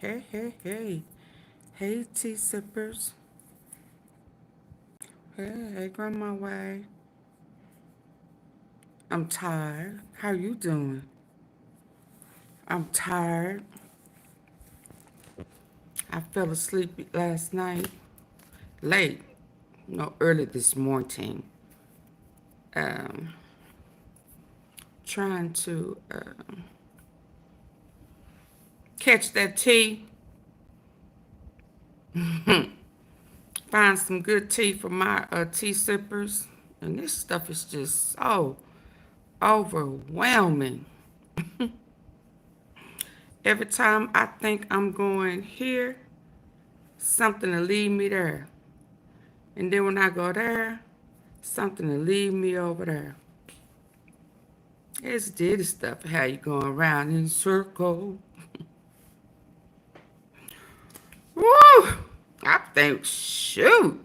Hey, hey, hey. Hey, tea sippers. Hey, Grandma Way. I'm tired. How you doing? I'm tired. I fell asleep last night. Late. No, early this morning. Um, trying to catch that tea. Find some good tea for my tea sippers. And this stuff is just so overwhelming. Every time I think I'm going here, something to lead me there. And then when I go there, something to lead me over there. It's Diddy stuff, how you going around in circles. Woo! I think, shoot,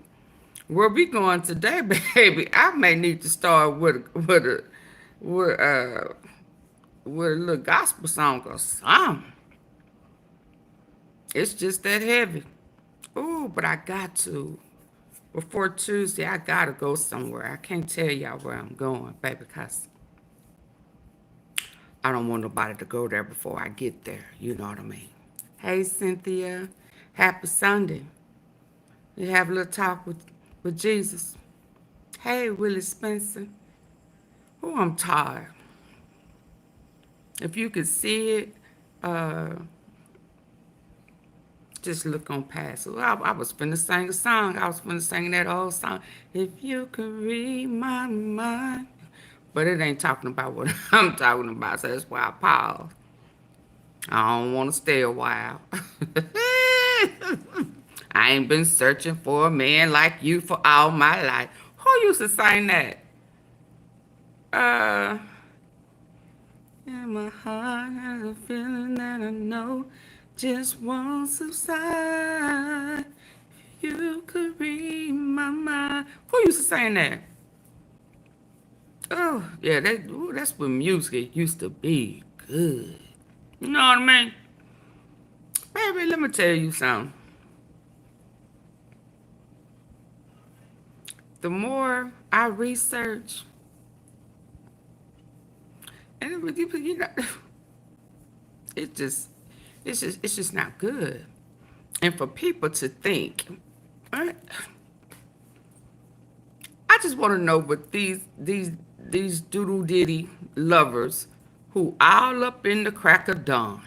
where we going today, baby? I may need to start with a little gospel song or something. It's just that heavy. Ooh, but I got to. Before Tuesday, I gotta go somewhere. I can't tell y'all where I'm going, baby, because I don't want nobody to go there before I get there. You know what I mean? Hey, Cynthia. Happy Sunday. You have a little talk with Jesus. Hey, Willie Spencer. Oh, I'm tired. If you could see it, just look on past. Well, I was finna sing a song. I was finna sing that old song. If you could read my mind. But it ain't talking about what I'm talking about, so that's why I pause. I don't want to stay a while. I ain't been searching for a man like you for all my life. Who used to sing that? In my heart has a feeling that I know just won't subside. You could read my mind. Who used to sing that? Oh, yeah, that's when music used to be good. You know what I mean? Baby, let me tell you something. The more I research, and you know, it's just not good. And for people to think, I just want to know what these doodle diddy lovers who all up in the crack of dawn.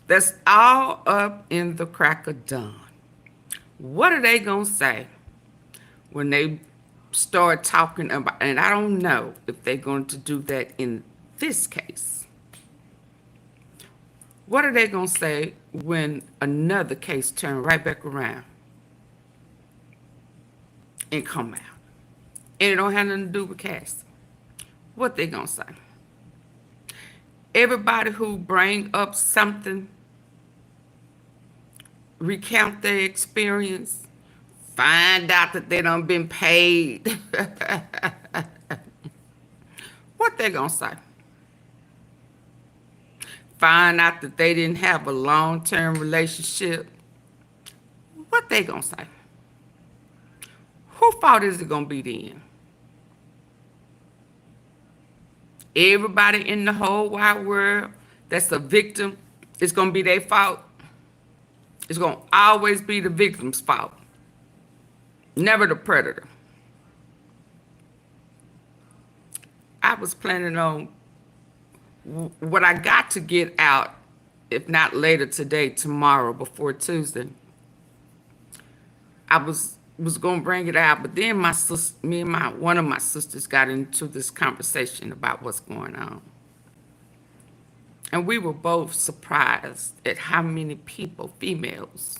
That's all up in the crack of dawn. What are they gonna say when they start talking about? And I don't know if they're going to do that in this case. What are they gonna say when another case turn right back around and come out, and it don't have nothing to do with Cassie? What they gonna say? Everybody who bring up something, recount their experience, find out that they done been paid. What they gonna say? Find out that they didn't have a long-term relationship. What they gonna say? Who fault is it gonna be then? Everybody in the whole wide world that's a victim, it's gonna be their fault. It's gonna always be the victim's fault, never the predator. I was planning on what I got to get out, if not later today, tomorrow, before Tuesday. I was gonna bring it out, but then my sister, one of my sisters got into this conversation about what's going on. And we were both surprised at how many people, females,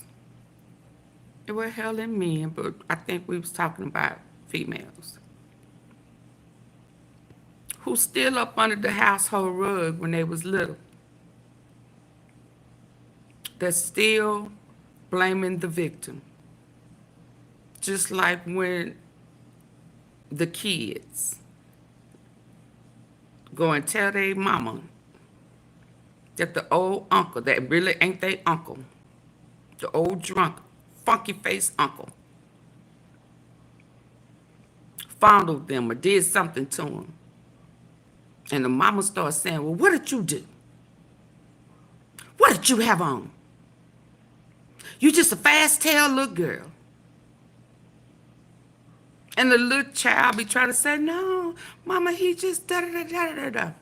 it were hell in men, but I think we was talking about females, who still up under the household rug when they was little. They're still blaming the victim. Just like when the kids go and tell their mama that the old uncle, that really ain't their uncle, the old drunk, funky face uncle, fondled them or did something to them. And the mama started saying, well, what did you do? What did you have on? You just a fast-tailed little girl. And the little child be trying to say, no, mama, he just da-da-da-da-da-da.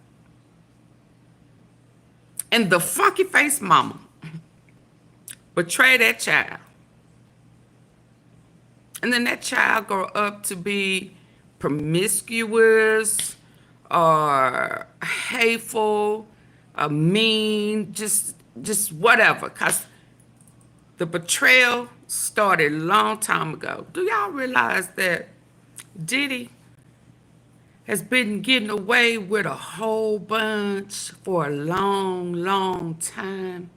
And the funky face mama betrayed that child. And then that child grow up to be promiscuous or hateful or mean, just whatever. Because the betrayal started a long time ago. Do y'all realize that Diddy has been getting away with a whole bunch for a long, long time?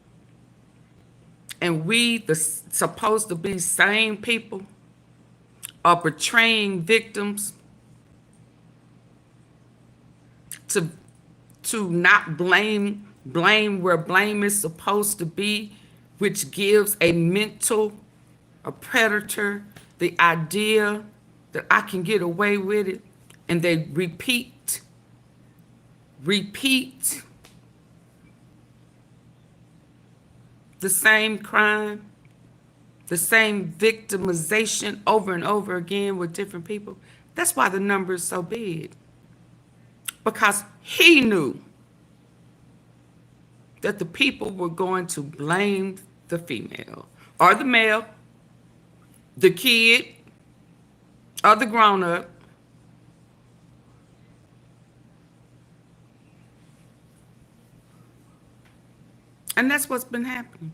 And we, the supposed to be sane people, are betraying victims to not blame where blame is supposed to be, which gives a predator the idea that I can get away with it. And they repeat the same crime, the same victimization over and over again with different people. That's why the number is so big. Because he knew that the people were going to blame the female or the male, the kid, or the grown-up. And that's what's been happening.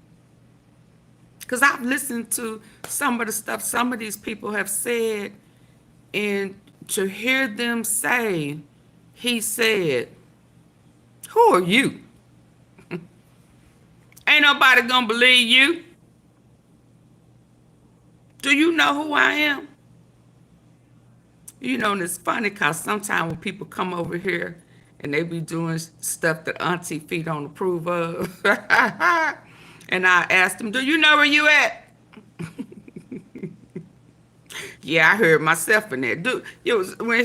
Because I've listened to some of the stuff some of these people have said, and to hear them say, he said, who are you? Ain't nobody gonna believe you. Do you know who I am? You know, and it's funny because sometimes when people come over here and they be doing stuff that AunTeaFee don't approve of, and I asked them, do you know where you at? Yeah, I heard myself in there.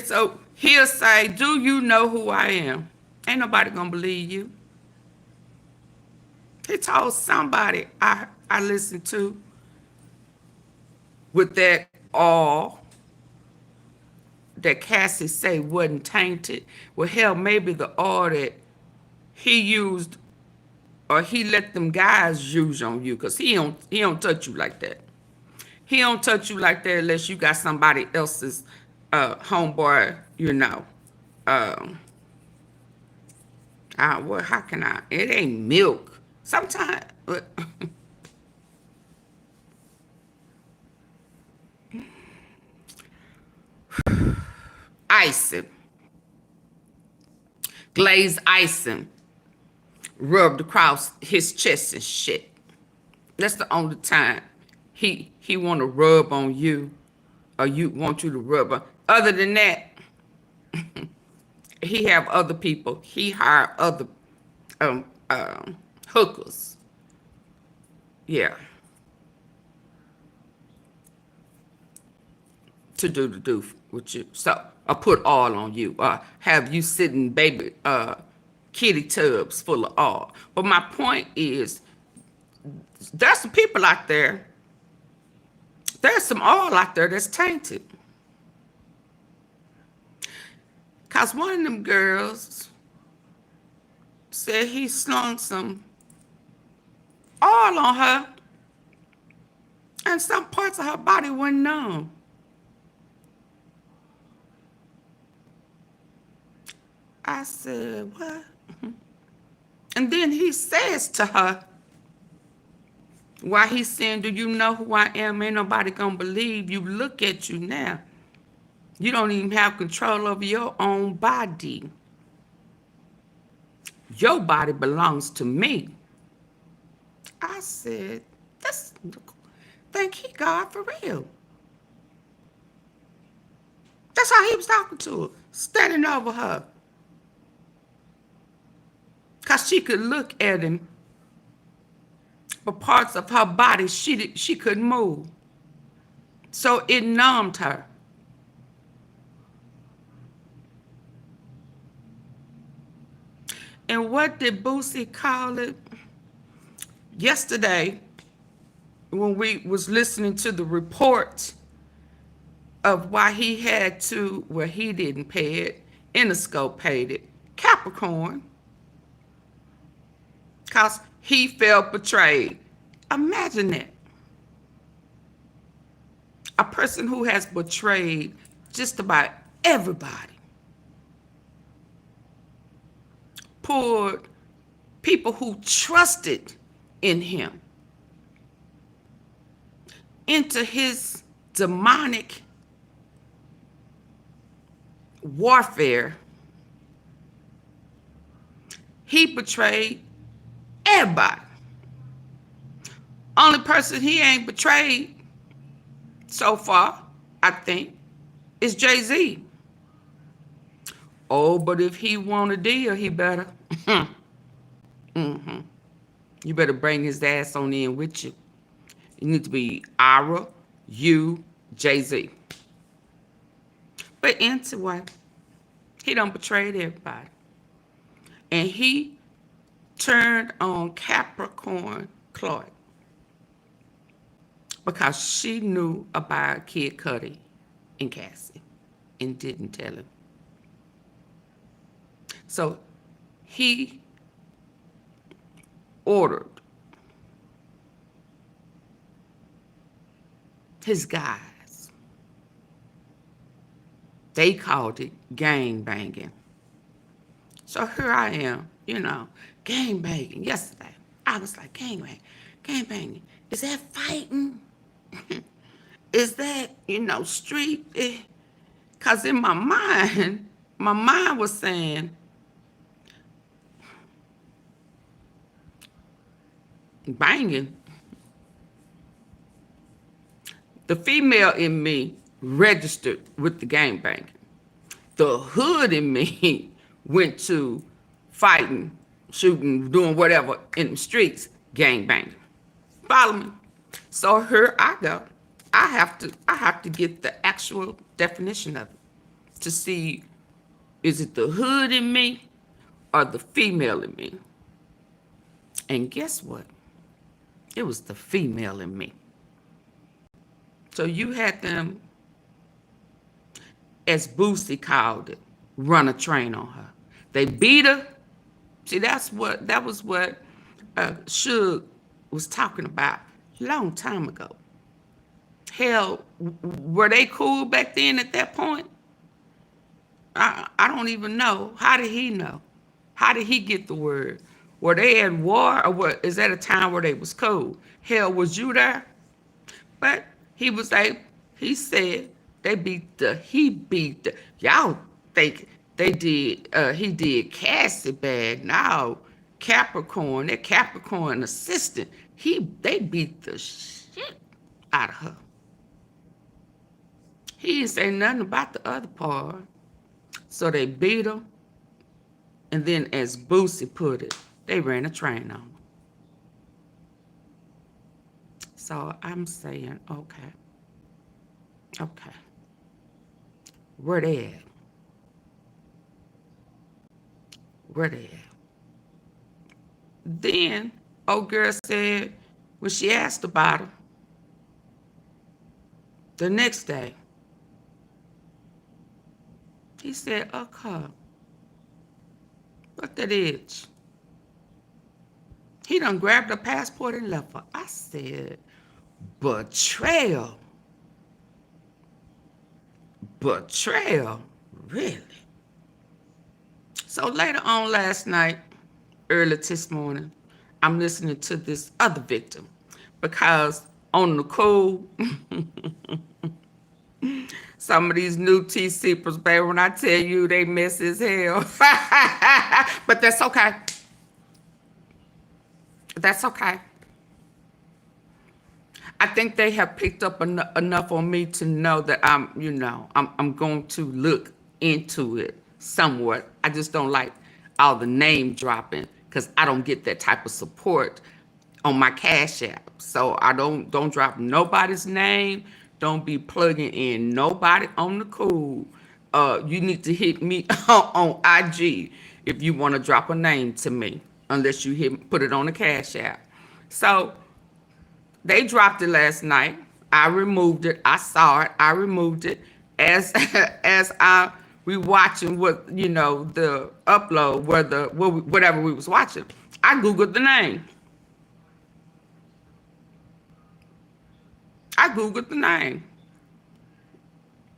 So he'll say, do you know who I am? Ain't nobody gonna believe you. He told somebody I listened to with that all that Cassie say wasn't tainted. Well, hell, maybe the all that he used or he let them guys use on you, because he don't touch you like that. He don't touch you like that unless you got somebody else's homeboy, you know. Well, how can I? It ain't milk. Sometimes. Icing. Glazed icing. Rubbed across his chest and shit. That's the only time he want to rub on you, or you want you to rub on. Other than that, he have other people. He hired other hookers. Yeah. To do with you. So I put all on you. Have you sitting baby kitty tubs full of all. But my point is, there's some people out there. There's some oil out there that's tainted. Because one of them girls said he slung some oil on her, and some parts of her body weren't known. I said, what? And then he says to her, while he's saying, do you know who I am? Ain't nobody gonna believe you. Look at you now. You don't even have control over your own body. Your body belongs to me. I said, think he God for real. That's how he was talking to her, standing over her. because she could look at him, but parts of her body she couldn't move. So it numbed her. And what did Boosie call it? Yesterday, when we was listening to the report of why he had to, well, he didn't pay it, Escort paid it, Capricorn, because he felt betrayed. Imagine that. A person who has betrayed just about everybody. Poured people who trusted in him into his demonic warfare. He betrayed everybody. Only person he ain't betrayed so far, I think, is Jay-Z. Oh, but if he want a deal, he better. You better bring his ass on in with you. You need to be Ira, you, Jay-Z. But anyway, he done betrayed everybody. And he turned on Capricorn Clark because she knew about Kid Cudi and Cassie and didn't tell him. So he ordered his guys. They called it gang banging. So here I am, you know, gang banging. Yesterday, I was like, gang banging. Is that fighting? Is that, you know, street? Because in my mind was saying, banging. The female in me registered with the gang banging. The hood in me went to fighting, shooting, doing whatever in the streets, gang banging. Follow me? So here I go. I have to get the actual definition of it to see, is it the hood in me or the female in me? And guess what? It was the female in me. So you had them, as Boosie called it, run a train on her. They beat her. See, that was what Suge was talking about a long time ago. Hell, were they cool back then at that point? I don't even know. How did he know? How did he get the word? Were they at war, or what? Is that a time where they was cool? Hell, was you there? But he was like, he said he beat the, y'all think they did, he did Cassie bad. Now, Capricorn, that Capricorn assistant, they beat the shit out of her. He didn't say nothing about the other part. So they beat her, and then as Boosie put it, they ran a train on her. So I'm saying, okay. Where they at? Where they at? Then, old girl said, when she asked about her, the next day, he said, okay, what that is? He done grabbed her passport and left her. I said, betrayal. Betrayal? Really? So later on last night, early this morning, I'm listening to this other victim because on the cool, some of these new T-seepers, baby, when I tell you they mess as hell. But that's okay. That's okay. I think they have picked up enough on me to know that I'm going to look into it somewhat. I just don't like all the name dropping because I don't get that type of support on my Cash App. So I don't drop nobody's name. Don't be plugging in nobody on the cool. You need to hit me on IG if you want to drop a name to me, unless you put it on the Cash App. So they dropped it last night. I removed it. I saw it. I removed it. As we watching what, you know, the upload, whatever we was watching, I Googled the name. I Googled the name.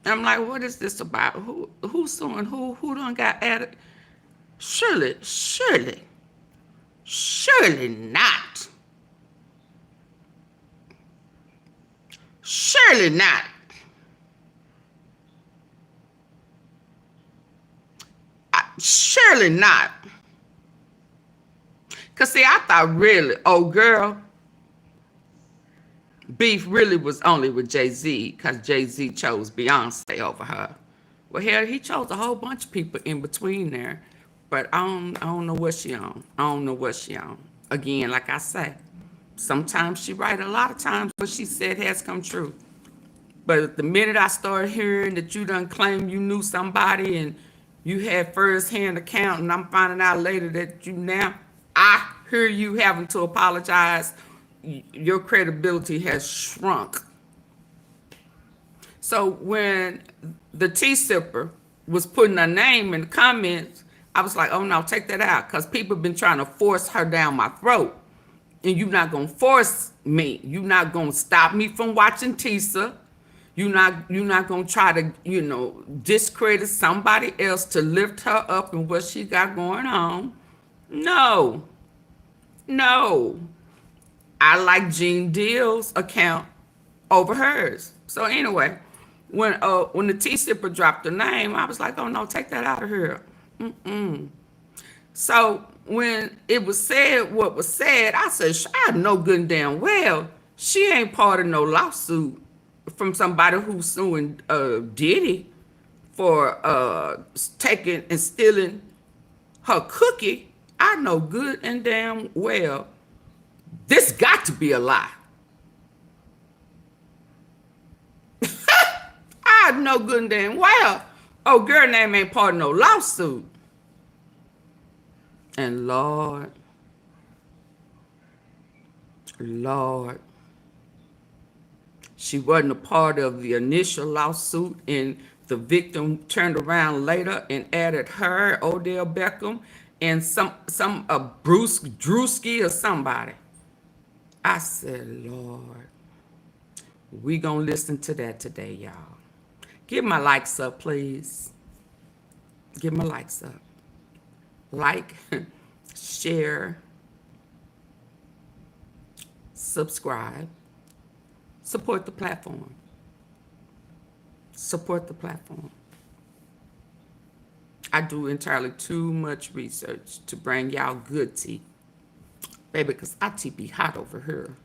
I'm like, what is this about? Who's suing who? Who done got added? Surely not. Surely not. Surely not. Because, see, I thought really, oh, girl, beef really was only with Jay-Z because Jay-Z chose Beyonce over her. Well, hell, he chose a whole bunch of people in between there. But I don't know what she on. I don't know what she on. Again, like I say, sometimes she right, a lot of times what she said has come true. But the minute I started hearing that you done claim you knew somebody and you had first-hand account, and I'm finding out later that you now, I hear you having to apologize, your credibility has shrunk. So when the tea sipper was putting her name in the comments, I was like, oh no, take that out, because people have been trying to force her down my throat. And you're not going to force me. You're not going to stop me from watching Tisa. You're not going to try to, you know, discredit somebody else to lift her up and what she got going on. No. I like Gene Deal's account over hers. So anyway, when the tea sipper dropped the name, I was like, oh no, take that out of here. So when it was said what was said, I said, I know good and damn well she ain't part of no lawsuit from somebody who's suing Diddy for taking and stealing her cookie. I know good and damn well this got to be a lie. I know good and damn well, oh, girl name ain't part of no lawsuit. And Lord, she wasn't a part of the initial lawsuit, and the victim turned around later and added her, Odell Beckham, and some Bruce Drewski or somebody. I said, Lord, we gonna listen to that today, y'all. Give my likes up, please. Give my likes up. Like, share, subscribe, support the platform. Support the platform. I do entirely too much research to bring y'all good tea. Baby, because our tea be hot over here.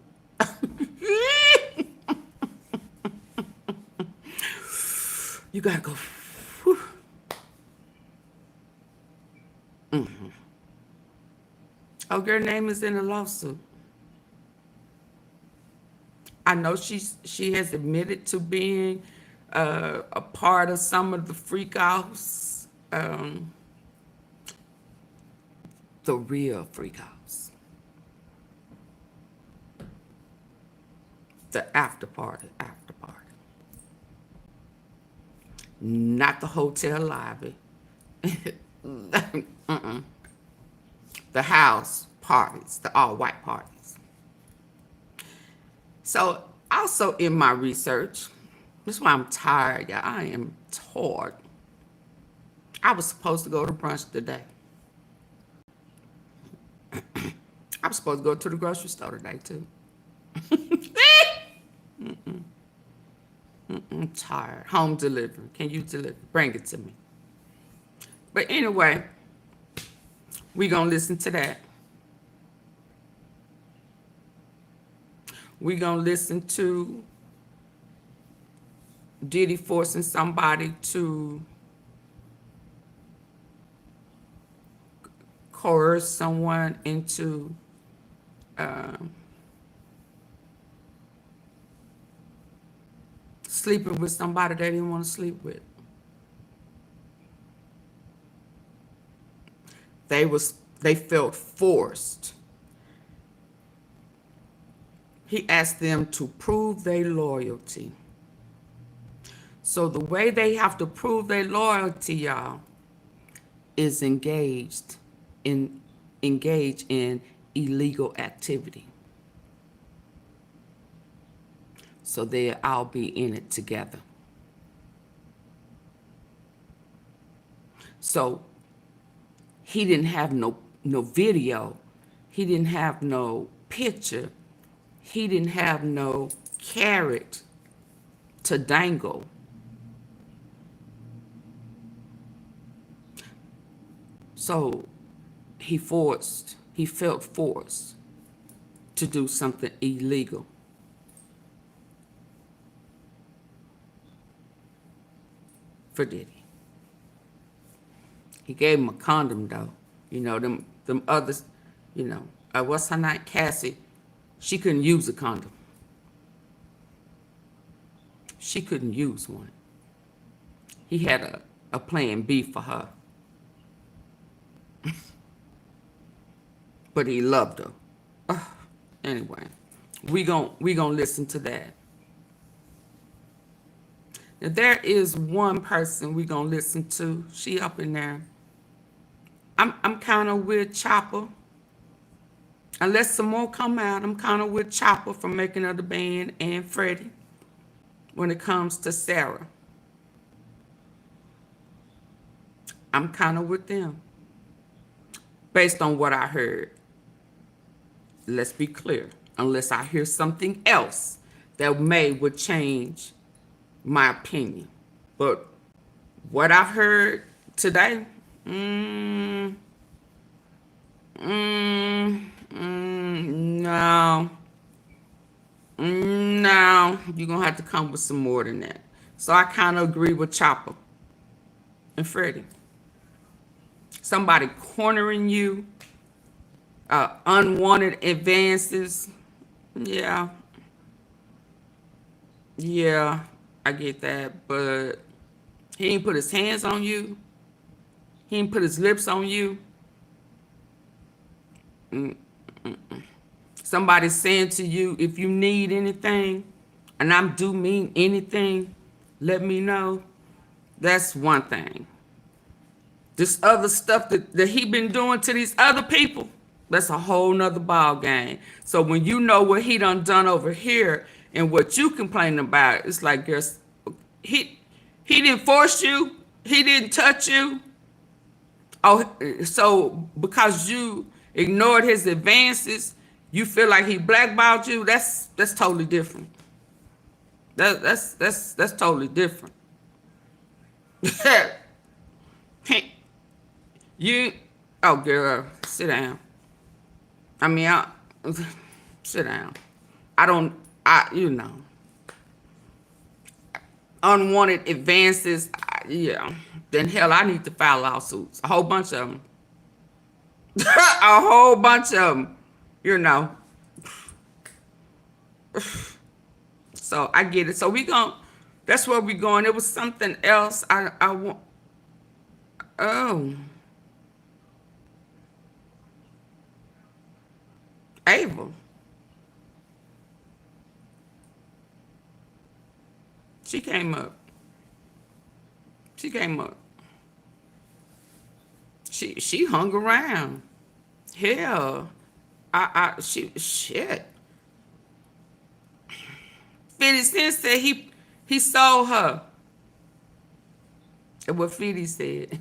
You gotta go. Oh, girl name is in a lawsuit. I know she has admitted to being a part of some of the freak offs, the real freak offs, the after party, not the hotel lobby. The house parties, the all-white parties. So also in my research, this is why I'm tired, y'all. I am tired. I was supposed to go to brunch today. I was supposed to go to the grocery store today too. I'm tired. Home delivery. Can you deliver? Bring it to me. But anyway, we're going to listen to that. We're going to listen to Diddy forcing somebody to coerce someone into sleeping with somebody they didn't want to sleep with. They felt forced. He asked them to prove their loyalty. So the way they have to prove their loyalty, y'all, is engage in illegal activity. So they'll all be in it together. So he didn't have no video. He didn't have no picture. He didn't have no carrot to dangle. So he felt forced to do something illegal. For Diddy. He gave him a condom though. You know, them others, you know, what's her name? Cassie. She couldn't use a condom. She couldn't use one. He had a plan B for her. But he loved her. Anyway, we gon' listen to that. Now, there is one person we gonna listen to. She up in there. I'm kind of with Chopper. Unless some more come out, I'm kind of with Chopper from Making of the Band and Freddie when it comes to Sarah. I'm kind of with them based on what I heard. Let's be clear. Unless I hear something else that would change my opinion. But what I've heard today, no. You're going to have to come with some more than that. So I kind of agree with Chopper and Freddie. Somebody cornering you, unwanted advances. Yeah, I get that, but he ain't put his hands on you. He ain't put his lips on you. Somebody's saying to you, if you need anything, and I do mean anything, let me know. That's one thing. This other stuff that he been doing to these other people, that's a whole nother ball game. So when you know what he done over here and what you complaining about, it's like, girls, he didn't force you. He didn't touch you. Oh, so because you ignored his advances, you feel like he blackballed you. That's totally different. That's totally different. Oh girl, sit down. I mean, sit down. You know, unwanted advances. Yeah. Then hell, I need to file lawsuits. A whole bunch of them. A whole bunch of them. You know. So I get it. So that's where we going. It was something else I want. Oh. Ava. She came up. She hung around. Hell. Shit. 50 Cent said he sold her. And what 50 said.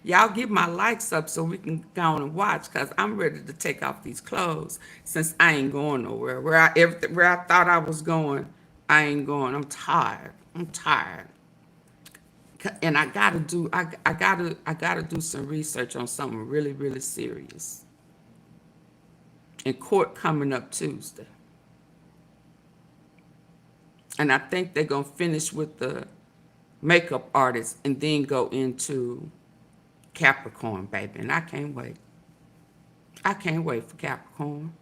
Y'all give my likes up so we can go on and watch, because I'm ready to take off these clothes since I ain't going nowhere. Where I thought I was going, I ain't going. I'm tired. And I gotta do some research on something really, really serious. And court coming up Tuesday. And I think they're gonna finish with the makeup artist and then go into Capricorn, baby. And I can't wait. I can't wait for Capricorn.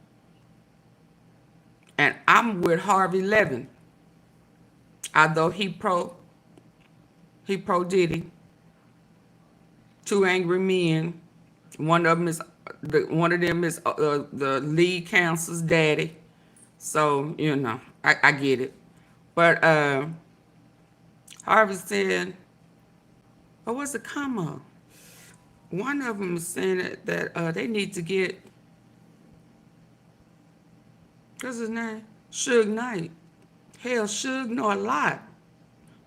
And I'm with Harvey Levin. Although he pro Diddy. Two angry men. One of them is the lead counsel's daddy. So, you know, I get it. But Harvey said, what was the comma? One of them is saying that they need to get, what's his name? Suge Knight. Hell, Suge know a lot.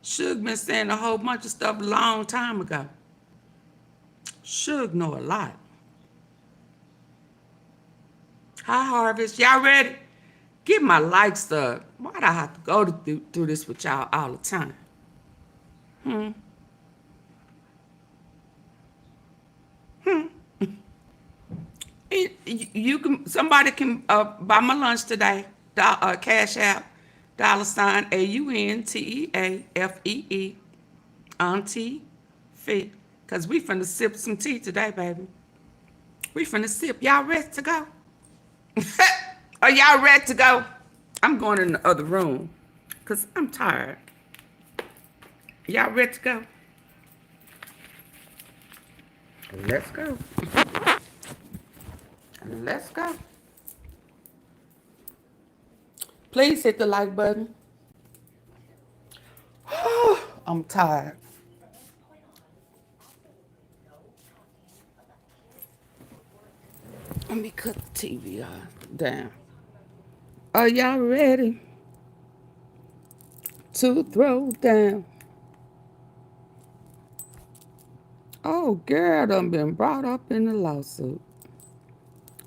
Suge been saying a whole bunch of stuff a long time ago. Suge know a lot. Hi, Harvest. Y'all ready? Get my likes up. Why'd I have to go through this with y'all all the time? You can, somebody can buy my lunch today. Cash App, $AUNTEAFEE, AunTeaFee. Because we finna sip some tea today, baby. We finna sip. Y'all ready to go? Are y'all ready to go? I'm going in the other room because I'm tired. Y'all ready to go? Let's go. Let's go. Please hit the like button. I'm tired. Let me cut the TV down. Are y'all ready to throw down? Oh, girl done been brought up in the lawsuit.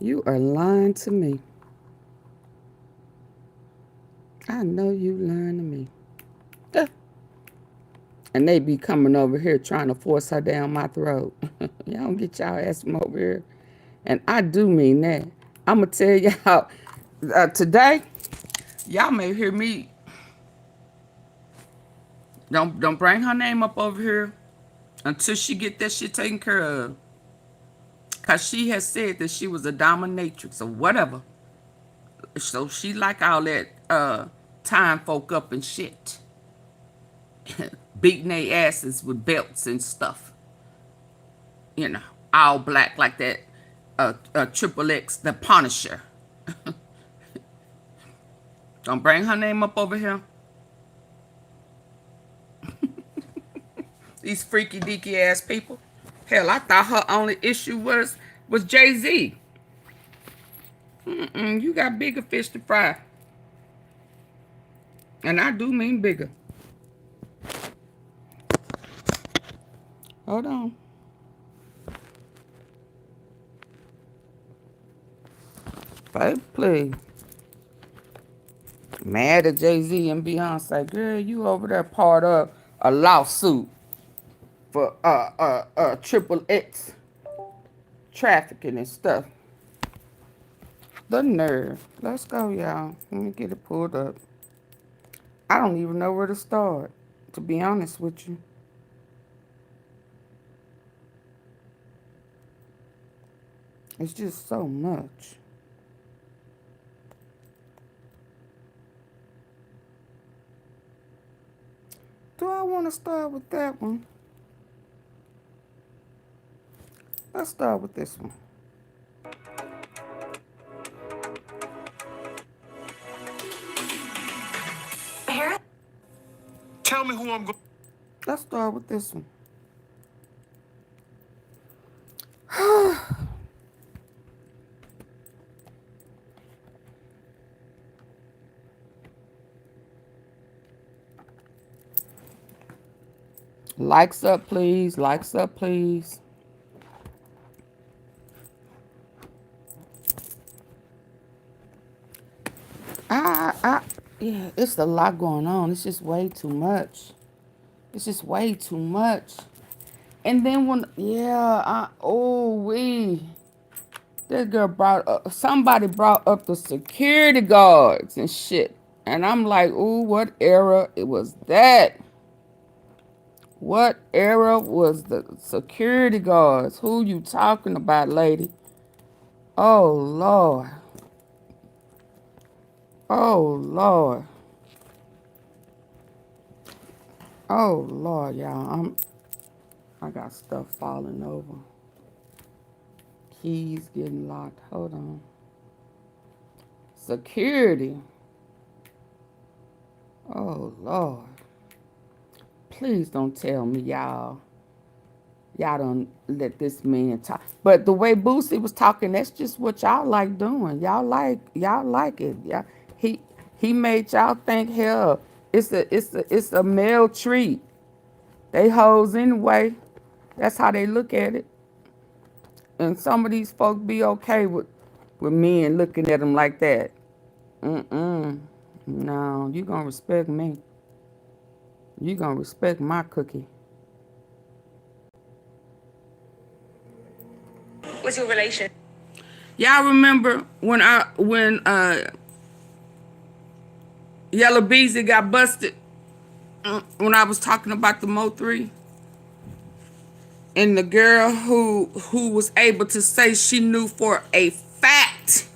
You are lying to me. I know you lying to me. And they be coming over here trying to force her down my throat. Y'all don't get y'all ass from over here. And I do mean that. I'm going to tell y'all, today, y'all may hear me. Don't bring her name up over here until she get that shit taken care of. Because she has said that she was a dominatrix or whatever. So she like all that tying folk up and shit. Beating their asses with belts and stuff. You know, all black like that. Triple X, the Punisher. Don't bring her name up over here. These freaky deaky ass people. Hell, I thought her only issue was Jay-Z. You got bigger fish to fry. And I do mean bigger. Hold on. Baby, please. Mad at Jay-Z and Beyonce. Girl, you over there part of a lawsuit for triple X trafficking and stuff. The nerve. Let's go, y'all. Let me get it pulled up. I don't even know where to start, to be honest with you. It's just so much. Do I want to start with that one? Let's start with this one. Tell me who I'm going. Let's start with this one. Likes up, please. Likes up, please. Yeah, it's a lot going on. It's just way too much. It's just way too much. And then when, that girl brought up, somebody brought up the security guards and shit. And I'm like, ooh, what era it was that? What era was the security guards? Who you talking about, lady? Oh, Lord. Oh, Lord. Oh, Lord, y'all. I got stuff falling over. Keys getting locked. Hold on. Security. Oh, Lord. Please don't tell me y'all don't let this man talk. But the way Boosie was talking, that's just what y'all like doing. Y'all like it. Yeah. He made y'all think, hell, it's a male treat. They hoes anyway. That's how they look at it. And some of these folks be okay with men looking at them like that. No, you gonna respect me. You gonna respect my cookie. What's your relation? Y'all remember when YELLABEEZY got busted when I was talking about the Mo3? And the girl who was able to say she knew for a fact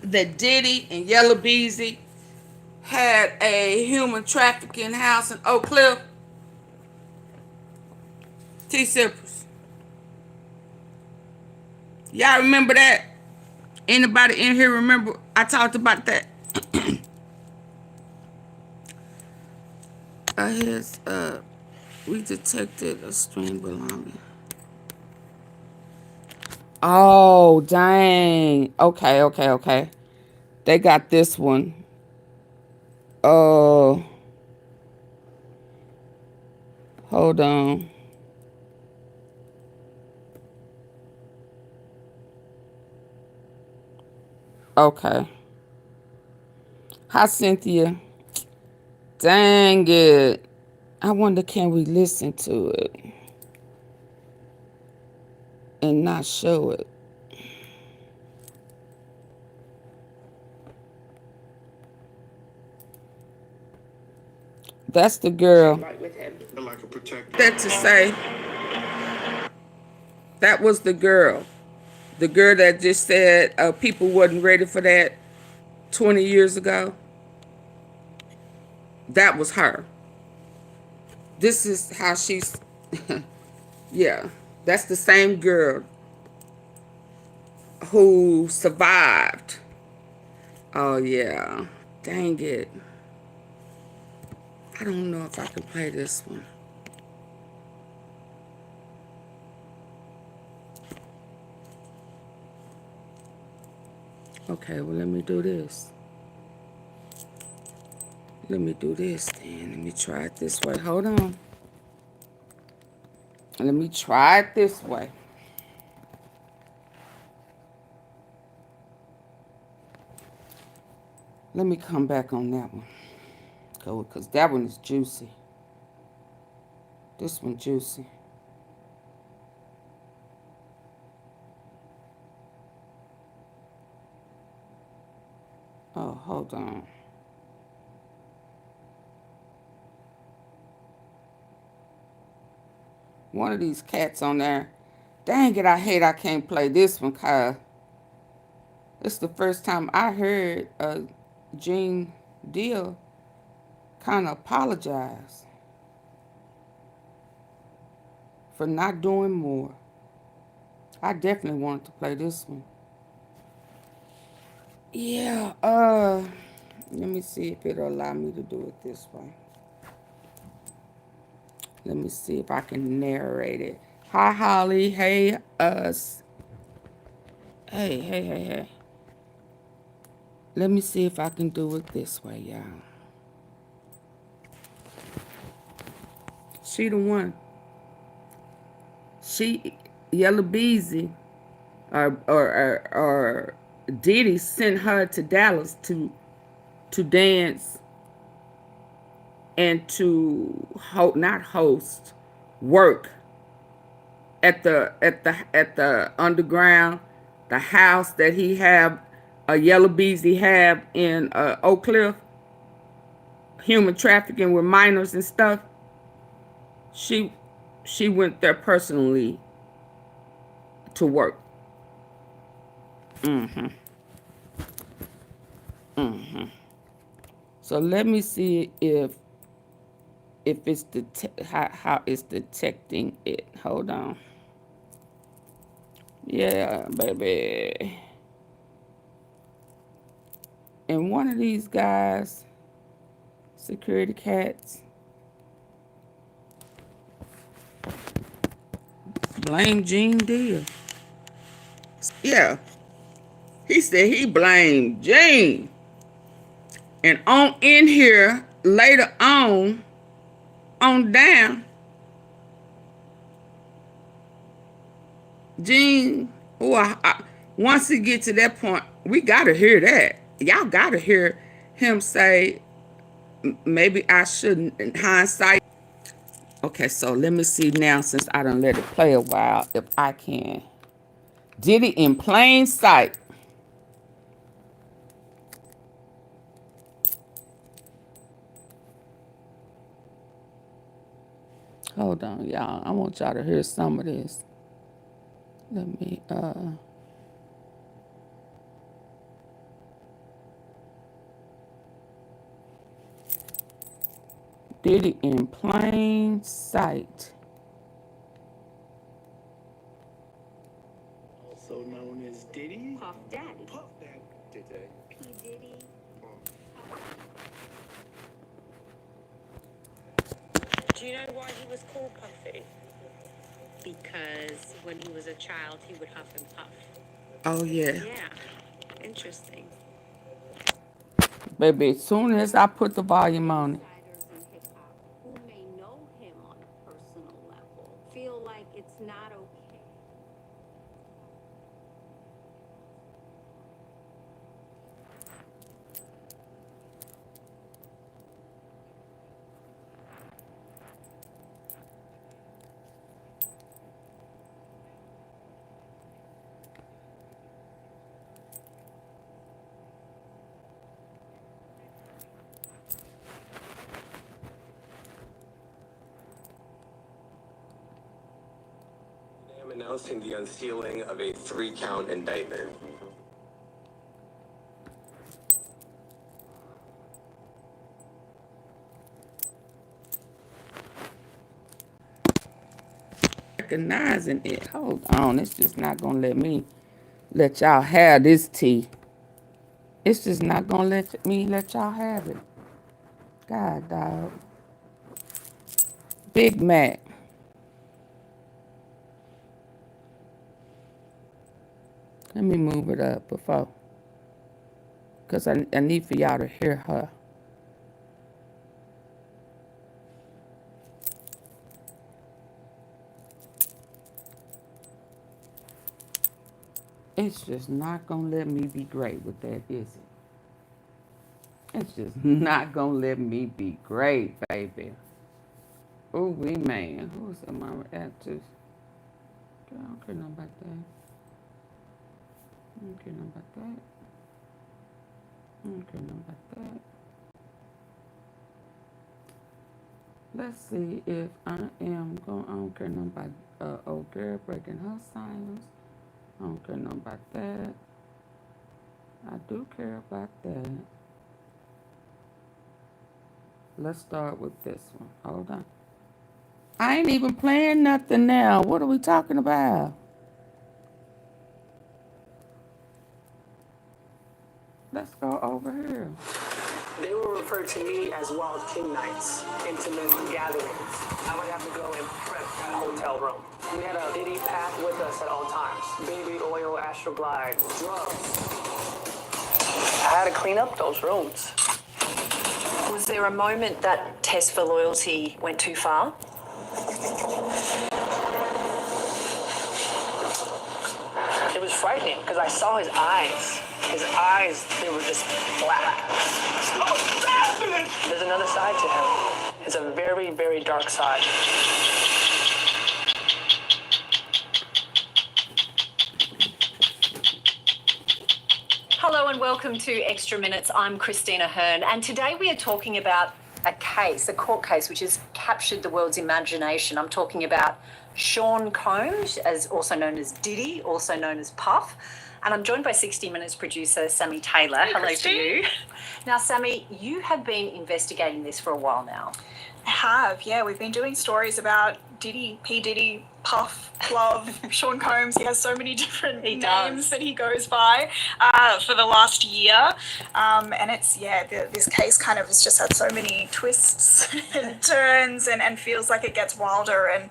that Diddy and YELLABEEZY had a human trafficking house in Oak Cliff. T-Sippers. Y'all remember that? Anybody in here remember I talked about that? We detected a string belonging. Oh, dang. Okay. They got this one. Oh. Hold on. Okay. Hi, Cynthia. Dang it. I wonder, can we listen to it and not show it? That's the girl. That to say, that was the girl. The girl that just said people wasn't ready for that 20 years ago. That was her. This is how she's, yeah. That's the same girl who survived. Oh, yeah. Dang it. I don't know if I can play this one. Okay, well, let me do this. Let me do this then. Let me try it this way. Hold on. Let me try it this way. Let me come back on that one. Go, because that one is juicy. This one juicy. Oh, hold on. One of these cats on there. Dang it, I hate I can't play this one, cause it's the first time I heard Gene Deal kind of apologize for not doing more. I definitely wanted to play this one. Yeah, let me see if it'll allow me to do it this way. Let me see if I can narrate it. Hi, Holly. Hey, us. Hey. Let me see if I can do it this way, y'all. She the one. She, YELLABEEZY, or Diddy sent her to Dallas to dance and to not host, work at the underground, the house that he have, YELLABEEZY have in Oak Cliff, human trafficking with minors and stuff. She went there personally to work. Mm-hmm. Mm-hmm. So let me see if it's how it's detecting it. Hold on. Yeah, baby. And one of these guys, security cats, blame Gene Deal. Yeah, he said he blamed Gene. And on in here later on down, Gene. Oh, once he get to that point, we gotta hear that. Y'all gotta hear him say, maybe I shouldn't in hindsight. Okay, so let me see now, since I done let it play a while, if I can. Diddy in plain sight. Hold on, y'all. I want y'all to hear some of this. Let me, Diddy in plain sight. Also known as Diddy. Puff Daddy. Puff Daddy. Diddy. P. Diddy. Do you know why he was called Puffy? Because when he was a child, he would huff and puff. Oh, yeah. Yeah, interesting. Baby, as soon as I put the volume on it. Insiders in hip hop who may know him on a personal level feel like it's not okay. I am announcing the unsealing of a 3-count indictment. Recognizing it. Hold on. It's just not going to let y'all have this tea. It's just not going to let y'all have it. God, dog. Big Mac. Let me move it up before. Because I need for y'all to hear her. It's just not going to let me be great with that, is it? It's just not going to let me be great, baby. Oh, we man. Who's in my actors? I don't care nothing about that. I don't care nothing about that. I don't care nothing about that. Let's see if I am going. I don't care nothing about old girl breaking her silence. I don't care nothing about that. I do care about that. Let's start with this one. Hold on. I ain't even playing nothing now. What are we talking about? Let's go over here. They were referred to me as Wild King Nights, intimate gatherings. I would have to go and prep in a hotel room. We had a Diddy pack with us at all times. Baby oil, astroglide, drugs. I had to clean up those rooms. Was there a moment that test for loyalty went too far? It was frightening because I saw his eyes. His eyes, they were just black. There's another side to him. It's a very, very dark side. Hello and welcome to Extra Minutes. I'm Christina Hearn, and today we are talking about a case, a court case, which has captured the world's imagination. I'm talking about Sean Combs, as also known as Diddy, also known as Puff. And I'm joined by 60 Minutes producer Sammy Taylor. Hey, Hello Christine. to you. Now, Sammy, you have been investigating this for a while now. I have, yeah. We've been doing stories about Diddy, P. Diddy, Puff, Love, Sean Combs. He has so many different He names does. that he goes by for the last year. And it's, this case kind of has just had so many twists and turns and feels like it gets wilder and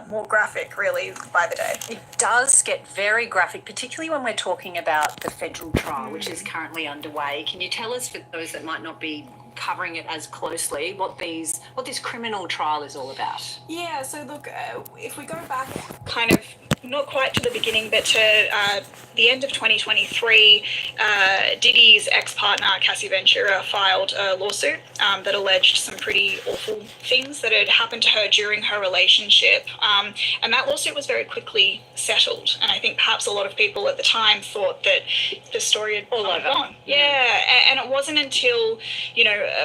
more graphic, really, by the day. It does get very graphic, particularly when we're talking about the federal trial, which is currently underway. Can you tell us, for those that might not be covering it as closely, what this criminal trial is all about? Yeah, so look, if we go back kind of not quite to the beginning, but to the end of 2023, Diddy's ex-partner, Cassie Ventura, filed a lawsuit that alleged some pretty awful things that had happened to her during her relationship. And that lawsuit was very quickly settled. And I think perhaps a lot of people at the time thought that the story had all gone. Yeah, and it wasn't until,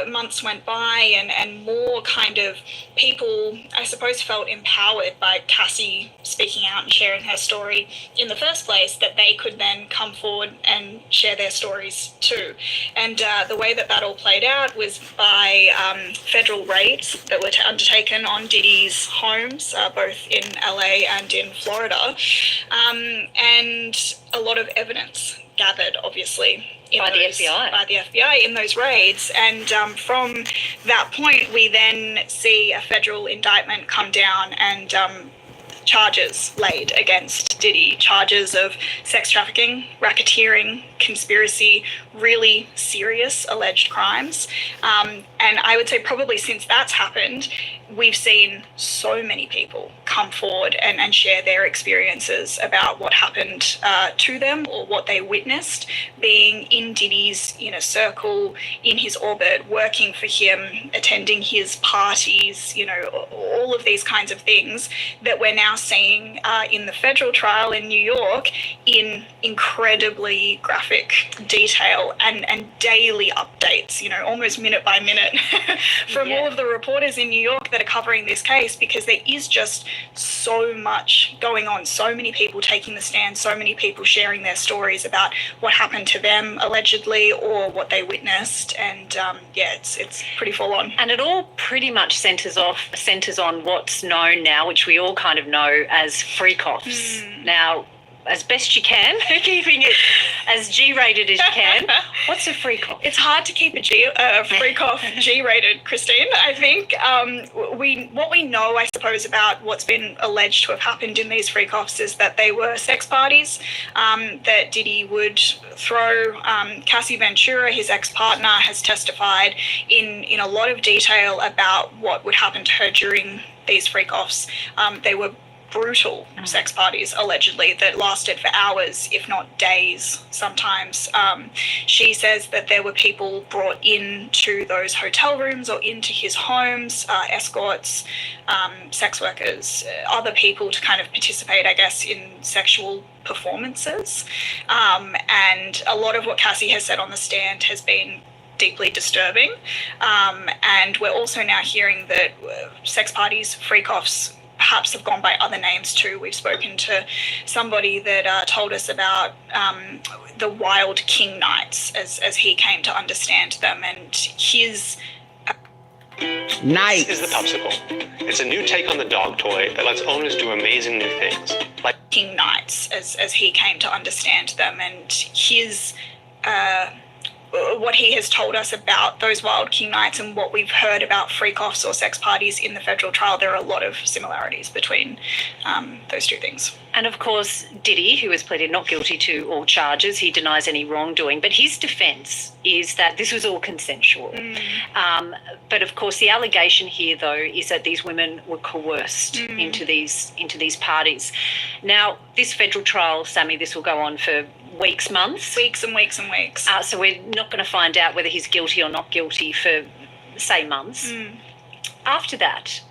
months went by and more kind of people, I suppose, felt empowered by Cassie speaking out and sharing her story in the first place, that they could then come forward and share their stories too. And the way that all played out was by federal raids that were undertaken on Diddy's homes, both in LA and in Florida, and a lot of evidence gathered, obviously, By the FBI in those raids. And from that point, we then see a federal indictment come down and charges laid against Diddy, charges of sex trafficking, racketeering, conspiracy, really serious alleged crimes. And I would say probably since that's happened, we've seen so many people come forward and share their experiences about what happened to them or what they witnessed, being in Diddy's inner circle, in his orbit, working for him, attending his parties, all of these kinds of things that we're now seeing in the federal trial in New York in incredibly graphic detail and daily updates, almost minute by minute from all of the reporters in New York that are covering this case, because there is just so much going on, so many people taking the stand, so many people sharing their stories about what happened to them allegedly or what they witnessed. And it's pretty full on. And it all pretty much centres on what's known now, which we all kind of know as freak-offs. Now, as best you can, keeping it as G-rated as you can. What's a freak-off? It's hard to keep a freak-off G-rated, Christine. I think what we know, I suppose, about what's been alleged to have happened in these freak-offs is that they were sex parties that Diddy would throw. Cassie Ventura, his ex-partner, has testified in a lot of detail about what would happen to her during these freak-offs. They were brutal sex parties, allegedly, that lasted for hours, if not days sometimes. She says that there were people brought into those hotel rooms or into his homes, escorts, sex workers, other people to kind of participate, I guess, in sexual performances. And a lot of what Cassie has said on the stand has been deeply disturbing. And we're also now hearing that sex parties, freak-offs, perhaps have gone by other names too. We've spoken to somebody that told us about the wild King nights as he came to understand them, and his Nice. This is the popsicle. It's a new take on the dog toy that lets owners do amazing new things. Like King nights as he came to understand them, and his what he has told us about those wild King nights and what we've heard about freak-offs or sex parties in the federal trial. There are a lot of similarities between those two things. And of course, Diddy, who has pleaded not guilty to all charges, he denies any wrongdoing, but his defence is that this was all consensual. But of course, the allegation here, though, is that these women were coerced into these parties. Now, this federal trial, Sammy, this will go on for weeks, months? Weeks and weeks and weeks. So we're not going to find out whether he's guilty or not guilty for, say, months. After that,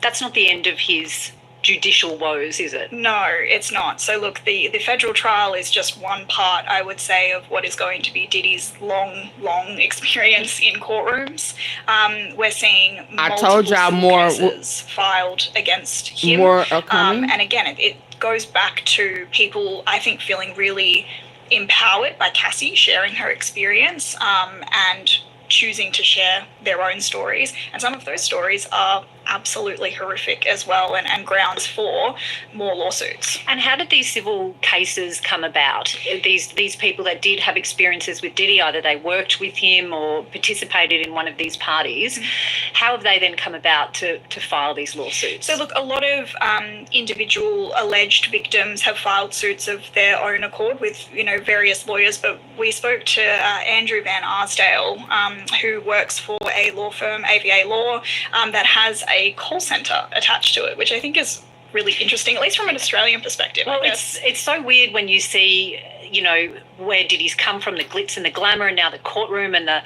that's not the end of his judicial woes, is it? No, it's not. So look, the federal trial is just one part, I would say, of what is going to be Diddy's long experience in courtrooms. We're seeing multiple cases filed against him. More are coming. And again, goes back to people, I think, feeling really empowered by Cassie sharing her experience, and choosing to share their own stories. And some of those stories are absolutely horrific as well, and grounds for more lawsuits. And how did these civil cases come about? These people that did have experiences with Diddy, either they worked with him or participated in one of these parties, how have they then come about to file these lawsuits? So look, a lot of individual alleged victims have filed suits of their own accord with, various lawyers, but we spoke to Andrew Van Arsdale, who works for a law firm, AVA Law, that has a call centre attached to it, which I think is really interesting, at least from an Australian perspective. Well, it's so weird when you see, where Diddy's come from, the glitz and the glamour, and now the courtroom and the,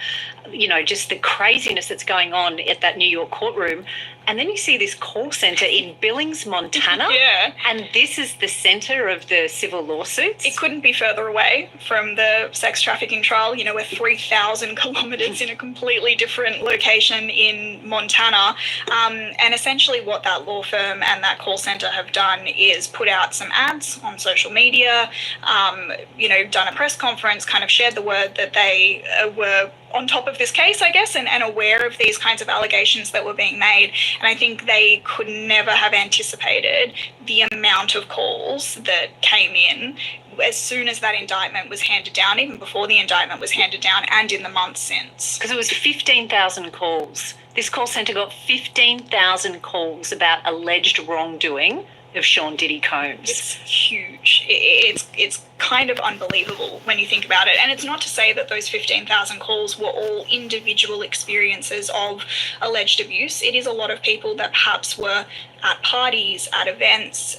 just the craziness that's going on at that New York courtroom. And then you see this call centre in Billings, Montana. Yeah. And this is the centre of the civil lawsuits. It couldn't be further away from the sex trafficking trial. We're 3,000 kilometres in a completely different location in Montana. And essentially what that law firm and that call centre have done is put out some ads on social media, done a press conference, kind of shared the word that they were on top of this case, I guess, and aware of these kinds of allegations that were being made. And I think they could never have anticipated the amount of calls that came in as soon as that indictment was handed down, even before the indictment was handed down, and in the months since. Because it was 15,000 calls. This call centre got 15,000 calls about alleged wrongdoing of Sean Diddy Combs. It's huge. It's kind of unbelievable when you think about it. And it's not to say that those 15,000 calls were all individual experiences of alleged abuse. It is a lot of people that perhaps were at parties, at events,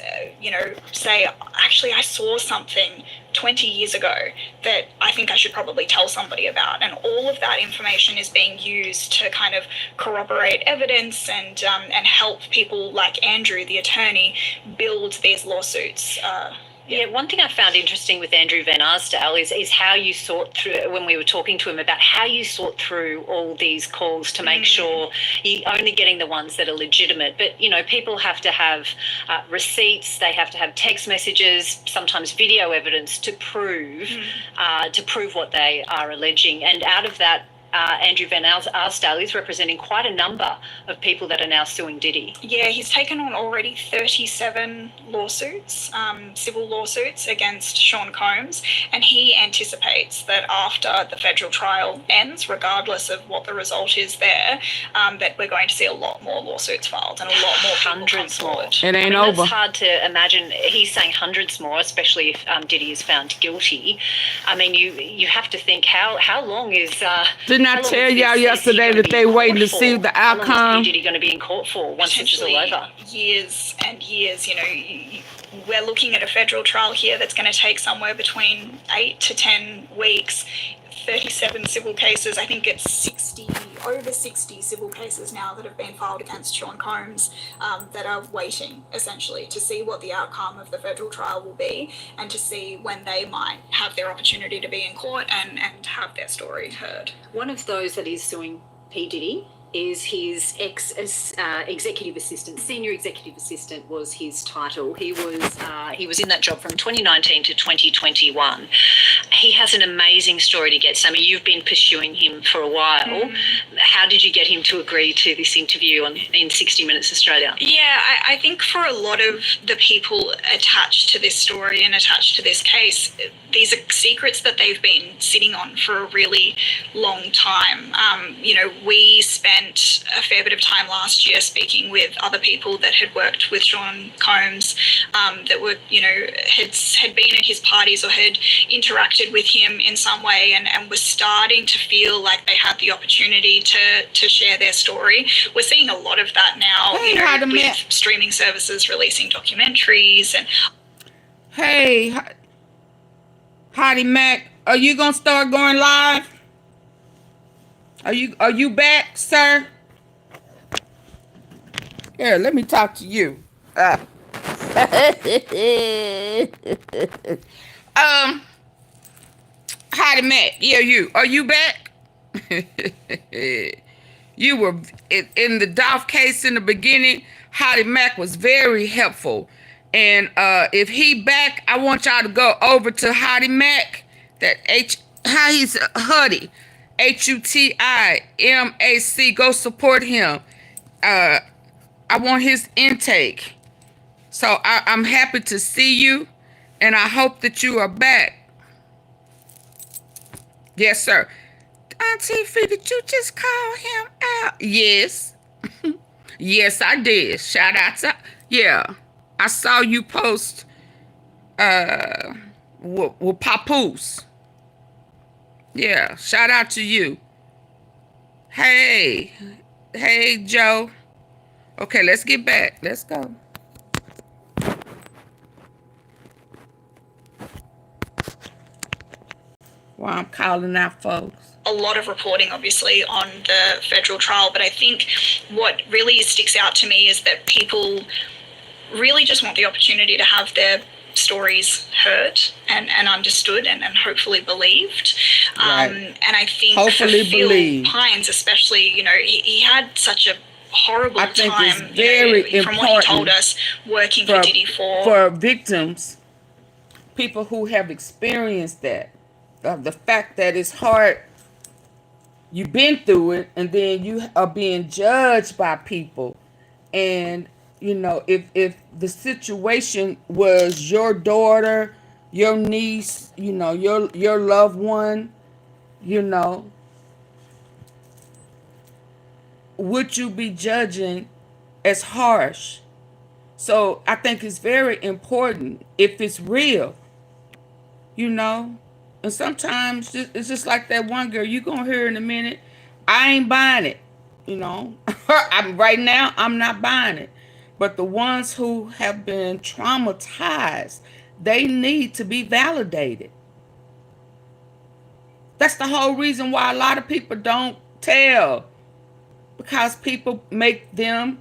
say, actually, I saw something 20 years ago that I think I should probably tell somebody about. And all of that information is being used to kind of corroborate evidence and help people like Andrew, the attorney, build these lawsuits. Yeah, one thing I found interesting with Andrew Van Arsdale is how you sort through, when we were talking to him about how you sort through all these calls to make sure you're only getting the ones that are legitimate. But, people have to have receipts, they have to have text messages, sometimes video evidence to prove what they are alleging. And out of that, Andrew Van Arsdale is representing quite a number of people that are now suing Diddy. Yeah, he's taken on already 37 lawsuits, civil lawsuits against Sean Combs, and he anticipates that after the federal trial ends, regardless of what the result is there, that we're going to see a lot more lawsuits filed and a lot more hundreds more. It ain't over. It's hard to imagine. He's saying hundreds more, especially if Diddy is found guilty. I mean, you have to think how long is. Didn't I tell y'all yesterday that they waiting to see the outcome? How long is Diddy going to be in court for once this is all over? Years and years. We're looking at a federal trial here that's going to take somewhere between 8 to 10 weeks. 37 civil cases. I think it's over 60 civil cases now that have been filed against Sean Combs that are waiting, essentially, to see what the outcome of the federal trial will be and to see when they might have their opportunity to be in court and have their story heard. One of those that is suing P. Diddy is his executive assistant. Senior executive assistant was his title. He was in that job from 2019 to 2021. He has an amazing story to get. Sammy, you've been pursuing him for a while. How did you get him to agree to this interview in 60 Minutes Australia? Yeah, I think for a lot of the people attached to this story and attached to this case, these are secrets that they've been sitting on for a really long time. We spent a fair bit of time last year speaking with other people that had worked with Sean Combs, that were, had been at his parties or had interacted with him in some way and were starting to feel like they had the opportunity to share their story. We're seeing a lot of that now, with streaming services releasing documentaries and. Hey, Hottie Mac, are you gonna start going live? Are you back, sir? Here, let me talk to you. Hottie Mac, yeah, are you back? You were in the Dolph case in the beginning. Hottie Mac was very helpful And if he back, I want y'all to go over to Hottie Mac. That how he's Huddy. HUTIMAC. Go support him. I want his intake. So I'm happy to see you. And I hope that you are back. Yes, sir. AunTeaFee, did you just call him out? Yes. Yes, I did. Shout out to... Yeah. I saw you post with Papoose. Yeah. Shout out to you. Hey. Hey, Joe. Okay, let's get back. Let's go. Well, I'm calling out folks. A lot of reporting, obviously, on the federal trial, but I think what really sticks out to me is that people really just want the opportunity to have their stories heard and understood and hopefully believed. Right. And I think Hopefully for Phil believed. Pines especially, you know, he had such a horrible I think time, it's very you know, from what he told important us, working for Diddy for victims, people who have experienced that. The fact that it's hard, you've been through it, and then you are being judged by people. And, you know, if the situation was your daughter, your niece, you know, your loved one, you know, would you be judging as harsh? So I think it's very important if it's real, you know. And sometimes it's just like that one girl you're going to hear in a minute. I ain't buying it, you know. Right now, I'm not buying it. But the ones who have been traumatized, they need to be validated. That's the whole reason why a lot of people don't tell. Because people make them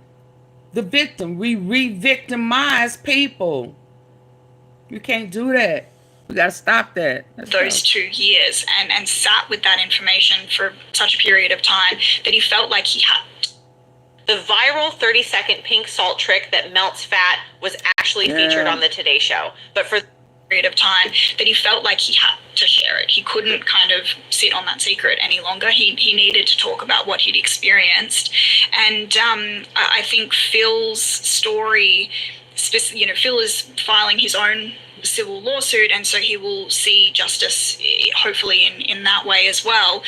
the victim. We re-victimize people. You can't do that. We got to stop that. Those 2 years and sat with that information for such a period of time that he felt like he had. The viral 30-second pink salt trick that melts fat was actually featured on the Today Show. But for period of time that he felt like he had to share it. He couldn't kind of sit on that secret any longer. He needed to talk about what he'd experienced. And I think Phil's story, you know, Phil is filing his own civil lawsuit, and so he will see justice hopefully in that way as well.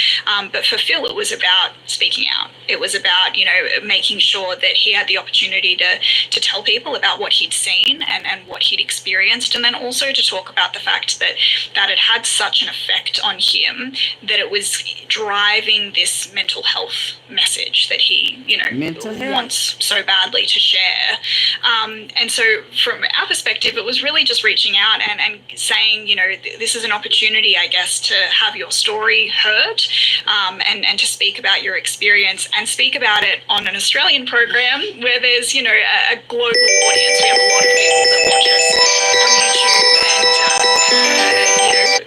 But for Phil, it was about speaking out. It was about, you know, making sure that he had the opportunity to tell people about what he'd seen and what he'd experienced, and then also to talk about the fact that it had such an effect on him that it was driving this mental health message that he, you know, wants so badly to share. And so from our perspective, it was really just reaching out and saying, you know, this is an opportunity, I guess, to have your story heard, and to speak about your experience and speak about it on an Australian program where there's, you know, a global audience. We have a lot of people that watch us on YouTube and you know,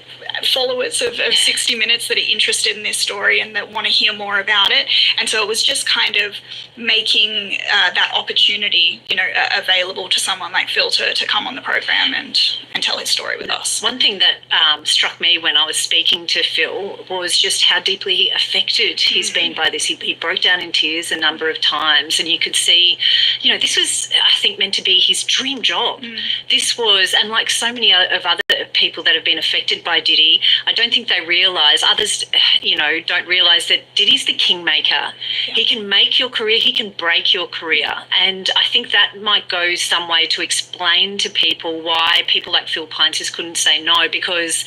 followers of 60 Minutes that are interested in this story and that want to hear more about it. And so it was just kind of making that opportunity, you know, available to someone like Phil to come on the program and tell his story with us. One thing that struck me when I was speaking to Phil was just how deeply affected he's been by this. He broke down in tears a number of times, and you could see, you know, this was, I think, meant to be his dream job. This was, and like so many of other people that have been affected by Diddy, I don't think they realise, others, you know, don't realise that Diddy's the kingmaker. Yeah. He can make your career, he can break your career. And I think that might go some way to explain to people why people like Phil Pines just couldn't say no, because,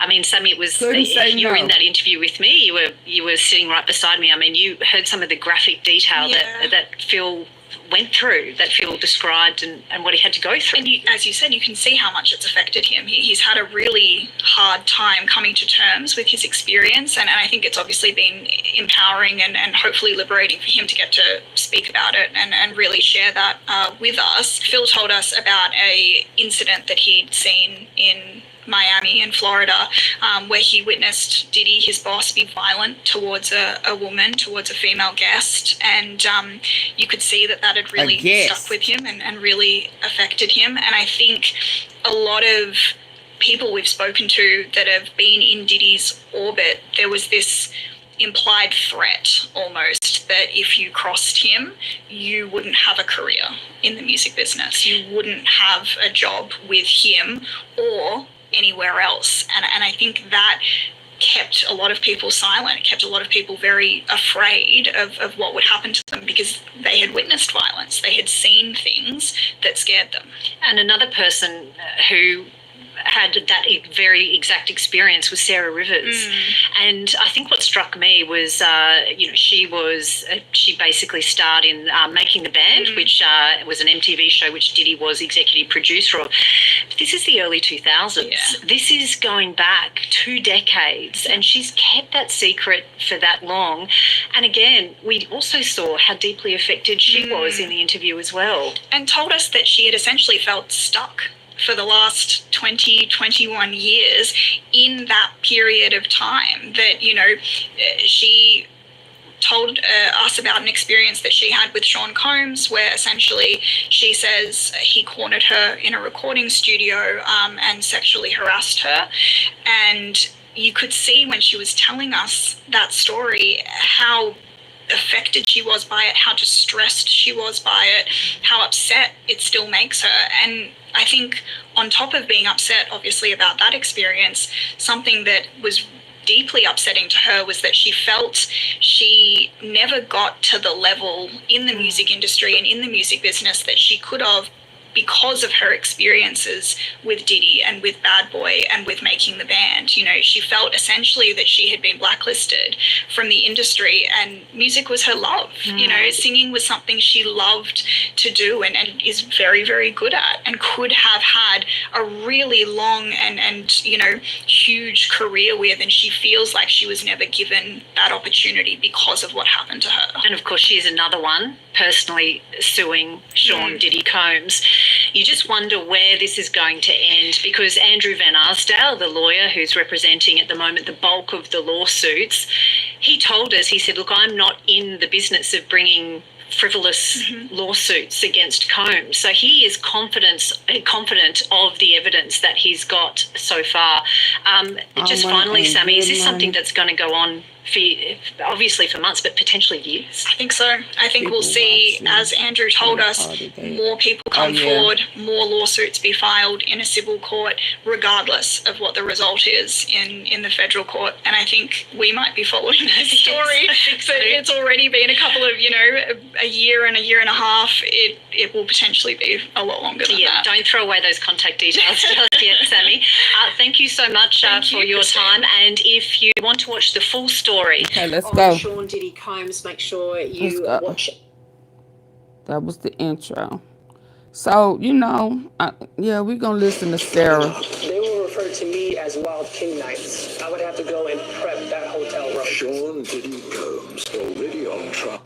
I mean, Sammy, it was, you were in that interview with me, you were sitting right beside me. I mean, you heard some of the graphic detail that Phil went through, that Phil described, and what he had to go through. And as you said, you can see how much it's affected him. He's had a really hard time coming to terms with his experience, and I think it's obviously been empowering and hopefully liberating for him to get to speak about it and really share that with us. Phil told us about a incident that he'd seen in Miami in Florida, where he witnessed Diddy, his boss, be violent towards a woman, towards a female guest. And you could see that had really stuck with him and really affected him. And I think a lot of people we've spoken to that have been in Diddy's orbit, there was this implied threat almost that if you crossed him, you wouldn't have a career in the music business. You wouldn't have a job with him or anywhere else. And I think that kept a lot of people silent. It kept a lot of people very afraid of what would happen to them because they had witnessed violence. They had seen things that scared them. And another person who had that very exact experience was Sarah Rivers. And I think what struck me was, she basically starred in Making the Band, which was an MTV show which Diddy was executive producer of. But this is the early 2000s. Yeah. This is going back 2 decades, and she's kept that secret for that long. And again, we also saw how deeply affected she was in the interview as well. And told us that she had essentially felt stuck for the last 20, 21 years in that period of time. That, she told us about an experience that she had with Sean Combs, where essentially she says he cornered her in a recording studio and sexually harassed her. And you could see when she was telling us that story how affected she was by it, how distressed she was by it, how upset it still makes her. And I think on top of being upset, obviously, about that experience, something that was deeply upsetting to her was that she felt she never got to the level in the music industry and in the music business that she could have because of her experiences with Diddy and with Bad Boy and with Making the Band. She felt essentially that she had been blacklisted from the industry, and music was her love. Singing was something she loved to do and is very, very good at, and could have had a really long and huge career with, and she feels like she was never given that opportunity because of what happened to her. And of course, she's another one personally suing Sean Diddy Combs. You just wonder where this is going to end, because Andrew Van Arsdale, the lawyer who's representing at the moment the bulk of the lawsuits, he told us, he said, look, I'm not in the business of bringing frivolous lawsuits against Combs. So he is confident of the evidence that he's got so far. Just finally, Sammy, is this something that's going to go on obviously for months, but potentially years? I think so. I think we'll see, as Andrew told us, more people come forward, more lawsuits be filed in a civil court, regardless of what the result is in the federal court. And I think we might be following this story. Yes, but it's already been a couple of, a year and a half. It will potentially be a lot longer than that. Don't throw away those contact details just yet, Sammy. Thank you so much for your time. And if you want to watch the full story, okay, let's go. Sean Diddy Combs, make sure you watch it. That was the intro. So, we're going to listen to Sarah. They will refer to me as Wild King Nights. I would have to go and prep that hotel room. Sean Diddy Combs, already on trial.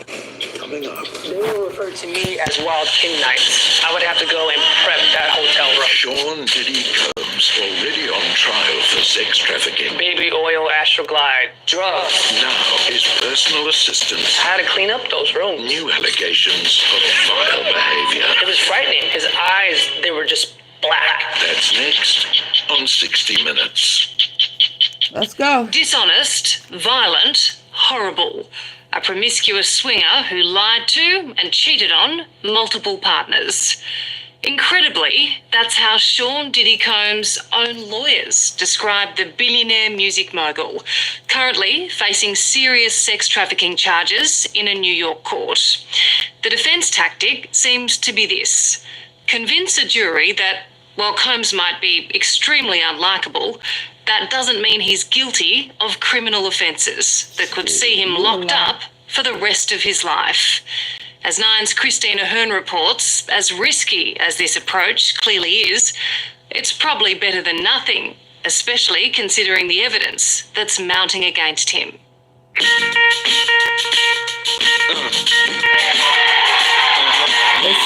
Coming up. They will refer to me as Wild King Nights. I would have to go and prep that hotel room. Sean Diddy Combs, already on trial for sex trafficking. Baby oil, Astroglide, drugs. Now his personal assistants. I had to clean up those rooms. New allegations of vile behavior. It was frightening. His eyes, they were just black. That's next on 60 Minutes. Let's go. Dishonest, violent, horrible. A promiscuous swinger who lied to and cheated on multiple partners. Incredibly, that's how Sean Diddy Combs' own lawyers describe the billionaire music mogul, currently facing serious sex trafficking charges in a New York court. The defense tactic seems to be this: convince a jury that, while Combs might be extremely unlikable, that doesn't mean he's guilty of criminal offences that could see him locked up for the rest of his life. As Nine's Christina Hearn reports, as risky as this approach clearly is, it's probably better than nothing, especially considering the evidence that's mounting against him. They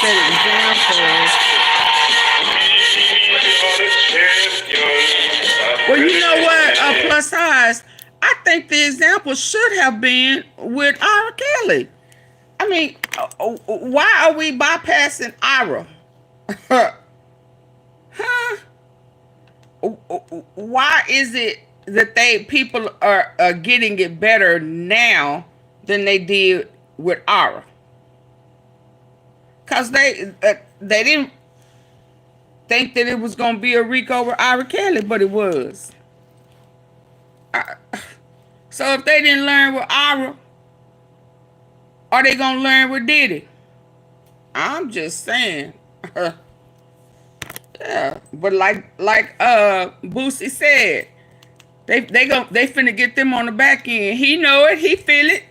set examples. Well, you know what, plus size, I think the example should have been with R. Kelly. I mean, why are we bypassing Ira? Huh? Why is it that people are getting it better now than they did with Ira? Because they didn't think that it was going to be a RICO with Ira Kelly, but it was. So if they didn't learn with Ira, are they going to learn with Diddy? I'm just saying. Yeah, but like Boosie said, they finna get them on the back end. He know it. He feel it.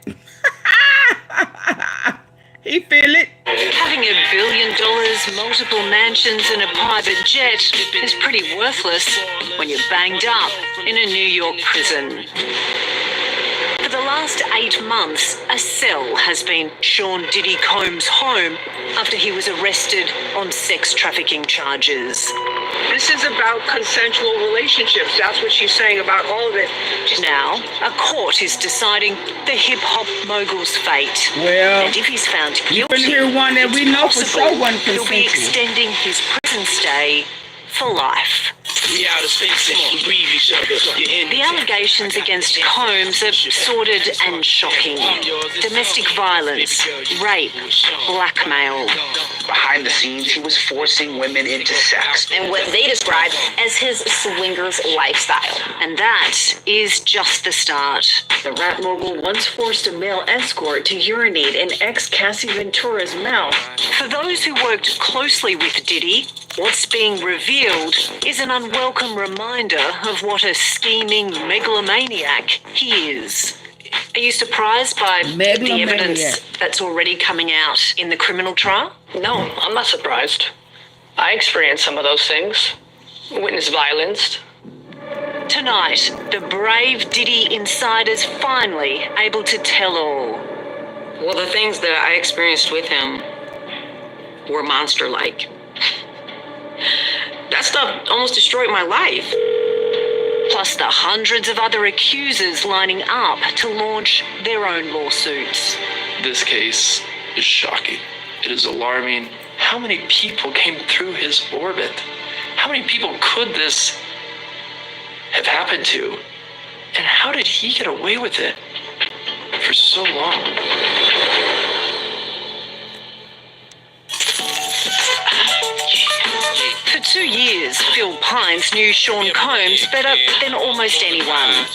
He feel it. Having $1 billion, multiple mansions, and a private jet is pretty worthless when you're banged up in a New York prison. For the last 8 months, a cell has been Sean Diddy Combs' home after he was arrested on sex trafficking charges. This is about consensual relationships. That's what she's saying about all of it. Now, a court is deciding the hip-hop mogul's fate. Well, and if he's found guilty, you can hear one that we know for sure wasn't he'll be consensual. extending his prison stay for life. We out of space and we breathe each other. The allegations against Combs are sordid and shocking. Domestic violence, rape, blackmail. Behind the scenes, he was forcing women into sex. And what they describe as his swingers lifestyle. And that is just the start. The rap mogul once forced a male escort to urinate in ex-Cassie Ventura's mouth. For those who worked closely with Diddy, what's being revealed is an unwelcome reminder of what a scheming megalomaniac he is. Are you surprised by the evidence that's already coming out in the criminal trial? No, I'm not surprised. I experienced some of those things. Witnessed violence. Tonight, the brave Diddy insiders finally able to tell all. Well, the things that I experienced with him were monster-like. That stuff almost destroyed my life. Plus the hundreds of other accusers lining up to launch their own lawsuits. This case is shocking. It is alarming. How many people came through his orbit? How many people could this have happened to? And how did he get away with it for so long? For 2 years, Phil Pines knew Sean Combs better than almost anyone.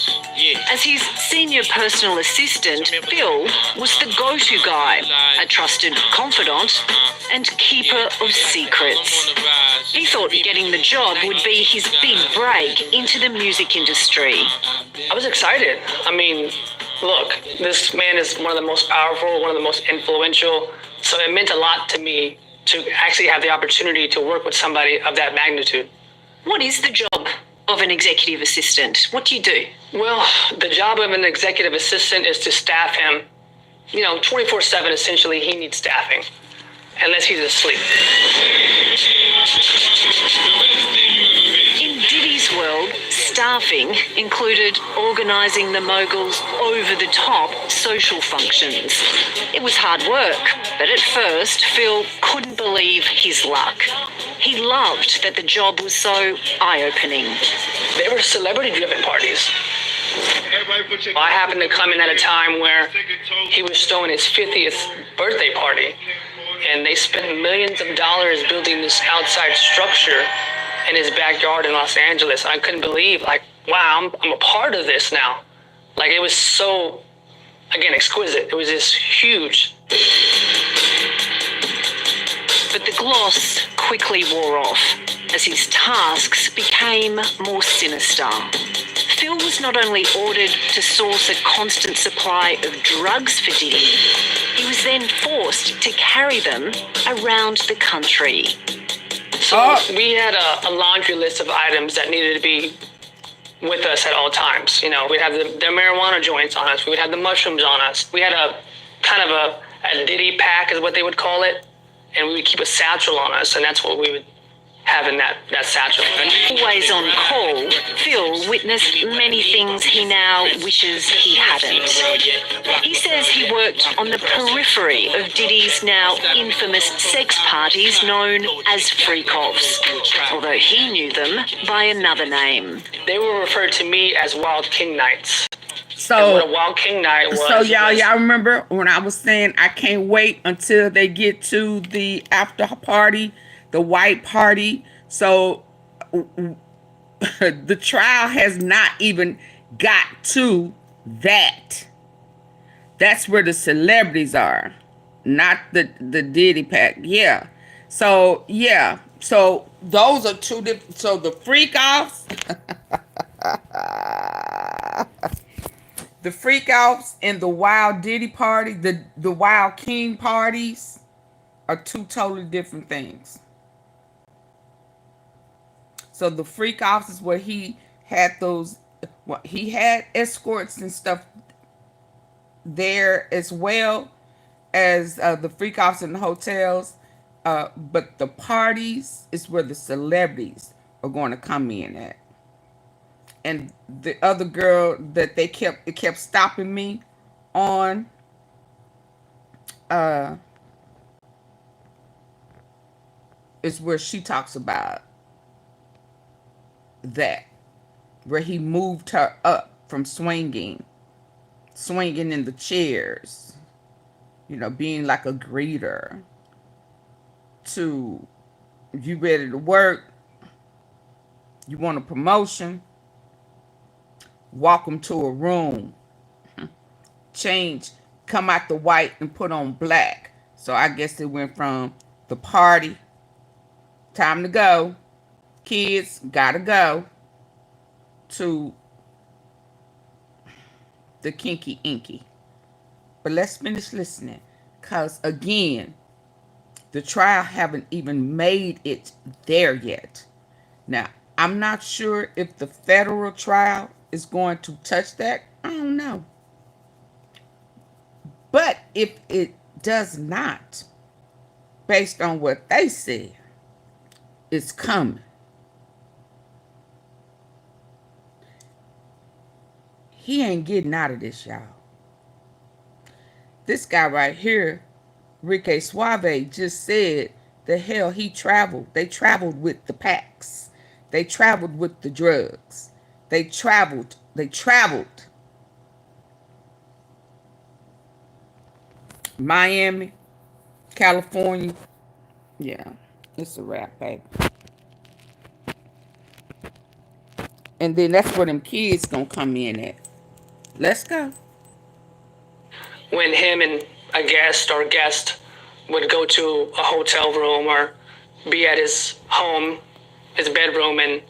As his senior personal assistant, Phil was the go-to guy, a trusted confidant and keeper of secrets. He thought getting the job would be his big break into the music industry. I was excited. I mean, look, this man is one of the most powerful, one of the most influential, so it meant a lot to me to actually have the opportunity to work with somebody of that magnitude. What is the job of an executive assistant? What do you do? Well, the job of an executive assistant is to staff him, 24/7 essentially. He needs staffing, unless he's asleep. In Diddy's world, staffing included organising the mogul's over-the-top social functions. It was hard work, but at first, Phil couldn't believe his luck. He loved that the job was so eye-opening. They were celebrity-driven parties. I happened to come in at a time where he was throwing his 50th birthday party, and they spent millions of dollars building this outside structure in his backyard in Los Angeles. I couldn't believe, wow, I'm a part of this now. It was so, again, exquisite. It was just huge. But the gloss quickly wore off as his tasks became more sinister. Phil was not only ordered to source a constant supply of drugs for Diddy, he was then forced to carry them around the country. So we had a laundry list of items that needed to be with us at all times. We'd have their marijuana joints on us. We would have the mushrooms on us. We had a kind of a Diddy pack is what they would call it. And we would keep a satchel on us, and that's what we would having that satchel. Always on call, Phil witnessed many things he now wishes he hadn't. He says he worked on the periphery of Diddy's now infamous sex parties known as freak-offs, although he knew them by another name. They were referred to me as Wild King Nights. So, and what a Wild King Night was. So y'all remember when I was saying I can't wait until they get to the after party, the white party. So the trial has not even got to that. That's where the celebrities are, not the Diddy pack. Yeah. So yeah. So those are two different. So the freak offs, the freak offs and the Wild Diddy party, the Wild King parties are two totally different things. So the freak offs is where he had those, he had escorts and stuff there as well as the freak offs in the hotels. But the parties is where the celebrities are going to come in at. And the other girl that they kept stopping me on, is where she talks about that, where he moved her up from swinging in the chairs, you know, being like a greeter, to you ready to work, you want a promotion, walk them to a room, change, come out the white and put on black. So I guess it went from the party, time to go, kids gotta go, to the kinky inky. But let's finish listening, because again, the trial haven't even made it there yet. Now, I'm not sure if the federal trial is going to touch that. I don't know. But if it does not, based on what they said, it's coming. He ain't getting out of this, y'all. This guy right here, Ricky Suave, just said the hell he traveled. They traveled with the packs. They traveled with the drugs. They traveled. Miami, California. Yeah, it's a wrap, baby. And then that's where them kids gonna come in at. Let's go. When him and a guest would go to a hotel room or be at his home, his bedroom, and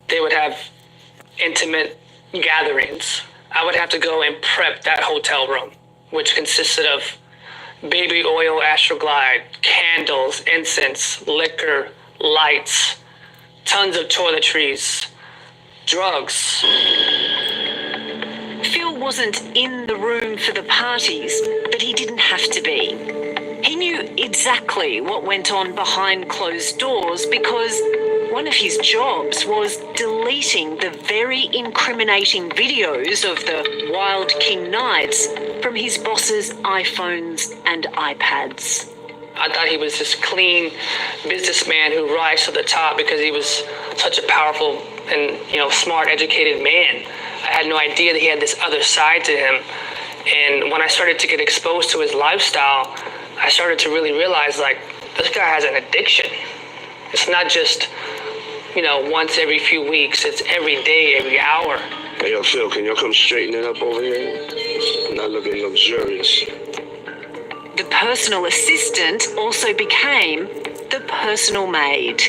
they would have intimate gatherings, I would have to go and prep that hotel room, which consisted of baby oil, Astroglide, candles, incense, liquor, lights, tons of toiletries, drugs. Phil wasn't in the room for the parties, but he didn't have to be. He knew exactly what went on behind closed doors because one of his jobs was deleting the very incriminating videos of the Wild King Nights from his boss's iPhones and iPads. I thought he was this clean businessman who rise to the top because he was such a powerful and, smart, educated man. I had no idea that he had this other side to him. And when I started to get exposed to his lifestyle, I started to really realize, this guy has an addiction. It's not just, once every few weeks. It's every day, every hour. Hey, yo, Phil, can y'all come straighten it up over here? I'm not looking luxurious. The personal assistant also became the personal maid.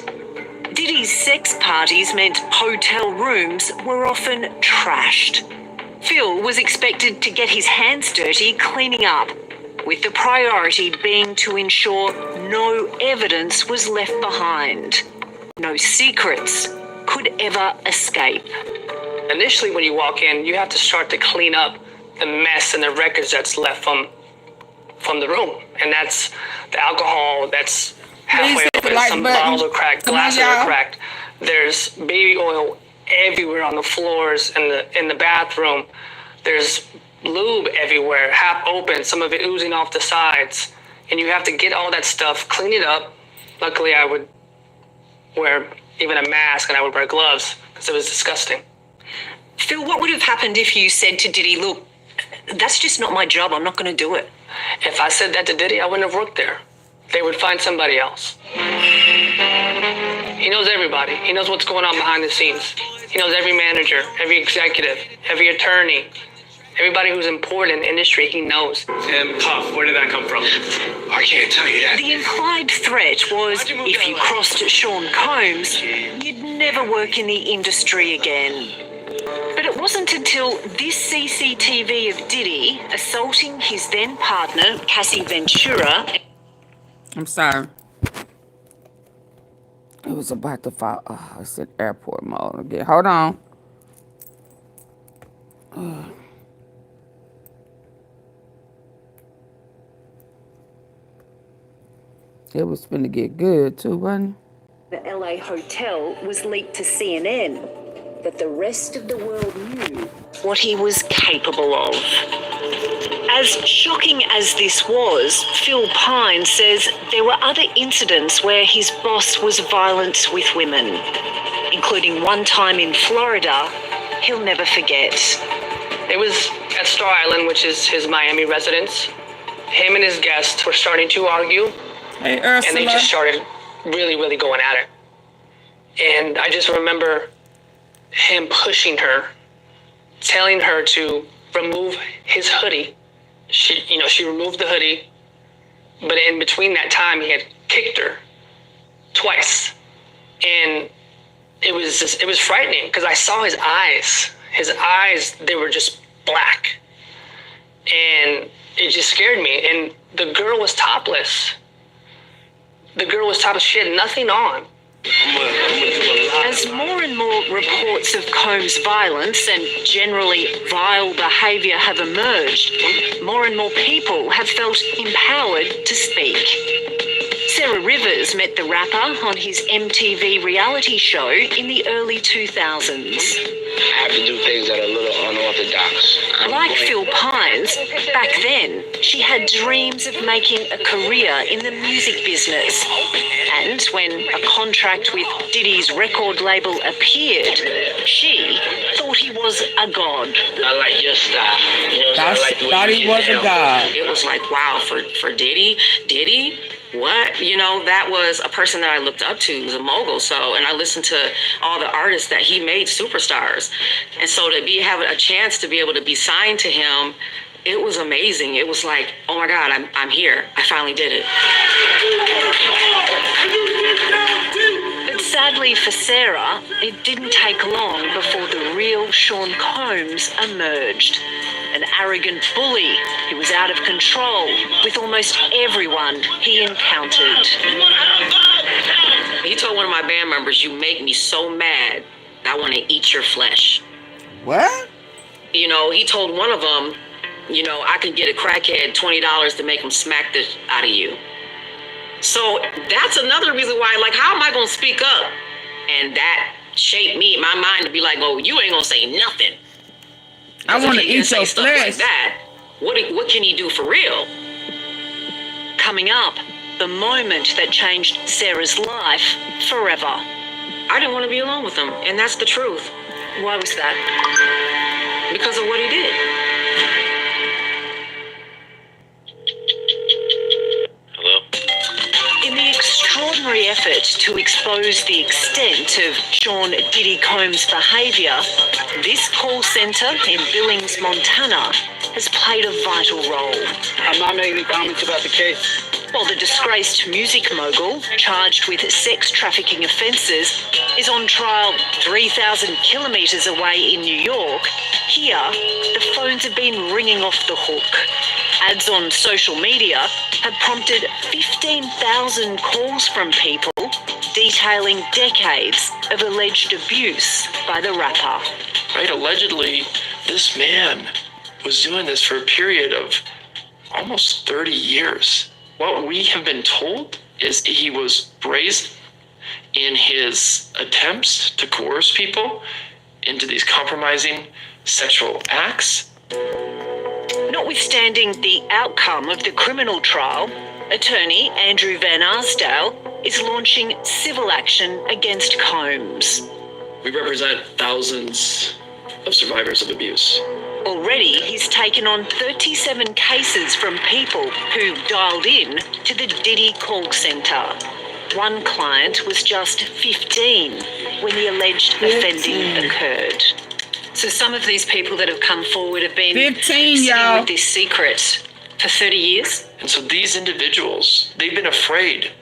Diddy's sex parties meant hotel rooms were often trashed. Phil was expected to get his hands dirty cleaning up, with the priority being to ensure no evidence was left behind. No secrets could ever escape. Initially, when you walk in, you have to start to clean up the mess and the records that's left from the room. And that's the alcohol, that's halfway hit the open. like Some button. bottles are cracked, Come on, glasses y'all. are cracked. There's baby oil everywhere on the floors in the bathroom. There's lube everywhere, half open, some of it oozing off the sides. And you have to get all that stuff, clean it up. Luckily, I would wear even a mask and I would wear gloves because it was disgusting. Phil, what would have happened if you said to Diddy, look, that's just not my job, I'm not going to do it? If I said that to Diddy, I wouldn't have worked there. They would find somebody else. He knows everybody. He knows what's going on behind the scenes. He knows every manager, every executive, every attorney, everybody who's important in the industry, he knows. And Puff, where did that come from? I can't tell you that. The implied threat was if you crossed Sean Combs, you'd never work in the industry again. But it wasn't until this CCTV of Diddy assaulting his then partner, Cassie Ventura. I'm sorry. It was about to fall. Oh, I said airport mode again. Hold on. It was finna get good too, wasn't The LA hotel was leaked to CNN, but the rest of the world knew what he was capable of. As shocking as this was, Phil Pine says there were other incidents where his boss was violent with women, including one time in Florida he'll never forget. It was at Star Island, which is his Miami residence. Him and his guest were starting to argue. Hey, and they just started really, really going at it. And I just remember him pushing her, telling her to remove his hoodie. She removed the hoodie, but in between that time, he had kicked her twice. And it was frightening because I saw his eyes. His eyes, they were just black. And it just scared me. And the girl was topless. The girl was topless. She had nothing on. As more and more reports of Combs' violence and generally vile behaviour have emerged, more and more people have felt empowered to speak. Sarah Rivers met the rapper on his MTV reality show in the early 2000s. I have to do things that are a little unorthodox. Like Phil Pines, back then, she had dreams of making a career in the music business. And when a contract with Diddy's record label appeared, she thought he was a god. I like your style. You know, thought he was a god. It was like, wow, for Diddy? What? You know, that was a person that I looked up to. He was a mogul. So, and I listened to all the artists that he made superstars. And so to be having a chance to be able to be signed to him, it was amazing. It was like, oh my God, I'm here. I finally did it. But sadly for Sarah, it didn't take long before the real Sean Combs emerged. An arrogant bully who was out of control with almost everyone he encountered. He told one of my band members, you make me so mad, I want to eat your flesh. What? You know, he told one of them, you know, I can get a crackhead $20 to make him smack the out of you. So that's another reason why, like, how am I going to speak up? And that shaped me, my mind, to be like, oh, you ain't going to say nothing. I want to eat your stuff flesh. like that. What can he do for real? Coming up, the moment that changed Sarah's life forever. I didn't want to be alone with him, and that's the truth. Why was that? Because of what he did. In the extraordinary effort to expose the extent of Sean Diddy Combs' behaviour, this call centre in Billings, Montana, has played a vital role. I'm not making any comments about the case. While the disgraced music mogul, charged with sex trafficking offences, is on trial 3,000 kilometres away in New York, here, the phones have been ringing off the hook. Ads on social media have prompted 15,000 calls from people detailing decades of alleged abuse by the rapper. Right, allegedly, this man was doing this for a period of almost 30 years. What we have been told is he was brazen in his attempts to coerce people into these compromising sexual acts. Notwithstanding the outcome of the criminal trial, attorney Andrew Van Arsdale is launching civil action against Combs. We represent thousands of survivors of abuse. Already, he's taken on 37 cases from people who dialed in to the Diddy call centre. One client was just 15 when the alleged offending occurred. So some of these people that have come forward have been 15, sitting y'all. with this secret for 30 years. And so these individuals, they've been afraid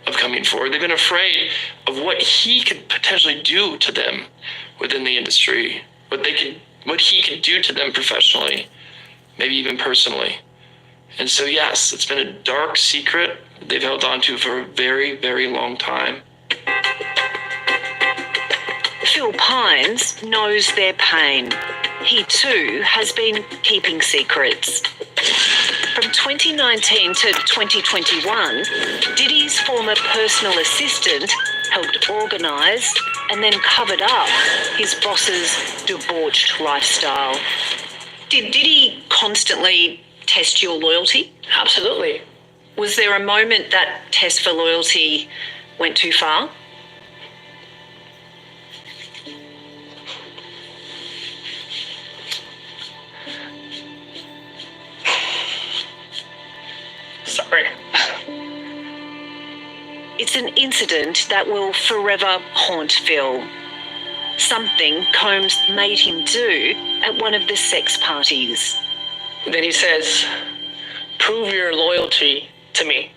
of coming forward. They've been afraid of what he could potentially do to them within the industry, what he could do to them professionally, maybe even personally. And so yes, it's been a dark secret they've held on to for a very, very long time. Phil Pines knows their pain. He too has been keeping secrets. From 2019 to 2021, Diddy's former personal assistant helped organise and then covered up his boss's debauched lifestyle. Did Diddy constantly test your loyalty? Absolutely. Was there a moment that test for loyalty went too far? Sorry. It's an incident that will forever haunt Phil. Something Combs made him do at one of the sex parties. Then he says, prove your loyalty to me.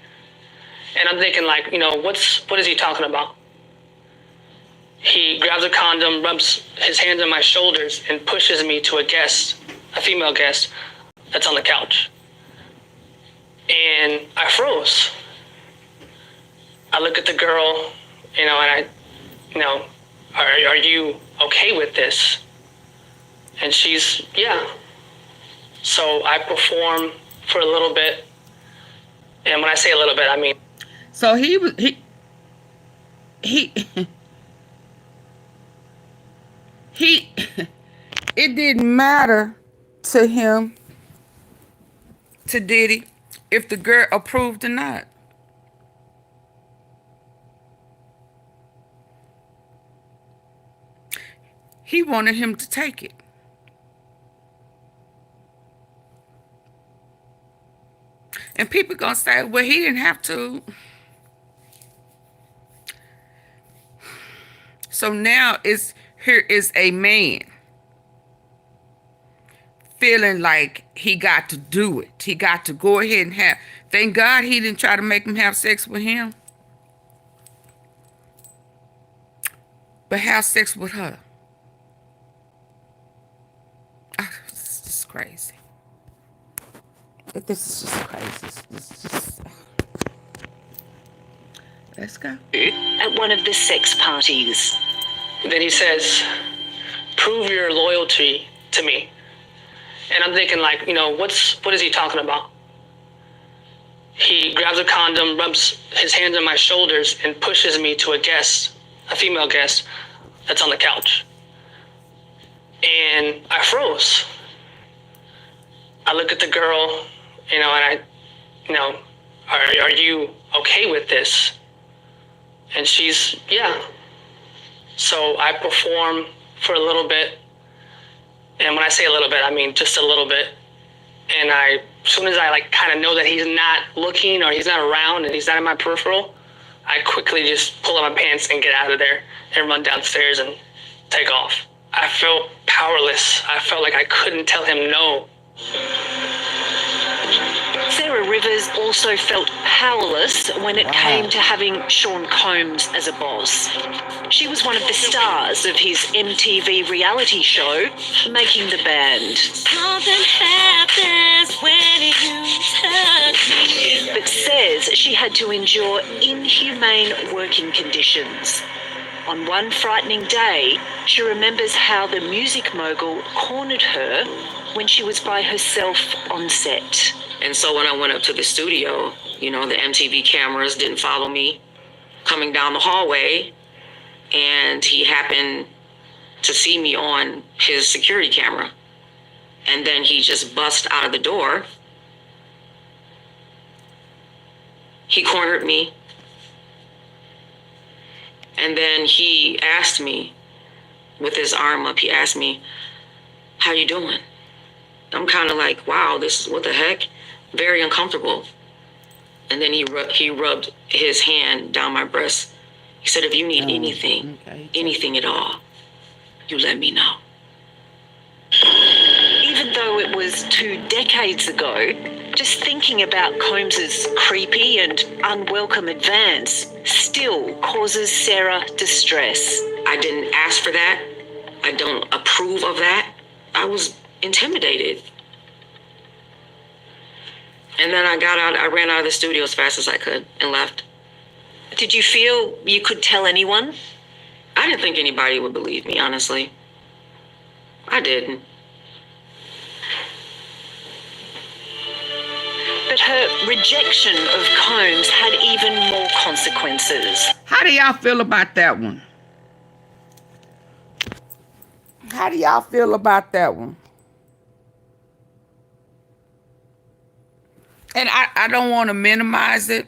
And I'm thinking like, what is he talking about? He grabs a condom, rubs his hands on my shoulders, and pushes me to a female guest that's on the couch. And I froze. I look at the girl, and I, are you okay with this? And she's, yeah. So I perform for a little bit. And when I say a little bit, I mean. So he it didn't matter to him, to Diddy, if the girl approved or not. He wanted him to take it. And people gonna say, well, he didn't have to. So now here is a man feeling like he got to do it. He got to go ahead and have. Thank God he didn't try to make him have sex with him, but have sex with her. Oh, this is just crazy. This is just crazy. This is just. Let's go. At one of the sex parties. Then he says, prove your loyalty to me. And I'm thinking like, what is he talking about? He grabs a condom, rubs his hands on my shoulders, and pushes me to a female guest that's on the couch. And I froze. I look at the girl, and I, are you okay with this? And she's, yeah. So I perform for a little bit. And when I say a little bit, I mean just a little bit. And as soon as I kind of know that he's not looking or he's not around and he's not in my peripheral, I quickly just pull up my pants and get out of there and run downstairs and take off. I felt powerless. I felt like I couldn't tell him no. Sarah Rivers also felt powerless when it came to having Sean Combs as a boss. She was one of the stars of his MTV reality show, Making the Band. Something happens when you touch me. But says she had to endure inhumane working conditions. On one frightening day, she remembers how the music mogul cornered her when she was by herself on set. And so when I went up to the studio, You know, the MTV cameras didn't follow me coming down the hallway, and he happened to see me on his security camera. And then he just bust out of the door. He cornered me. And then he asked me, with his arm up, he asked me, "How you doing?" I'm kind of like, wow, this is what the heck? Very uncomfortable. And then he rubbed his hand down my breast. He said, "If you need anything, anything at all, you let me know." Even though it was 2 decades ago, just thinking about Combs's creepy and unwelcome advance still causes Sarah distress. I didn't ask for that. I don't approve of that. I was intimidated. And then I ran out of the studio as fast as I could and left. Did you feel you could tell anyone? I didn't think anybody would believe me, honestly. I didn't. But her rejection of Combs had even more consequences. How do y'all feel about that one? How do y'all feel about that one? And I don't want to minimize it.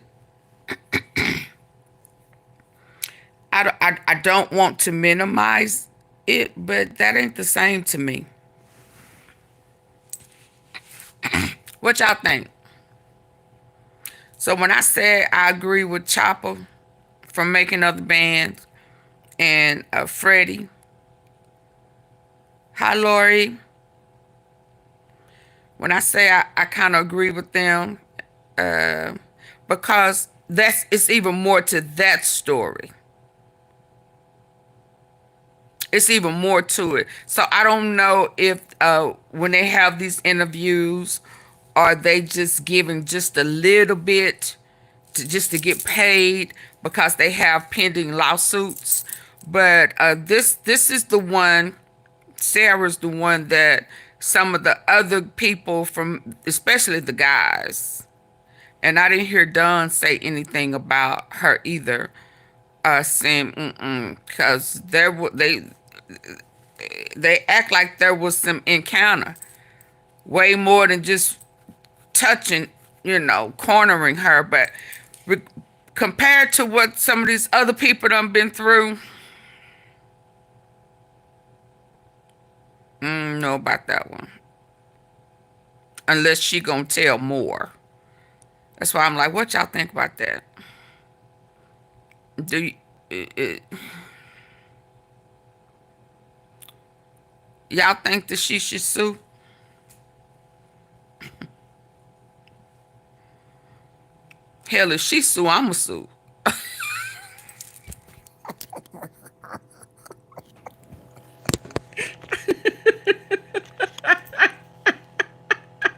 I don't want to minimize it, but that ain't the same to me. What y'all think? So when I said I agree with Chopper from Making Other Bands and Freddie, hi Lori. When I say I kind of agree with them, because it's even more to that story. It's even more to it. So I don't know if when they have these interviews, are they just giving just a little bit just to get paid because they have pending lawsuits. But this is the one, Sarah's the one that some of the other people from, especially the guys, and I didn't hear Don say anything about her either, saying because they act like there was some encounter, way more than just touching, you know, cornering her. But compared to what some of these other people done been through, know about that one. Unless she gonna tell more. That's why I'm like, what y'all think about that? Do you, y'all think that she should sue? Hell, if she sue, I'ma sue.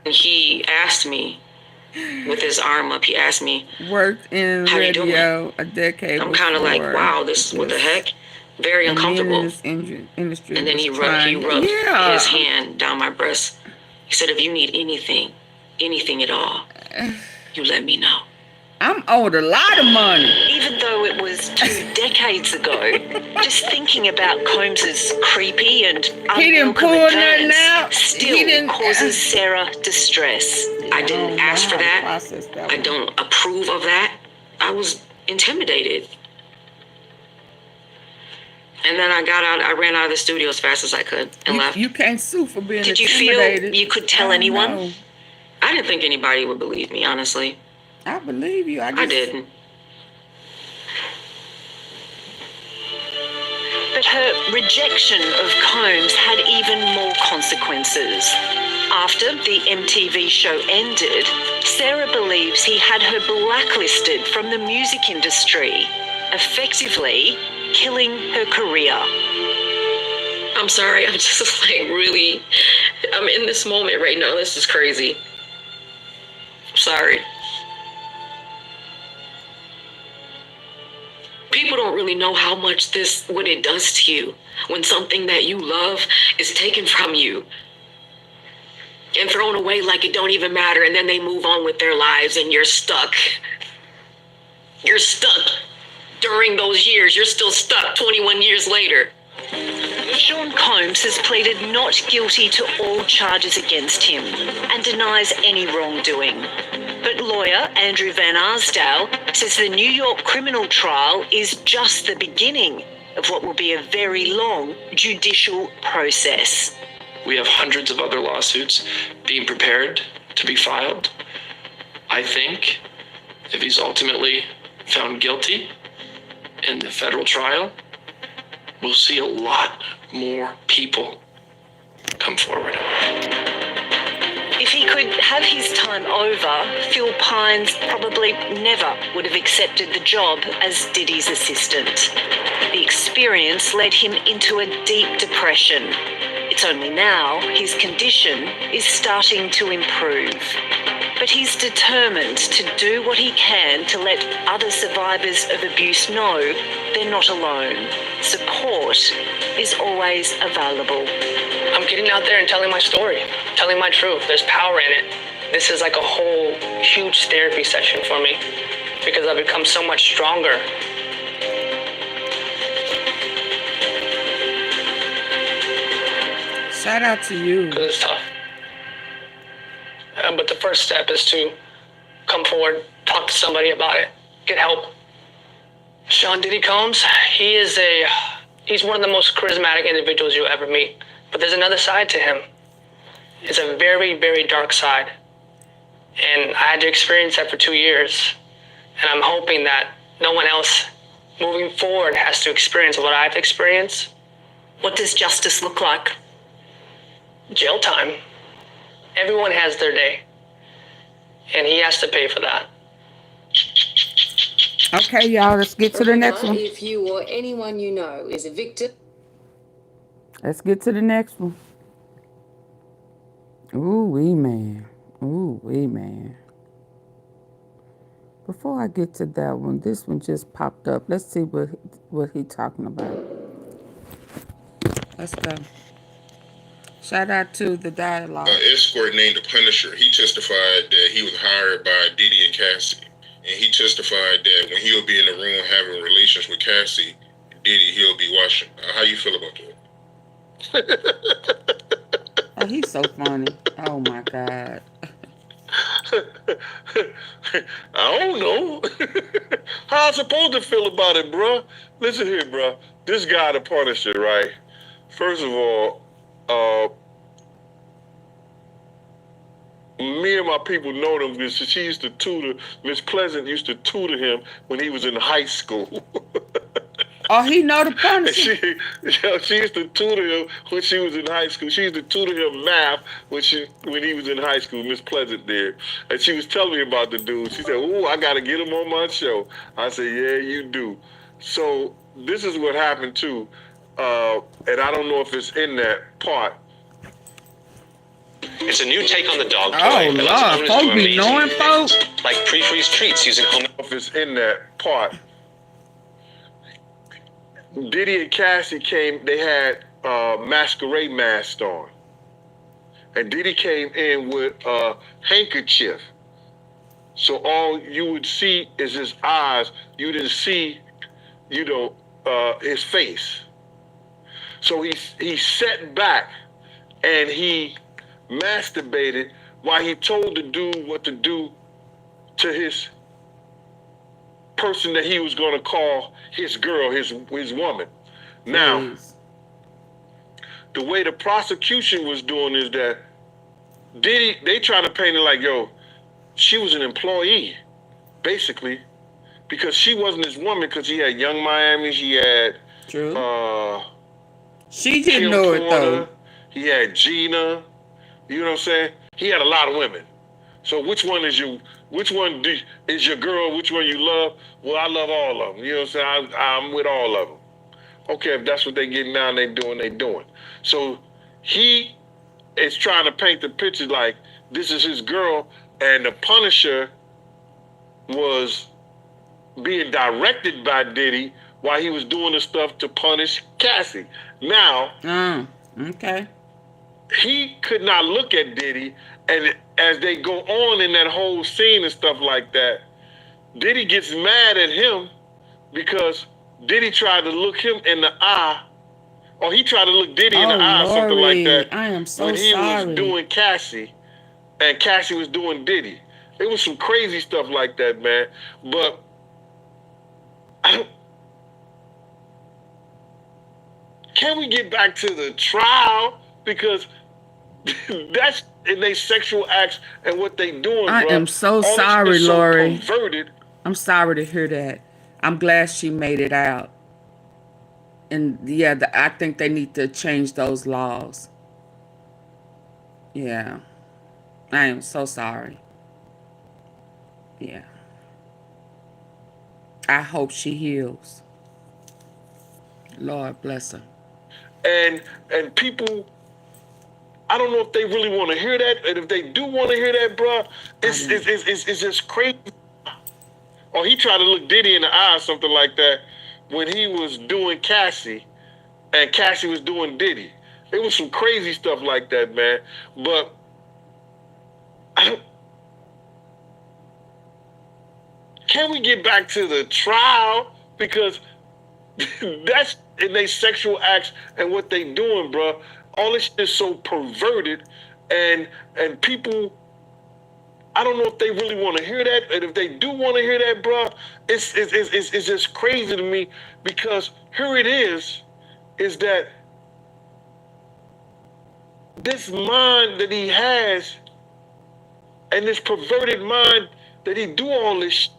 He asked me, with his arm up, he asked me, worked in how radio you doing? a decade. I'm kind of like, wow, this is what the heck? Very uncomfortable. Industry and then he rubbed his hand down my breast. He said, if you need anything at all, you let me know. I'm owed a lot of money. Even though it was 2 decades ago, just thinking about Combs's creepy and unwelcome advance still causes Sarah distress. I didn't ask for that. I don't approve of that. I was intimidated. And then I ran out of the studio as fast as I could and left. You can't sue for being Did you intimidated. feel you could tell anyone? No. I didn't think anybody would believe me, honestly. I believe you. I didn't. But her rejection of Combs had even more consequences. After the MTV show ended, Sarah believes he had her blacklisted from the music industry, effectively killing her career. I'm sorry, I'm just like really, I'm in this moment right now. This is crazy. I'm sorry. People don't really know how much what it does to you when something that you love is taken from you. and thrown away like it don't even matter, and then they move on with their lives, and you're stuck. You're stuck during those years. You're still stuck 21 years later. Sean Combs has pleaded not guilty to all charges against him and denies any wrongdoing. But lawyer Andrew Van Arsdale says the New York criminal trial is just the beginning of what will be a very long judicial process. We have hundreds of other lawsuits being prepared to be filed. I think if he's ultimately found guilty in the federal trial, we'll see a lot more people come forward. If he could have his time over, Phil Pines probably never would have accepted the job as Diddy's assistant. The experience led him into a deep depression. It's only now his condition is starting to improve. But he's determined to do what he can to let other survivors of abuse know they're not alone. Support is always available. I'm getting out there and telling my story, telling my truth. There's power in it. This is like a whole huge therapy session for me because I've become so much stronger. Shout out to you. Because it's tough. But the first step is to come forward, talk to somebody about it, get help. Sean Diddy Combs, he's one of the most charismatic individuals you'll ever meet. But there's another side to him. It's a very, very dark side. And I had to experience that for 2 years. And I'm hoping that no one else moving forward has to experience what I've experienced. What does justice look like? Jail time. Everyone has their day. And he has to pay for that. Okay, y'all, let's get to the next one. If you or anyone you know is a victim. Let's get to the next one. Ooh-wee, man. Ooh-wee, man. Before I get to that one, this one just popped up. Let's see what he talking about. Let's go. Shout out to the dialogue. Escort named the Punisher. He testified that he was hired by Diddy and Cassie. And he testified that when he'll be in the room having relations with Cassie, Diddy, he'll be watching. How you feel about that? Oh, he's so funny. Oh, my God. I don't know. How I supposed to feel about it, bruh? Listen here, bruh. This guy, the Punisher, right? First of all, me and my people know them because she used to tutor, Miss Pleasant used to tutor him when he was in high school. Oh, he know the Punisher. She used to tutor him when she was in high school. She used to tutor him math when he was in high school, Miss Pleasant did. And she was telling me about the dude. She said, ooh, I got to get him on my show. I said, yeah, you do. So this is what happened too. And I don't know if it's in that part. It's a new take on the dog toy. Oh, Lord, folks be knowing, folks. Like pre-freeze treats using home. If it's in that part. Diddy and Cassie came, they had masquerade masks on. And Diddy came in with a handkerchief. So all you would see is his eyes. You didn't see, his face. So he sat back and he masturbated while he told the dude what to do to his person that he was going to call his girl, his woman. Now, the way the prosecution was doing is that Diddy, they trying to paint it like, yo, she was an employee, basically, because she wasn't his woman because he had Young Miami, he had... True. She didn't know it, though. He had Gina, you know what I'm saying? He had a lot of women. So which one is your girl? Which one you love? Well, I love all of them. You know what I'm saying? I'm with all of them. Okay, if that's what they getting now and they doing. So he is trying to paint the picture like this is his girl, and the Punisher was being directed by Diddy while he was doing the stuff to punish Cassie. Now, okay. he could not look at Diddy, and as they go on in that whole scene and stuff like that, Diddy gets mad at him because Diddy tried to look him in the eye, or he tried to look Diddy in the eye, something like that. I am so when he sorry. was doing Cassie, and Cassie was doing Diddy. It was some crazy stuff like that, man. But I don't. Can we get back to the trial? Because that's in their sexual acts and what they doing, I bro. am so All this sorry, is so Lori. perverted. I'm sorry to hear that. I'm glad she made it out. And yeah, I think they need to change those laws. Yeah. I am so sorry. Yeah. I hope she heals. Lord bless her. And people, I don't know if they really want to hear that, and if they do want to hear that, bro, it's just crazy. Or he tried to look Diddy in the eye or something like that when he was doing Cassie, and Cassie was doing Diddy. It was some crazy stuff like that, man. But I don't. Can we get back to the trial? Because that's in their sexual acts and what they doing, bro. All this shit is so perverted, and people, I don't know if they really want to hear that, and if they do want to hear that, bro, it's just crazy to me, because here it is that this mind that he has, and this perverted mind that he do all this shit.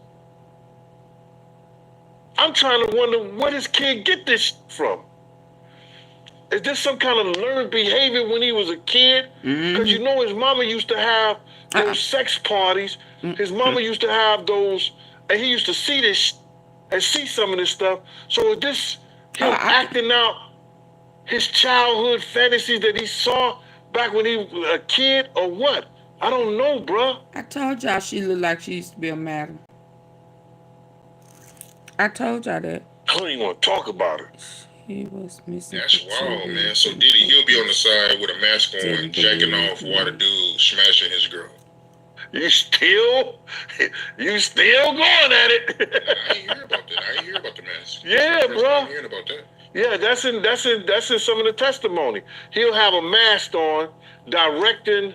I'm trying to wonder where this kid get this from. Is this some kind of learned behavior when he was a kid? Because you know his mama used to have those sex parties. His mama used to have those, and he used to see this and see some of this stuff. So is this him acting out his childhood fantasies that he saw back when he was a kid, or what? I don't know, bro. I told y'all she looked like she used to be a madam. I told y'all that. I don't even want to talk about it. He was missing. That's wild, man. So Diddy, he'll be on the side with a mask on, jacking off while the dude smashing his girl. You still going at it? I ain't hear about that. I ain't hear about the mask. Yeah, bro. I'm hearing about that. Yeah, that's in some of the testimony. He'll have a mask on, directing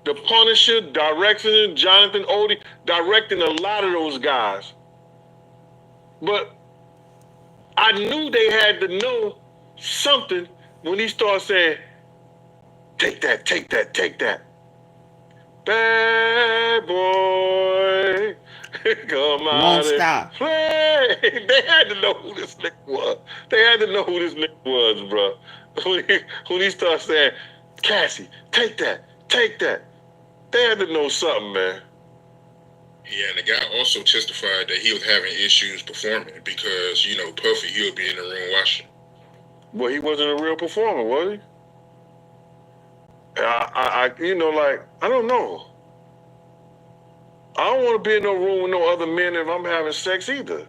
the Punisher, directing Jonathan Odie, directing a lot of those guys. But I knew they had to know something when he started saying, take that, take that, take that. Bad boy, come out and play. They had to know who this nigga was. They had to know who this nigga was, bro. When he started saying, Cassie, take that, take that. They had to know something, man. Yeah, and the guy also testified that he was having issues performing because, you know, Puffy, he'll be in the room watching. Well, he wasn't a real performer, was he? You know, like, I don't know. I don't want to be in no room with no other men if I'm having sex either.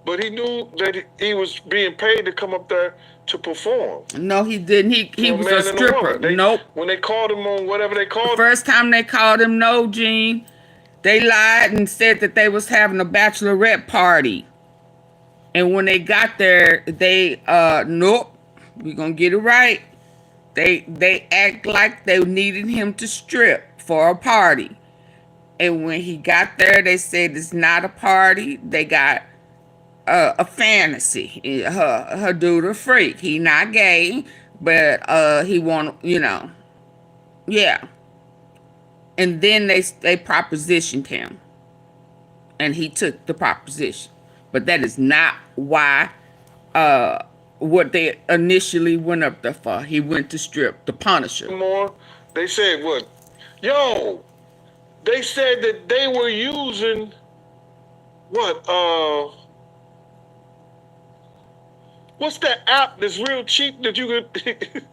But he knew that he was being paid to come up there to perform. No, he didn't. He was a stripper. Nope. When they called him on whatever they called him. First time they called him, no, Gene. They lied and said that they was having a bachelorette party. And when they got there, they, nope, we're going to get it right. They act like they needed him to strip for a party. And when he got there, they said it's not a party. They got a fantasy. Her dude a freak. He not gay, but he want, you know, yeah. And then they propositioned him, and he took the proposition. But that is not why what they initially went up there for. He went to strip the Punisher. More, they said what? Yo, they said that they were using what? What's that app that's real cheap that you could?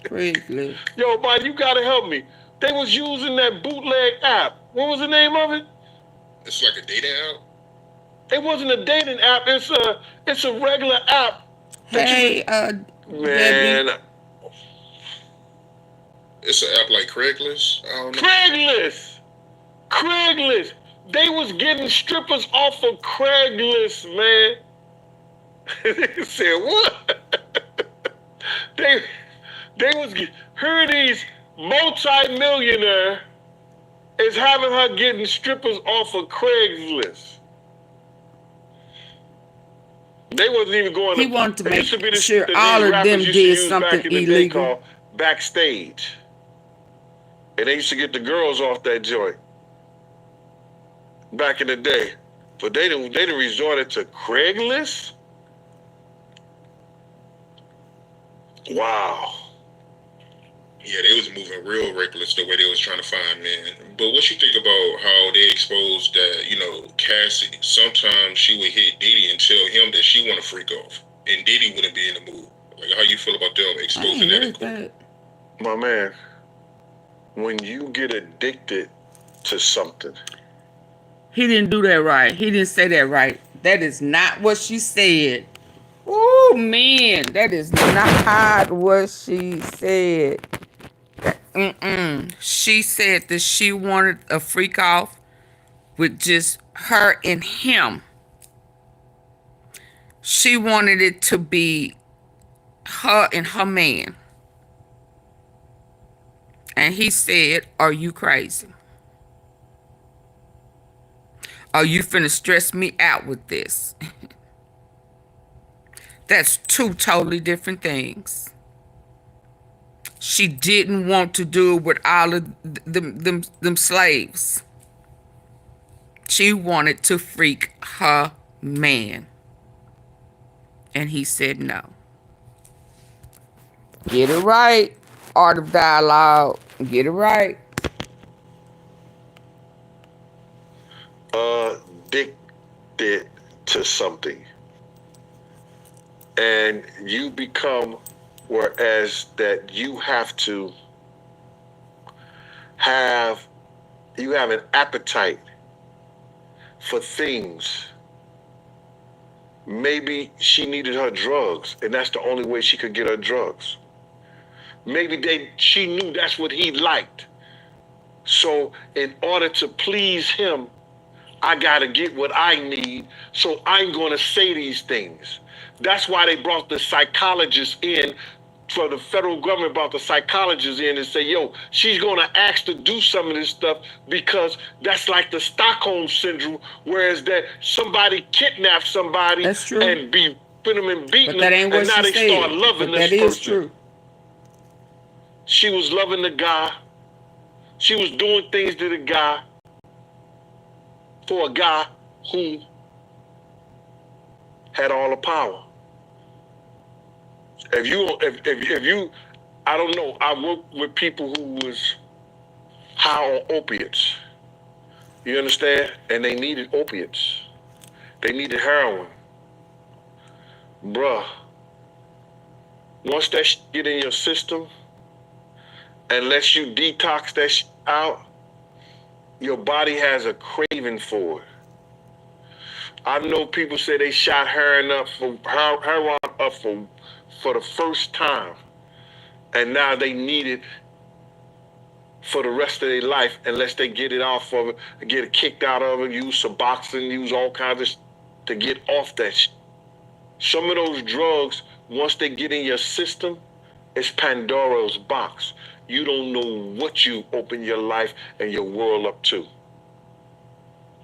Crazy. Yo, man, you gotta help me. They was using that bootleg app. What was the name of it? It's like a dating app? It wasn't a dating app. It's a regular app. Hey, man. It's an app like Craigslist. I don't know. Craigslist. They was getting strippers off of Craigslist, man. They said what? they was these multi-millionaire is having her getting strippers off of Craigslist. They wasn't even going. He wanted to make this sure all of them did something illegal. Backstage. And they used to get the girls off that joint back in the day. But they done resorted to Craigslist? Wow. Yeah, they was moving real reckless the way they was trying to find men. But what you think about how they exposed that, you know, Cassie, sometimes she would hit Diddy and tell him that she want to freak off, and Diddy wouldn't be in the mood. Like, how you feel about them exposing that? My man, when you get addicted to something. He didn't do that right. He didn't say that right. That is not what she said. Oh, man, that is not what she said. She said that she wanted a freak off with just her and him. She wanted it to be her and her man. And he said, are you crazy? Are you finna stress me out with this? That's two totally different things. She didn't want to do it with all of them slaves. She wanted to freak her man. And he said no. Get it right. Art of dialogue. Get it right. Addicted to something. And you become, whereas that you have to have, you have an appetite for things. Maybe she needed her drugs, and that's the only way she could get her drugs. Maybe she knew that's what he liked. So in order to please him, I gotta get what I need, so I'm gonna say these things. That's why they brought the psychologist in, for the federal government brought the psychologist in and say, yo, she's gonna ask to do some of this stuff because that's like the Stockholm syndrome, whereas that somebody kidnapped somebody and be putting them and beating them, and now they start loving this person. That is true. She was loving the guy. She was doing things to the guy for a guy who had all the power. If you, I don't know, I worked with people who was high on opiates. You understand? And they needed opiates. They needed heroin. Bruh, once that shit get in your system, unless you detox that shit out, your body has a craving for it. I know people say they shot heroin up for the first time, and now they need it for the rest of their life unless they get it off of it, get it kicked out of it, use Suboxone, use all kinds of to get off that shit. Some of those drugs, once they get in your system, it's Pandora's box. You don't know what you open your life and your world up to.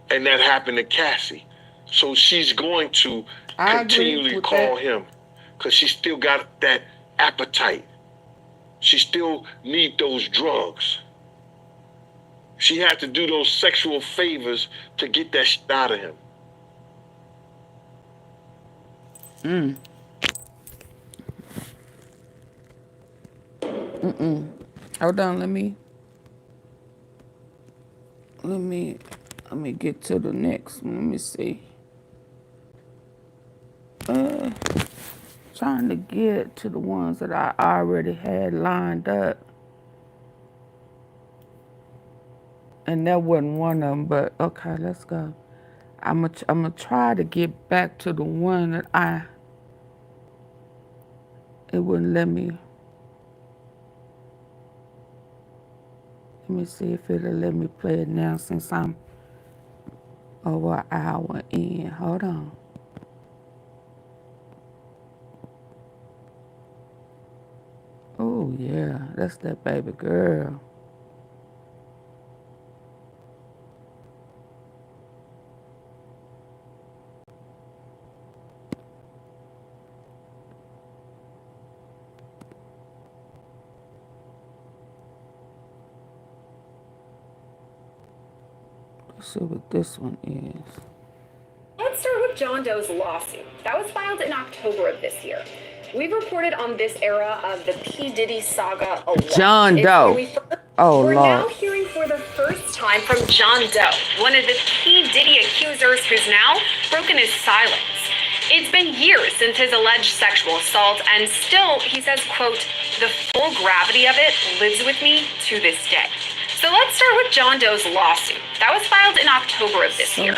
And that happened to Cassie. So she's going to continually call him because she still got that appetite. She still need those drugs. She had to do those sexual favors to get that shit out of him. Hold on, let me get to the next one. Let me see. Trying to get to the ones that I already had lined up. And that wasn't one of them, but okay, let's go. I'm gonna try to get back to the one that it wouldn't let me. Let me see if it'll let me play it now since I'm over an hour in. Hold on. Oh, yeah, that's that baby girl. Let's see what this one is. Let's start with John Doe's lawsuit. That was filed in October of this year. We've reported on this era of the P. Diddy saga a lot. John Doe. We're now hearing for the first time from John Doe, one of the P. Diddy accusers who's now broken his silence. It's been years since his alleged sexual assault, and still, he says, quote, the full gravity of it lives with me to this day. So let's start with John Doe's lawsuit. That was filed in October of this year.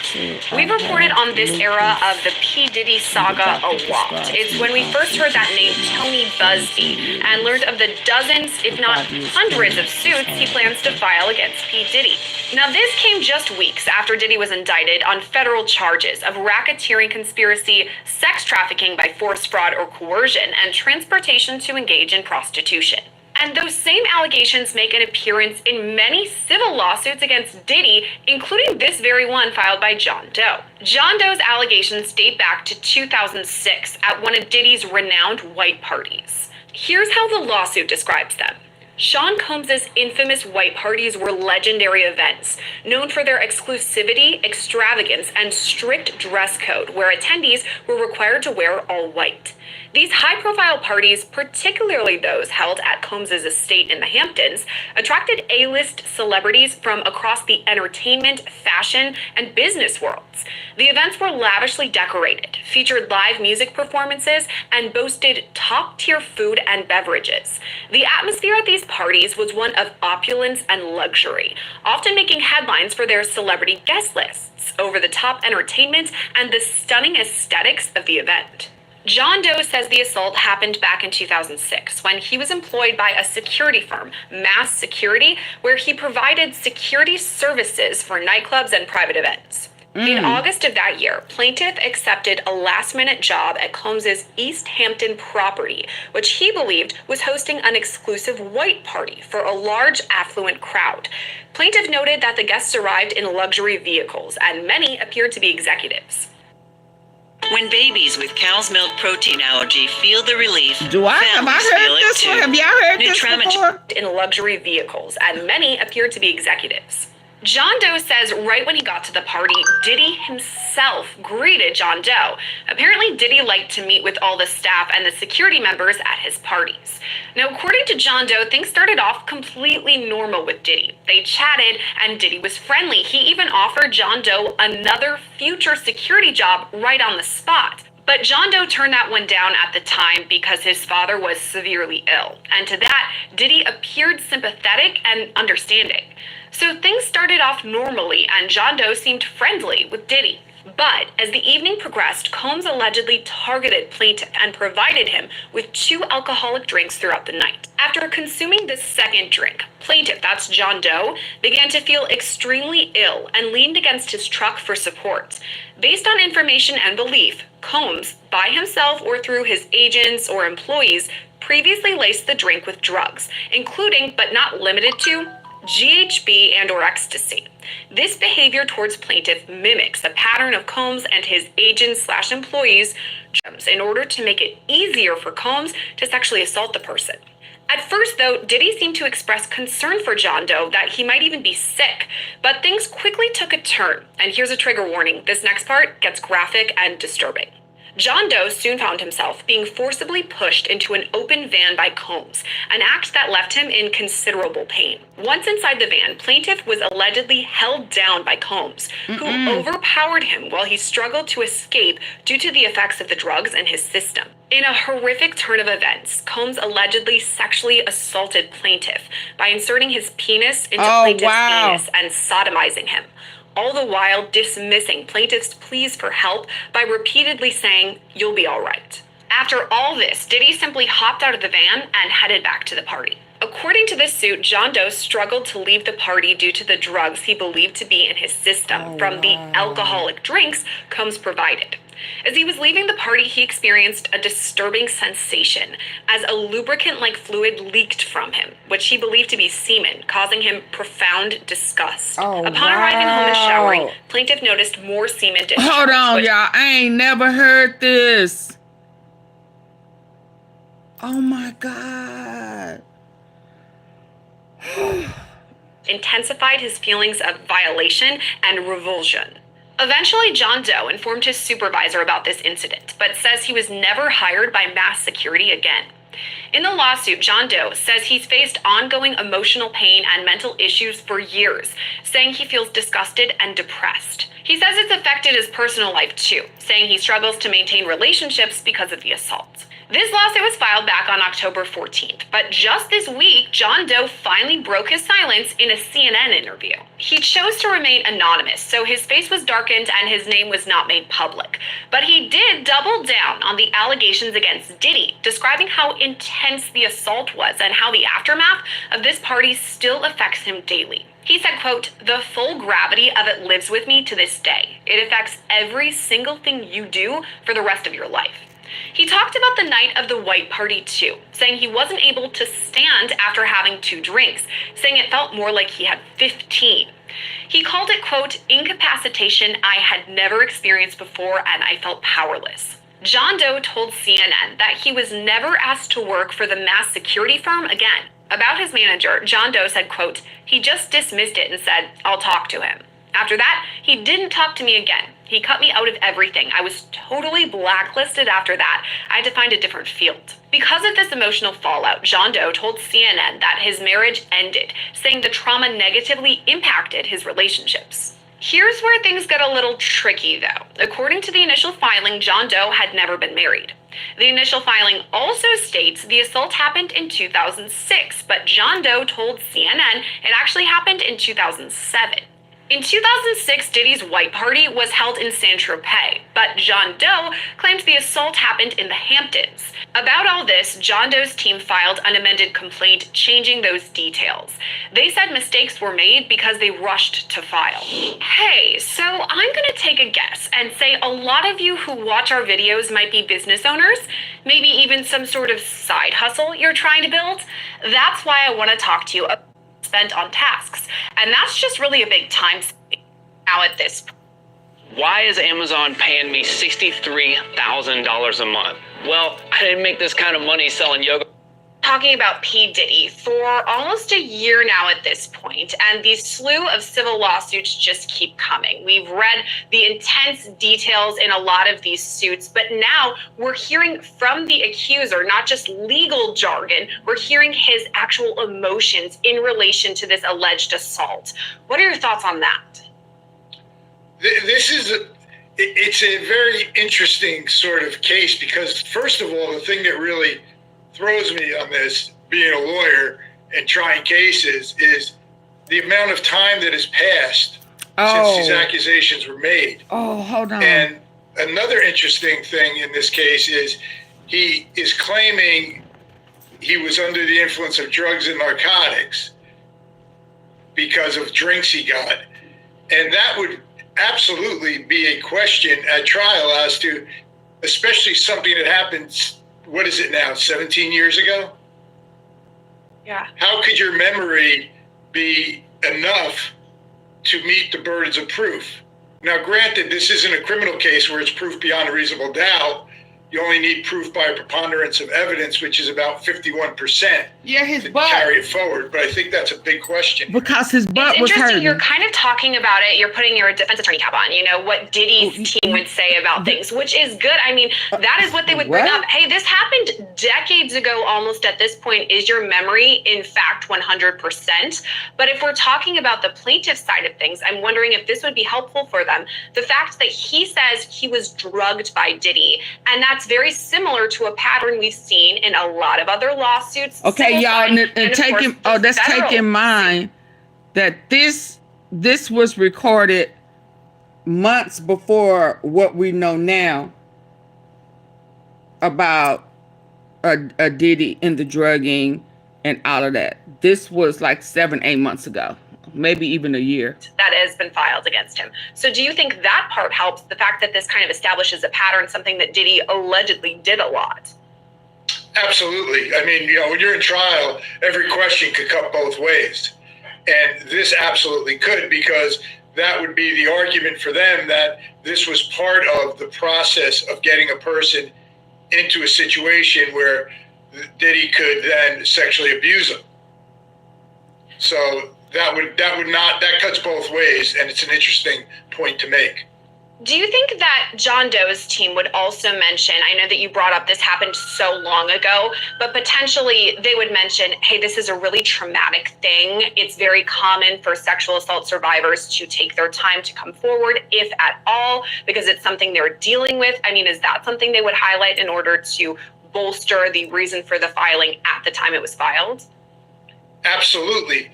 We've reported on this era of the P. Diddy saga a lot. It's when we first heard that name, Tony Busby, and learned of the dozens, if not hundreds of suits he plans to file against P. Diddy. Now, this came just weeks after Diddy was indicted on federal charges of racketeering conspiracy, sex trafficking by force, fraud, or coercion, and transportation to engage in prostitution. And those same allegations make an appearance in many civil lawsuits against Diddy, including this very one filed by John Doe. John Doe's allegations date back to 2006 at one of Diddy's renowned white parties. Here's how the lawsuit describes them. Sean Combs' infamous white parties were legendary events, known for their exclusivity, extravagance, and strict dress code, where attendees were required to wear all white. These high-profile parties, particularly those held at Combs' estate in the Hamptons, attracted A-list celebrities from across the entertainment, fashion, and business worlds. The events were lavishly decorated, featured live music performances, and boasted top-tier food and beverages. The atmosphere at these parties was one of opulence and luxury, often making headlines for their celebrity guest lists, over-the-top entertainment, and the stunning aesthetics of the event. John Doe says the assault happened back in 2006 when he was employed by a security firm, Mass Security, where he provided security services for nightclubs and private events. In August of that year, plaintiff accepted a last-minute job at Combs' East Hampton property, which he believed was hosting an exclusive white party for a large, affluent crowd. Plaintiff noted that the guests arrived in luxury vehicles, and many appeared to be executives. When babies with cow's milk protein allergy feel the relief, Have I heard this one? Have y'all heard this before? In luxury vehicles, and many appeared to be executives. John Doe says right when he got to the party, Diddy himself greeted John Doe. Apparently, Diddy liked to meet with all the staff and the security members at his parties. Now, according to John Doe, things started off completely normal with Diddy. They chatted, and Diddy was friendly. He even offered John Doe another future security job right on the spot. But John Doe turned that one down at the time because his father was severely ill. And to that, Diddy appeared sympathetic and understanding. So things started off normally, and John Doe seemed friendly with Diddy. But as the evening progressed, Combs allegedly targeted plaintiff and provided him with 2 alcoholic drinks throughout the night. After consuming the second drink, plaintiff, that's John Doe, began to feel extremely ill and leaned against his truck for support. Based on information and belief, Combs, by himself or through his agents or employees, previously laced the drink with drugs, including but not limited to GHB and or ecstasy. This behavior towards plaintiff mimics the pattern of Combs and his agents/employees in order to make it easier for Combs to sexually assault the person. At first, though, Diddy seemed to express concern for John Doe that he might even be sick, but things quickly took a turn. And here's a trigger warning. This next part gets graphic and disturbing. John Doe soon found himself being forcibly pushed into an open van by Combs, an act that left him in considerable pain. Once inside the van, plaintiff was allegedly held down by Combs, who overpowered him while he struggled to escape due to the effects of the drugs in his system. In a horrific turn of events, Combs allegedly sexually assaulted plaintiff by inserting his penis into plaintiff's anus and sodomizing him, all the while dismissing plaintiff's pleas for help by repeatedly saying, "You'll be all right." After all this, Diddy simply hopped out of the van and headed back to the party. According to this suit, John Doe struggled to leave the party due to the drugs he believed to be in his system from the alcoholic drinks Combs provided. As he was leaving the party, he experienced a disturbing sensation as a lubricant-like fluid leaked from him, which he believed to be semen, causing him profound disgust. Upon arriving home and showering, plaintiff noticed more semen discharge. Hold on, y'all. I ain't never heard this. Oh my God. Intensified his feelings of violation and revulsion. Eventually, John Doe informed his supervisor about this incident, but says he was never hired by mass security again. In the lawsuit, John Doe says he's faced ongoing emotional pain and mental issues for years, saying he feels disgusted and depressed. He says it's affected his personal life too, saying he struggles to maintain relationships because of the assault. This lawsuit was filed back on October 14th, but just this week, John Doe finally broke his silence in a CNN interview. He chose to remain anonymous, so his face was darkened and his name was not made public. But he did double down on the allegations against Diddy, describing how intense the assault was and how the aftermath of this party still affects him daily. He said, quote, "The full gravity of it lives with me to this day. It affects every single thing you do for the rest of your life." He talked about the night of the white party too, saying he wasn't able to stand after having 2 drinks, saying it felt more like he had 15. He called it, quote, "incapacitation I had never experienced before and I felt powerless." John Doe told CNN that he was never asked to work for the mass security firm again. About his manager, John Doe said, quote, "He just dismissed it and said, I'll talk to him. After that, he didn't talk to me again. He cut me out of everything. I was totally blacklisted after that. I had to find a different field." Because of this emotional fallout, John Doe told CNN that his marriage ended, saying the trauma negatively impacted his relationships. Here's where things get a little tricky though. According to the initial filing, John Doe had never been married. The initial filing also states the assault happened in 2006, but John Doe told CNN it actually happened in 2007. In 2006, Diddy's white party was held in Saint-Tropez, but John Doe claimed the assault happened in the Hamptons. About all this, John Doe's team filed an amended complaint changing those details. They said mistakes were made because they rushed to file. Hey, so I'm gonna take a guess and say a lot of you who watch our videos might be business owners, maybe even some sort of side hustle you're trying to build. That's why I wanna talk to you about spent on tasks, and that's just really a big time now at this point. Why is Amazon paying me $63,000 a month? Well, I didn't make this kind of money selling yoga. Talking about P. Diddy for almost a year now at this point, and the slew of civil lawsuits just keep coming. We've read the intense details in a lot of these suits, but now we're hearing from the accuser, not just legal jargon, we're hearing his actual emotions in relation to this alleged assault. What are your thoughts on that? It's a very interesting sort of case because, first of all, the thing that really throws me on this, being a lawyer and trying cases, is the amount of time that has passed since these accusations were made. Oh, hold on. And another interesting thing in this case is he is claiming he was under the influence of drugs and narcotics because of drinks he got. And that would absolutely be a question at trial as to, especially something that happened, what is it now, 17 years ago? Yeah. How could your memory be enough to meet the burdens of proof? Now, granted, this isn't a criminal case where it's proof beyond a reasonable doubt. You only need proof by a preponderance of evidence, which is about 51%. Yeah, his to butt. carry it forward. But I think that's a big question. Because his butt It's was interesting. hurting. You're kind of talking about it. You're putting your defense attorney cap on, you know, what Diddy's team would say about things, which is good. I mean, that is what they would bring What? up. Hey, this happened decades ago almost at this point. Is your memory, in fact, 100%? But if we're talking about the plaintiff's side of things, I'm wondering if this would be helpful for them. The fact that he says he was drugged by Diddy, and that's very similar to a pattern we've seen in a lot of other lawsuits. Okay, civil y'all, side, and of take course, in, the let's take federal. in mind that this was recorded months before what we know now about a Diddy and the drugging and all of that. This was like 7-8 months ago, maybe even a year. That has been filed against him. So do you think that part helps, the fact that this kind of establishes a pattern, something that Diddy allegedly did a lot? Absolutely. I mean, when you're in trial, every question could cut both ways. And this absolutely could, because that would be the argument for them that this was part of the process of getting a person into a situation where Diddy could then sexually abuse them. So that cuts both ways, and it's an interesting point to make. Do you think that John Doe's team would also mention, I know that you brought up this happened so long ago, but potentially they would mention, hey, this is a really traumatic thing. It's very common for sexual assault survivors to take their time to come forward, if at all, because it's something they're dealing with. I mean, is that something they would highlight in order to bolster the reason for the filing at the time it was filed? Absolutely.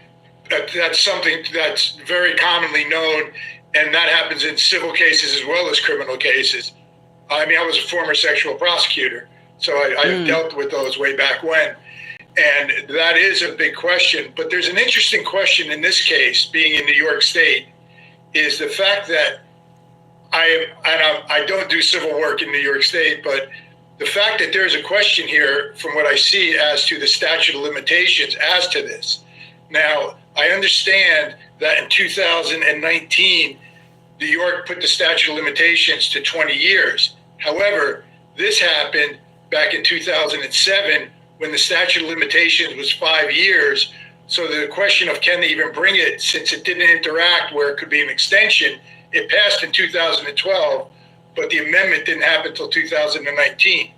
That's something that's very commonly known. And that happens in civil cases as well as criminal cases. I mean, I was a former sexual prosecutor, so I've dealt with those way back when. And that is a big question. But there's an interesting question in this case, being in New York State, is the fact that I don't do civil work in New York State, but the fact that there's a question here from what I see as to the statute of limitations as to this. Now, I understand that in 2019, New York put the statute of limitations to 20 years. However, this happened back in 2007 when the statute of limitations was 5 years. So the question of can they even bring it, since it didn't interact where it could be an extension, it passed in 2012, but the amendment didn't happen until 2019.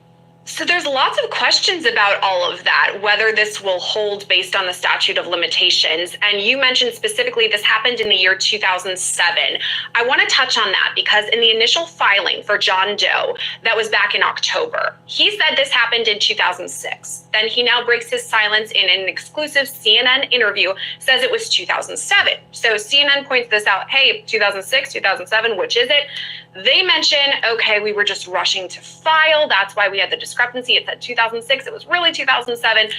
So there's lots of questions about all of that, whether this will hold based on the statute of limitations. And you mentioned specifically this happened in the year 2007. I want to touch on that because in the initial filing for John Doe, that was back in October, he said this happened in 2006. Then he now breaks his silence in an exclusive CNN interview, says it was 2007. So CNN points this out, hey, 2006, 2007, which is it? They mention, okay, we were just rushing to file. That's why we had the discrepancy. It said 2006. It was really 2007.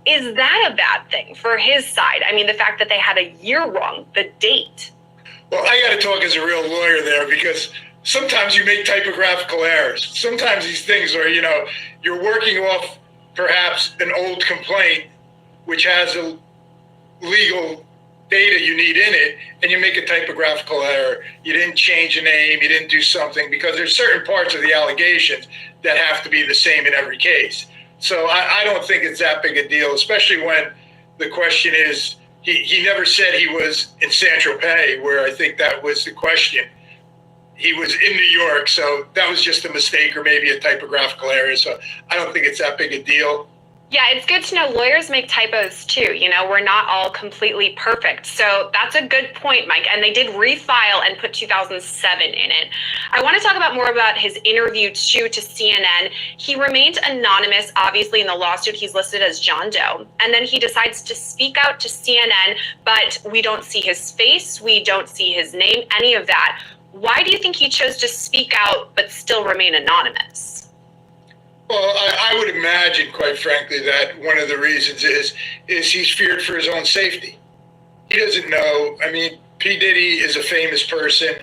Is that a bad thing for his side? I mean, the fact that they had a year wrong, the date. Well, I got to talk as a real lawyer there, because sometimes you make typographical errors. Sometimes these things are, you're working off perhaps an old complaint, which has a legal data you need in it, and you make a typographical error. You didn't change a name, you didn't do something, because there's certain parts of the allegations that have to be the same in every case. So I don't think it's that big a deal, especially when the question is, he never said he was in Saint-Tropez, where I think that was the question. He was in New York, so that was just a mistake or maybe a typographical error. So I don't think it's that big a deal. Yeah, it's good to know lawyers make typos too. We're not all completely perfect. So that's a good point, Mike. And they did refile and put 2007 in it. I want to talk about more about his interview too to CNN. He remained anonymous. Obviously, in the lawsuit, he's listed as John Doe. And then he decides to speak out to CNN, but we don't see his face. We don't see his name, any of that. Why do you think he chose to speak out but still remain anonymous? Well, I would imagine, quite frankly, that one of the reasons is he's feared for his own safety. He doesn't know. I mean, P. Diddy is a famous person.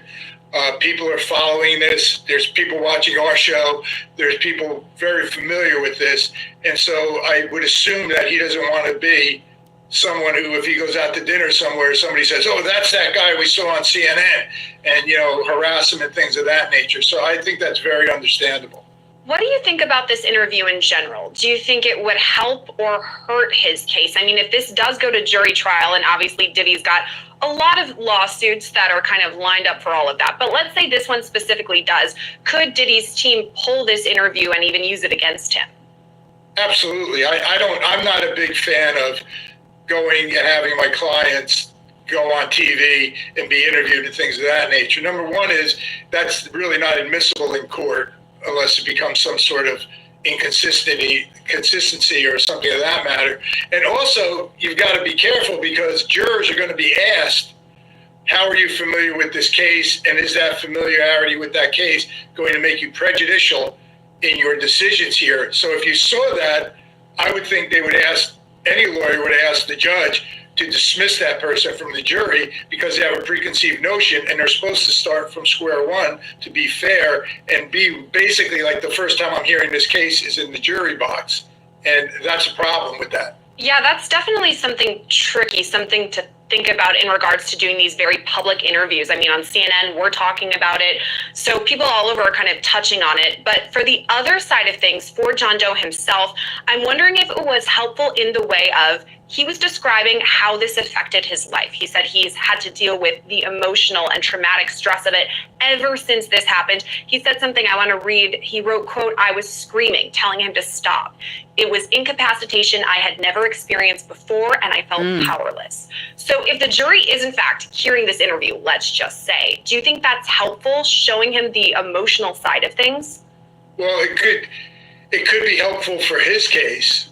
People are following this. There's people watching our show. There's people very familiar with this. And so I would assume that he doesn't want to be someone who, if he goes out to dinner somewhere, somebody says, oh, that's that guy we saw on CNN, and, harass him and things of that nature. So I think that's very understandable. What do you think about this interview in general? Do you think it would help or hurt his case? I mean, if this does go to jury trial, and obviously Diddy's got a lot of lawsuits that are kind of lined up for all of that, but let's say this one specifically does, could Diddy's team pull this interview and even use it against him? Absolutely. I'm not a big fan of going and having my clients go on TV and be interviewed and things of that nature. Number one is that's really not admissible in court, unless it becomes some sort of inconsistency or something of that matter. And also, you've got to be careful, because jurors are going to be asked, how are you familiar with this case? And is that familiarity with that case going to make you prejudicial in your decisions here? So if you saw that, I would think they would ask any lawyer would ask the judge to dismiss that person from the jury because they have a preconceived notion and they're supposed to start from square one to be fair and be basically like the first time I'm hearing this case is in the jury box. And that's a problem with that. Yeah, that's definitely something tricky, something to think about in regards to doing these very public interviews. I mean, on CNN, we're talking about it. So people all over are kind of touching on it. But for the other side of things, for John Doe himself, I'm wondering if it was helpful in the way of he was describing how this affected his life. He said he's had to deal with the emotional and traumatic stress of it ever since this happened. He said something I want to read. He wrote, quote, "I was screaming, telling him to stop. It was incapacitation I had never experienced before, and I felt powerless." So if the jury is in fact hearing this interview, let's just say, do you think that's helpful, showing him the emotional side of things? Well, it could be helpful for his case,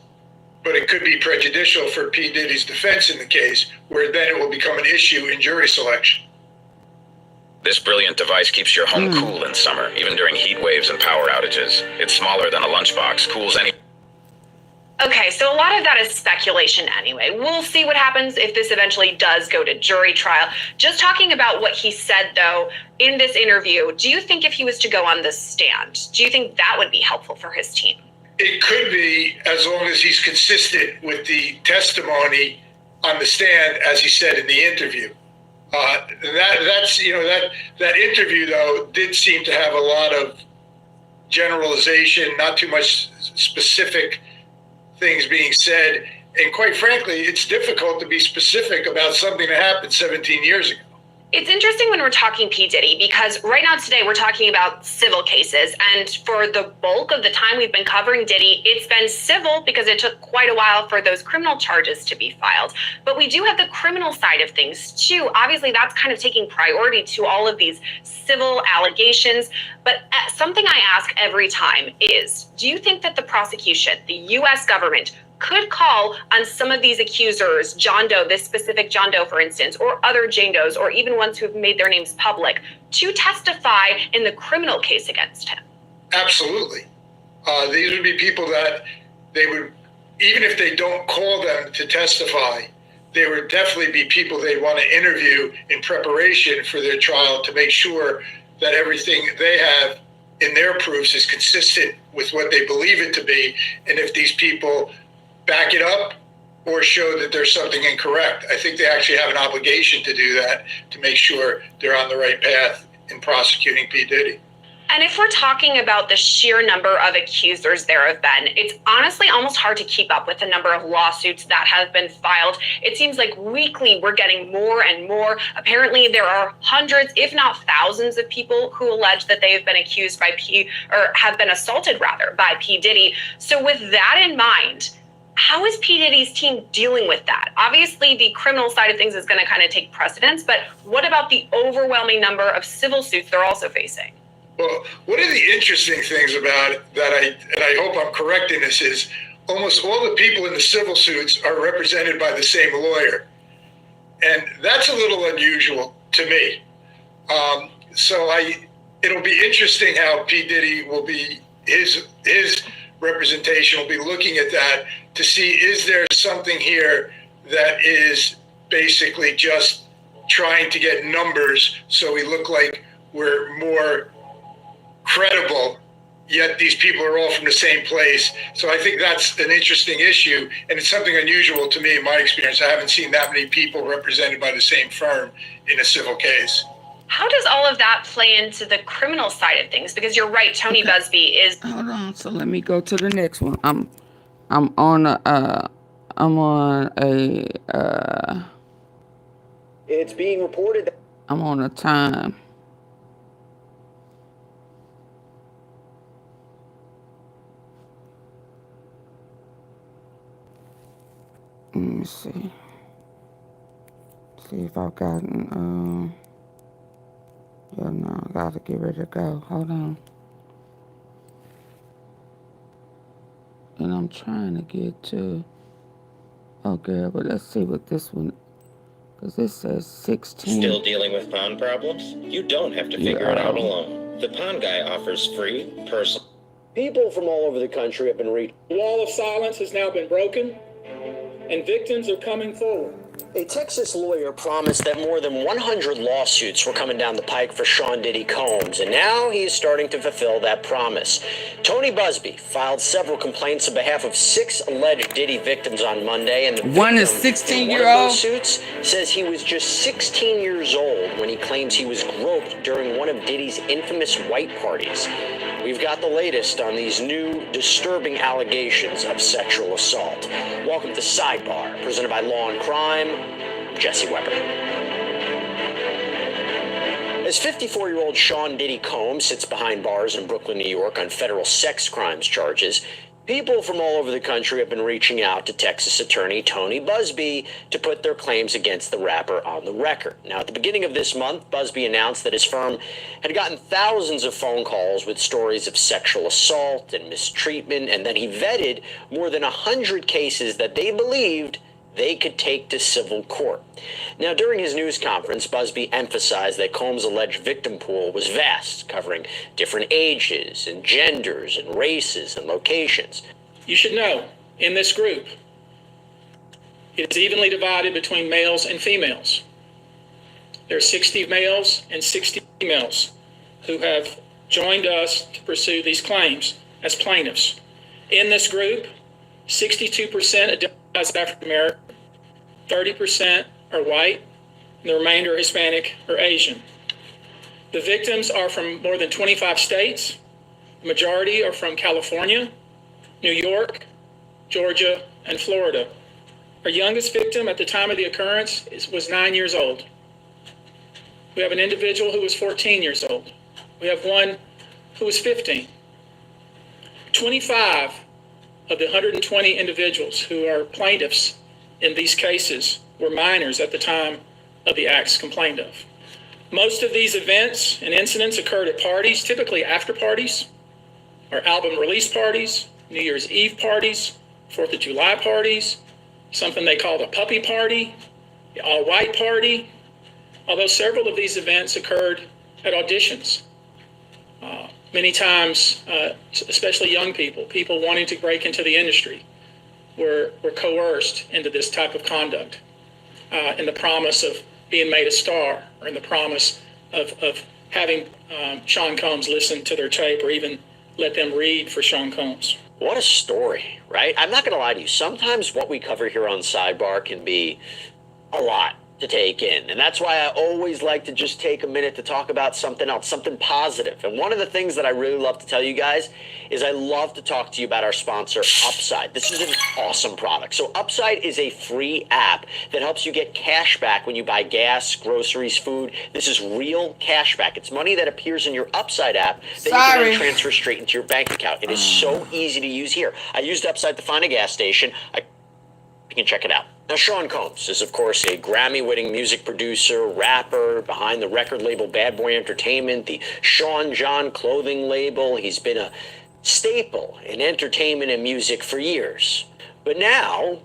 but it could be prejudicial for P. Diddy's defense in the case, where then it will become an issue in jury selection. This brilliant device keeps your home cool in summer, even during heat waves and power outages. It's smaller than a lunchbox, cools any... Okay, so a lot of that is speculation anyway. We'll see what happens if this eventually does go to jury trial. Just talking about what he said, though, in this interview, do you think if he was to go on the stand, do you think that would be helpful for his team? It could be, as long as he's consistent with the testimony on the stand, as he said in the interview. That interview, though, did seem to have a lot of generalization, not too much specific things being said. And quite frankly, it's difficult to be specific about something that happened 17 years ago. It's interesting when we're talking P. Diddy, because right now today we're talking about civil cases. And for the bulk of the time we've been covering Diddy, it's been civil because it took quite a while for those criminal charges to be filed. But we do have the criminal side of things too. Obviously, that's kind of taking priority to all of these civil allegations. But something I ask every time is, do you think that the prosecution, the U.S. government, could call on some of these accusers, John Doe, this specific John Doe, for instance, or other Jane Does, or even ones who have made their names public, to testify in the criminal case against him? Absolutely. These would be people that they would, even if they don't call them to testify, they would definitely be people they'd want to interview in preparation for their trial to make sure that everything they have in their proofs is consistent with what they believe it to be. And if these people back it up or show that there's something incorrect, I think they actually have an obligation to do that, to make sure they're on the right path in prosecuting P. Diddy. And if we're talking about the sheer number of accusers there have been, it's honestly almost hard to keep up with the number of lawsuits that have been filed. It seems like weekly we're getting more and more. Apparently there are hundreds, if not thousands, of people who allege that they have been accused by have been assaulted rather by P. Diddy. So with that in mind, how is P. Diddy's team dealing with that? Obviously, the criminal side of things is going to kind of take precedence, but what about the overwhelming number of civil suits they're also facing? Well, one of the interesting things about it and I hope I'm correct in this, is almost all the people in the civil suits are represented by the same lawyer. And that's a little unusual to me. It'll be interesting how P. Diddy will be, his representation will be looking at that to see, is there something here that is basically just trying to get numbers so we look like we're more credible, yet these people are all from the same place. So I think that's an interesting issue, and it's something unusual to me in my experience. I haven't seen that many people represented by the same firm in a civil case. How does all of that play into the criminal side of things? Because you're right, Tony Busby is... Hold on, so let me go to the next one. I'm on a It's being reported that I'm on a time. Let me see. See if I've gotten, yeah, no, I gotta get ready to go. Hold on. And I'm trying to get to, okay, but let's see what this one, because this says 16. Still dealing with pawn problems? You don't have to figure it out alone. The Pawn Guy offers free, personal. people from all over the country have been reached. The wall of silence has now been broken, and victims are coming forward. A Texas lawyer promised that more than 100 lawsuits were coming down the pike for Sean Diddy Combs, and now he is starting to fulfill that promise. Tony Busby filed several complaints on behalf of 6 alleged Diddy victims on Monday, and the one is victim 16-year-old. in one of those suits says he was just 16 years old when he claims he was groped during one of Diddy's infamous white parties. We've got the latest on these new, disturbing allegations of sexual assault. Welcome to Sidebar, presented by Law and Crime. Jesse Weber. As 54-year-old Sean Diddy Combs sits behind bars in Brooklyn, New York on federal sex crimes charges, people from all over the country have been reaching out to Texas attorney Tony Busby to put their claims against the rapper on the record. Now, at the beginning of this month, Busby announced that his firm had gotten thousands of phone calls with stories of sexual assault and mistreatment, and that he vetted more than 100 cases that they believed they could take to civil court. Now, during his news conference, Busby emphasized that Combs' alleged victim pool was vast, covering different ages and genders and races and locations. You should know, in this group, it is evenly divided between males and females. There are 60 males and 60 females who have joined us to pursue these claims as plaintiffs. In this group, 62% identify as African American, 30% are white, and the remainder are Hispanic or Asian. The victims are from more than 25 states. The majority are from California, New York, Georgia, and Florida. Our youngest victim at the time of the occurrence was 9 years old. We have an individual who was 14 years old. We have one who was 15. 25 of the 120 individuals who are plaintiffs in these cases were minors at the time of the acts complained of. Most of these events and incidents occurred at parties, typically after parties, or album release parties, New Year's Eve parties, 4th of July parties, something they called a puppy party, the all-white party, although several of these events occurred at auditions. Many times, especially young people wanting to break into the industry, were coerced into this type of conduct in the promise of being made a star, or in the promise of having Sean Combs listen to their tape or even let them read for Sean Combs. What a story, right? I'm not going to lie to you. Sometimes what we cover here on Sidebar can be a lot to take in. And that's why I always like to just take a minute to talk about something else, something positive. And one of the things that I really love to tell you guys is I love to talk to you about our sponsor, Upside. This is an awesome product. So Upside is a free app that helps you get cash back when you buy gas, groceries, food. This is real cash back. It's money that appears in your Upside app that you can then transfer straight into your bank account. It is so easy to use here. I used Upside to find a gas station. You can check it out. Now, Sean Combs is, of course, a Grammy-winning music producer, rapper, behind the record label Bad Boy Entertainment, the Sean John clothing label. He's been a staple in entertainment and music for years. But now,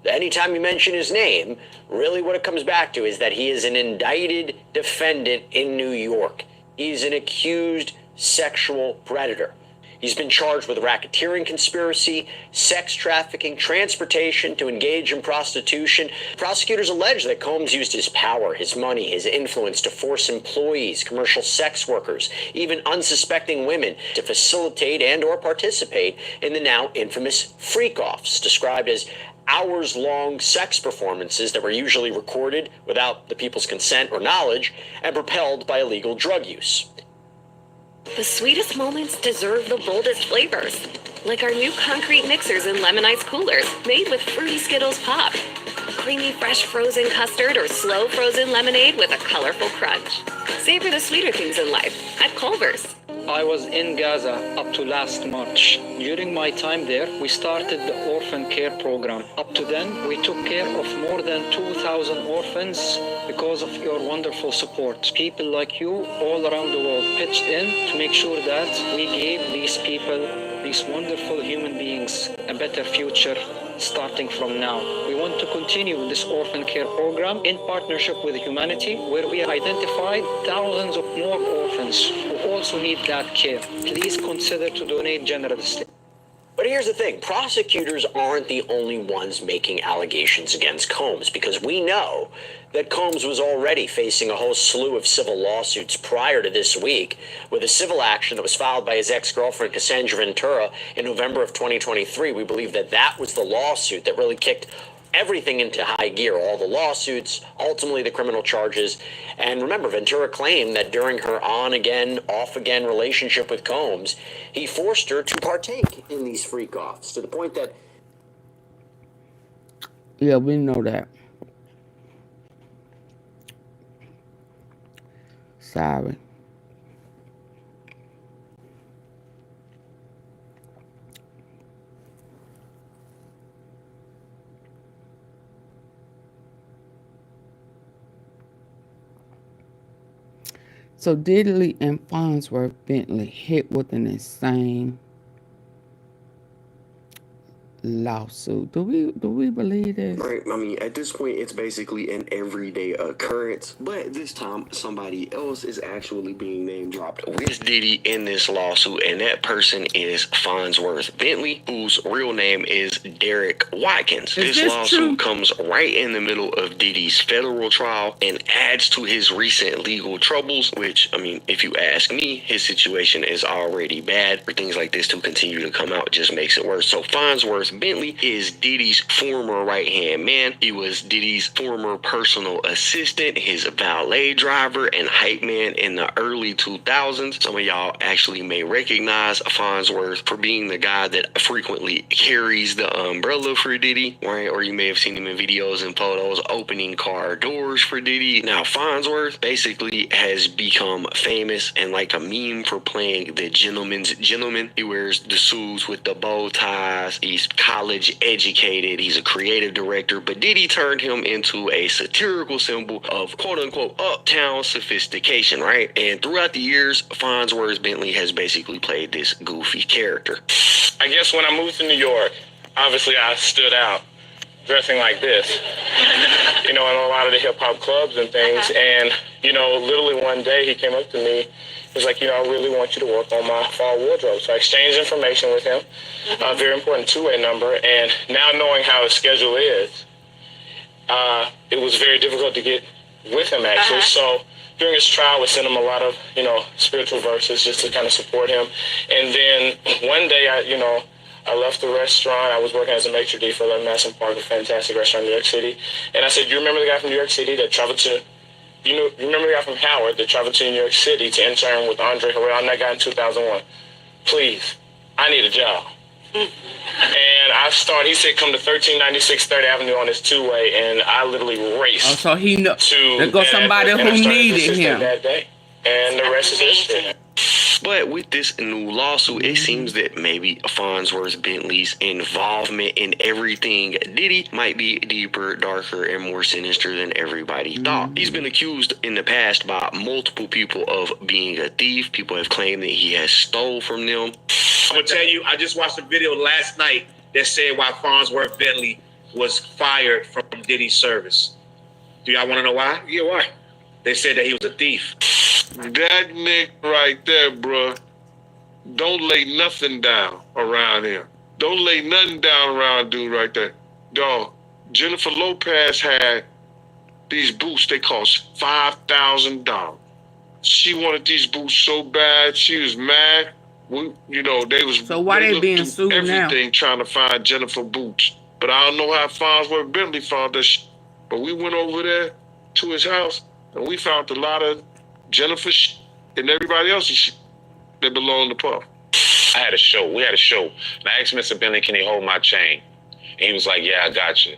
anytime you mention his name, really what it comes back to is that he is an indicted defendant in New York. He's an accused sexual predator. He's been charged with racketeering conspiracy, sex trafficking, transportation to engage in prostitution. Prosecutors allege that Combs used his power, his money, his influence to force employees, commercial sex workers, even unsuspecting women to facilitate and or participate in the now infamous freak-offs, described as hours-long sex performances that were usually recorded without the people's consent or knowledge and propelled by illegal drug use. The sweetest moments deserve the boldest flavors, like our new concrete mixers and lemon ice coolers made with fruity Skittles pop, creamy fresh frozen custard or slow frozen lemonade with a colorful crunch. Savor the sweeter things in life at Culver's. I was in Gaza up to last March. During my time there, we started the orphan care program. Up to then, we took care of more than 2,000 orphans because of your wonderful support. People like you all around the world pitched in to make sure that we gave these people, these wonderful human beings, a better future starting from now. We want to continue this orphan care program in partnership with humanity, where we identified thousands of more orphans who also need that care. Please consider to donate generously. But here's the thing. Prosecutors aren't the only ones making allegations against Combs, because we know that Combs was already facing a whole slew of civil lawsuits prior to this week, with a civil action that was filed by his ex-girlfriend Cassandra Ventura in November of 2023. We believe that that was the lawsuit that really kicked everything into high gear, all the lawsuits, ultimately the criminal charges. And remember, Ventura claimed that during her on-again, off-again relationship with Combs, he forced her to partake in these freak-offs, to the point that... Yeah, we know that. Sorry. So Diddy and Farnsworth Bentley hit with an insane lawsuit. Do we believe this? Right. I mean, at this point, it's basically an everyday occurrence. But this time, somebody else is actually being name dropped with Diddy in this lawsuit, and that person is Farnsworth Bentley, whose real name is Derek Watkins. This lawsuit comes right in the middle of Diddy's federal trial and adds to his recent legal troubles, which, I mean, if you ask me, his situation is already bad. For things like this to continue to come out just makes it worse. So Farnsworth Bentley is Diddy's former right-hand man. He was Diddy's former personal assistant, his valet driver, and hype man in the early 2000s. Some of y'all actually may recognize Farnsworth for being the guy that frequently carries the umbrella for Diddy, right? Or you may have seen him in videos and photos opening car doors for Diddy. Now, Farnsworth basically has become famous and like a meme for playing the gentleman's gentleman. He wears the suits with the bow ties. He's college educated. He's a creative director, but Diddy turned him into a satirical symbol of quote unquote uptown sophistication, right? And throughout the years, Farnsworth Bentley has basically played this goofy character. I guess when I moved to New York, obviously I stood out dressing like this, you know, in a lot of the hip hop clubs and things. And, you know, literally one day he came up to me. He was like, you know, I really want you to work on my fall wardrobe. So I exchanged information with him, a very important two-way number. And now knowing how his schedule is, it was very difficult to get with him, actually. So during his trial, we sent him a lot of, you know, spiritual verses just to kind of support him. And then one day, I left the restaurant. I was working as a maitre d' for 11 Madison Park, a fantastic restaurant in New York City. And I said, you remember the guy from New York City that traveled to... You remember the guy from Howard that traveled to New York City to intern with Andre Harrell? I'm that guy in 2001. Please, I need a job. And I started, he said, come to 1396 3rd Avenue on this two-way, and I literally raced. Oh, so he know. There goes somebody who needed him. That day, and the rest is history. But with this new lawsuit, it seems that maybe Farnsworth Bentley's involvement in everything Diddy might be deeper, darker, and more sinister than everybody thought. He's been accused in the past by multiple people of being a thief. People have claimed that he has stole from them. I'm gonna tell you, I just watched a video last night that said why Farnsworth Bentley was fired from Diddy's service. Do y'all want to know why? Yeah, why? They said that he was a thief. That nigga right there, bruh, don't lay nothing down around him. Don't lay nothing down around dude right there. Dog, Jennifer Lopez had these boots, they cost $5,000. She wanted these boots so bad, she was mad. They was... So why they being sued now? Everything trying to find Jennifer boots. But I don't know how Farnsworth Bentley found this shit. But we went over there to his house, and we found a lot of Jennifer and everybody else's shit that belonged to Puff. We had a show. And I asked Mr. Bentley, can he hold my chain? And he was like, yeah, I got you.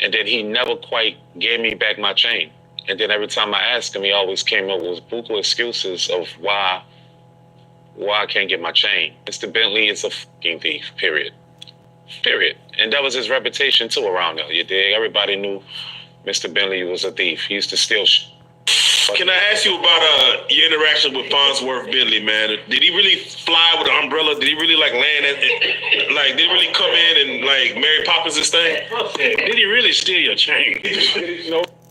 And then he never quite gave me back my chain. And then every time I asked him, he always came up with buku excuses of why I can't get my chain. Mr. Bentley is a fucking thief, period. And that was his reputation too around there, you dig? Everybody knew Mr. Bentley was a thief. He used to steal shit. Can I ask you about your interaction with Farnsworth Bentley, man? Did he really fly with an umbrella? Did he really land did he really come in and Mary Poppins this thing? Did he really steal your chain?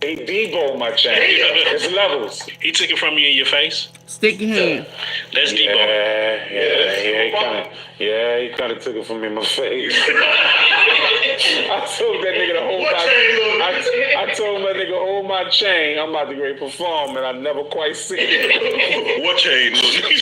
He deboed my chain. It's levels. He took it from you in your face. Stick your hand. That's debo. He kind of took it from me in my face. I told that nigga to hold I told that nigga hold my chain. I'm about to go perform, and I never quite seen it. What chain?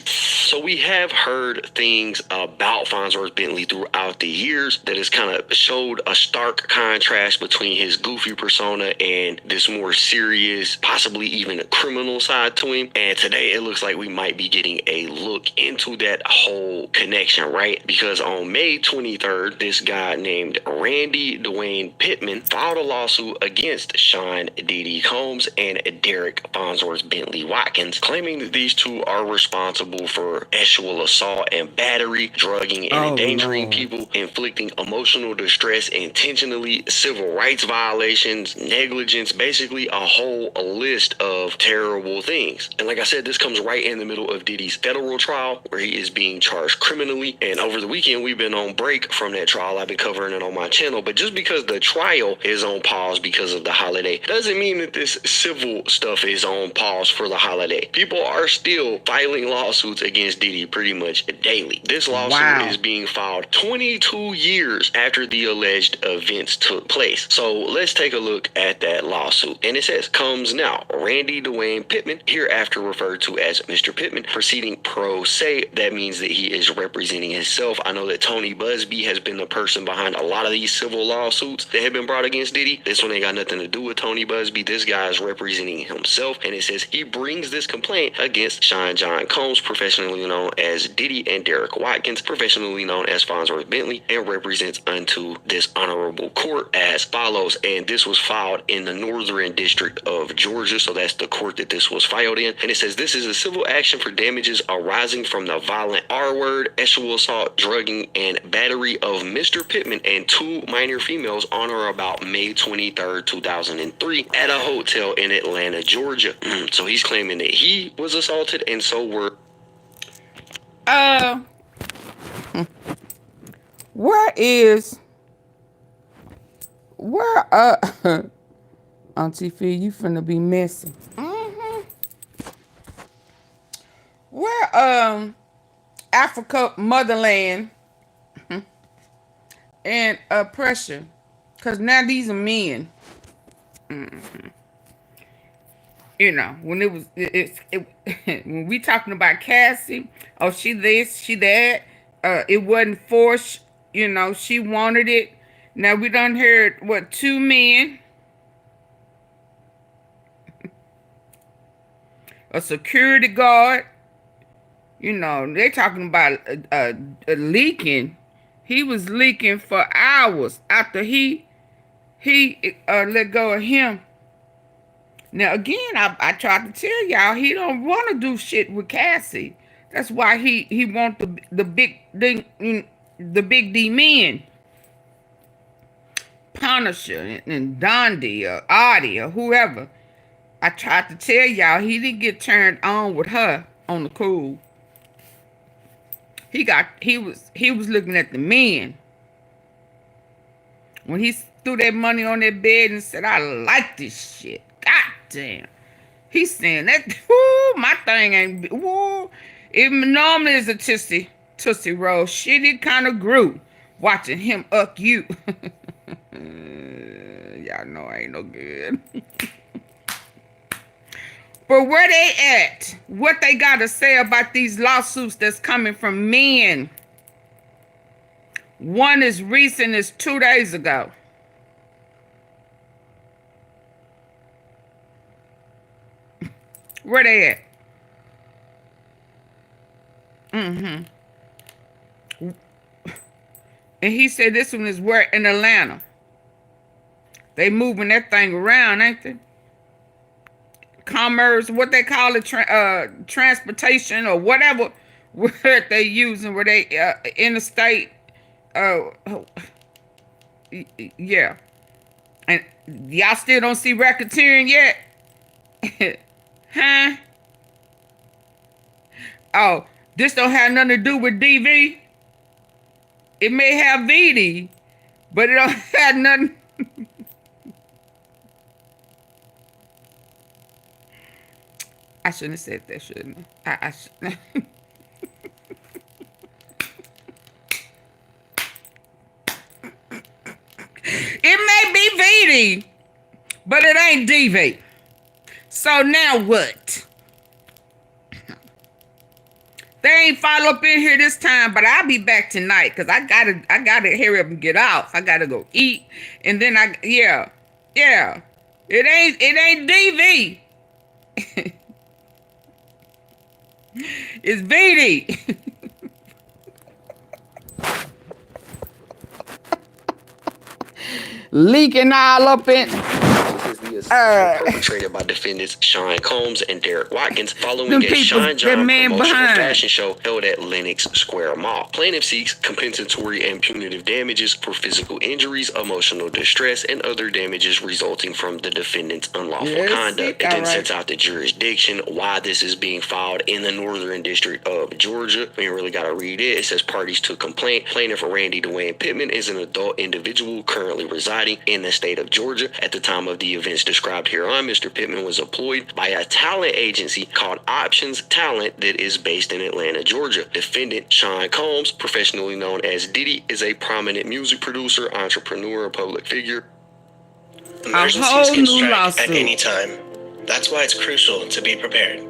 So we have heard things about Farnsworth Bentley throughout the years that has kind of showed a stark contrast between his goofy persona and this more serious, possibly even a criminal side to him. And today it looks like we might be getting a look into that whole connection, right? Because on May 23rd, this guy named Randy Dwayne Pittman filed a lawsuit against Sean Diddy Combs and Derek Farnsworth Bentley Watkins, claiming that these two are responsible for sexual assault and battery, drugging and endangering people, inflicting emotional distress intentionally, civil rights violations, negligence, basically a whole list of terrible things. And like I said, this comes right in the middle of Diddy's federal trial, where he is being charged criminally. And over the weekend, we've been on break from that trial. I've been covering it on my channel. But just because the trial is on pause because of the holiday doesn't mean that this civil stuff is on pause for the holiday. People are still filing lawsuits against Diddy pretty much daily. This lawsuit is being filed 22 years after the alleged events took place. So let's take a look at that lawsuit. And it says, comes now, Randy Dwayne Pittman, hereafter referred to as Mr. Pittman, proceeding pro se. That means that he is representing himself. I know that Tony Busby has been the person behind a lot of these civil lawsuits that have been brought against Diddy. This one ain't got nothing to do with Tony Busby. This guy is representing himself. And it says he brings this complaint against Sean John Combs, professionally known as Diddy, and Derek Watkins, professionally known as Farnsworth Bentley, and represents unto this honorable court as follows. And this was filed in the Northern District of Georgia, so that's the court that this was filed in. And it says this is a civil action for damages arising from the violent R-word, sexual assault, drugging, and battery of Mr. Pittman and two minor females on or about May 23rd, 2003 at a hotel in Atlanta, Georgia. So he's claiming that he was assaulted, and so were where AunTeaFee, you finna be messy. Where Africa motherland and oppression, because now these are men. You know, when when we talking about Cassie, oh, she this, she that, it wasn't forced, you know, she wanted it. Now we done heard, what, 2 men, a security guard, you know, they talking about leaking. He was leaking for hours after he let go of him. Now, again, I tried to tell y'all, he don't want to do shit with Cassie. That's why he want the big D men. Punisher and Dondi or Audie or whoever. I tried to tell y'all, he didn't get turned on with her on the cool. He was looking at the men. When he threw that money on that bed and said, I like this shit. God damn. He's saying that, whoo, my thing ain't, whoo. It normally is a tootsie roll. Shit, it kind of grew watching him up you. Y'all know I ain't no good. But where they at? What they got to say about these lawsuits that's coming from men? One is recent, it's 2 days ago. Where they at? And he said this one is where in Atlanta. They moving that thing around, ain't they? Commerce, what they call it, transportation or whatever word they using, where they interstate. Yeah. And y'all still don't see racketeering yet? Huh? Oh, this don't have nothing to do with DV. It may have VD, but it don't have nothing. shouldn't have said that, shouldn't I? It may be VD, but it ain't DV. So now what? They ain't follow up in here this time, but I'll be back tonight because I gotta hurry up and get off. I gotta go eat, and then yeah. It ain't DV. It's VD. Leaking all up in. Perpetrated by defendants Sean Combs and Derek Watkins following a Shine John promotional fashion show held at Lenox Square Mall. Plaintiff seeks compensatory and punitive damages for physical injuries, emotional distress, and other damages resulting from the defendant's unlawful conduct. It then sets out the jurisdiction, why this is being filed in the Northern District of Georgia. We ain't really got to read it. It says parties to complaint. Plaintiff Randy Dwayne Pittman is an adult individual currently residing in the state of Georgia. At the time of the events described hereon, Mr. Pittman was employed by a talent agency called Options Talent that is based in Atlanta, Georgia. Defendant Sean Combs, professionally known as Diddy, is a prominent music producer, entrepreneur, and public figure. Emergencies can strike at any time. That's why it's crucial to be prepared.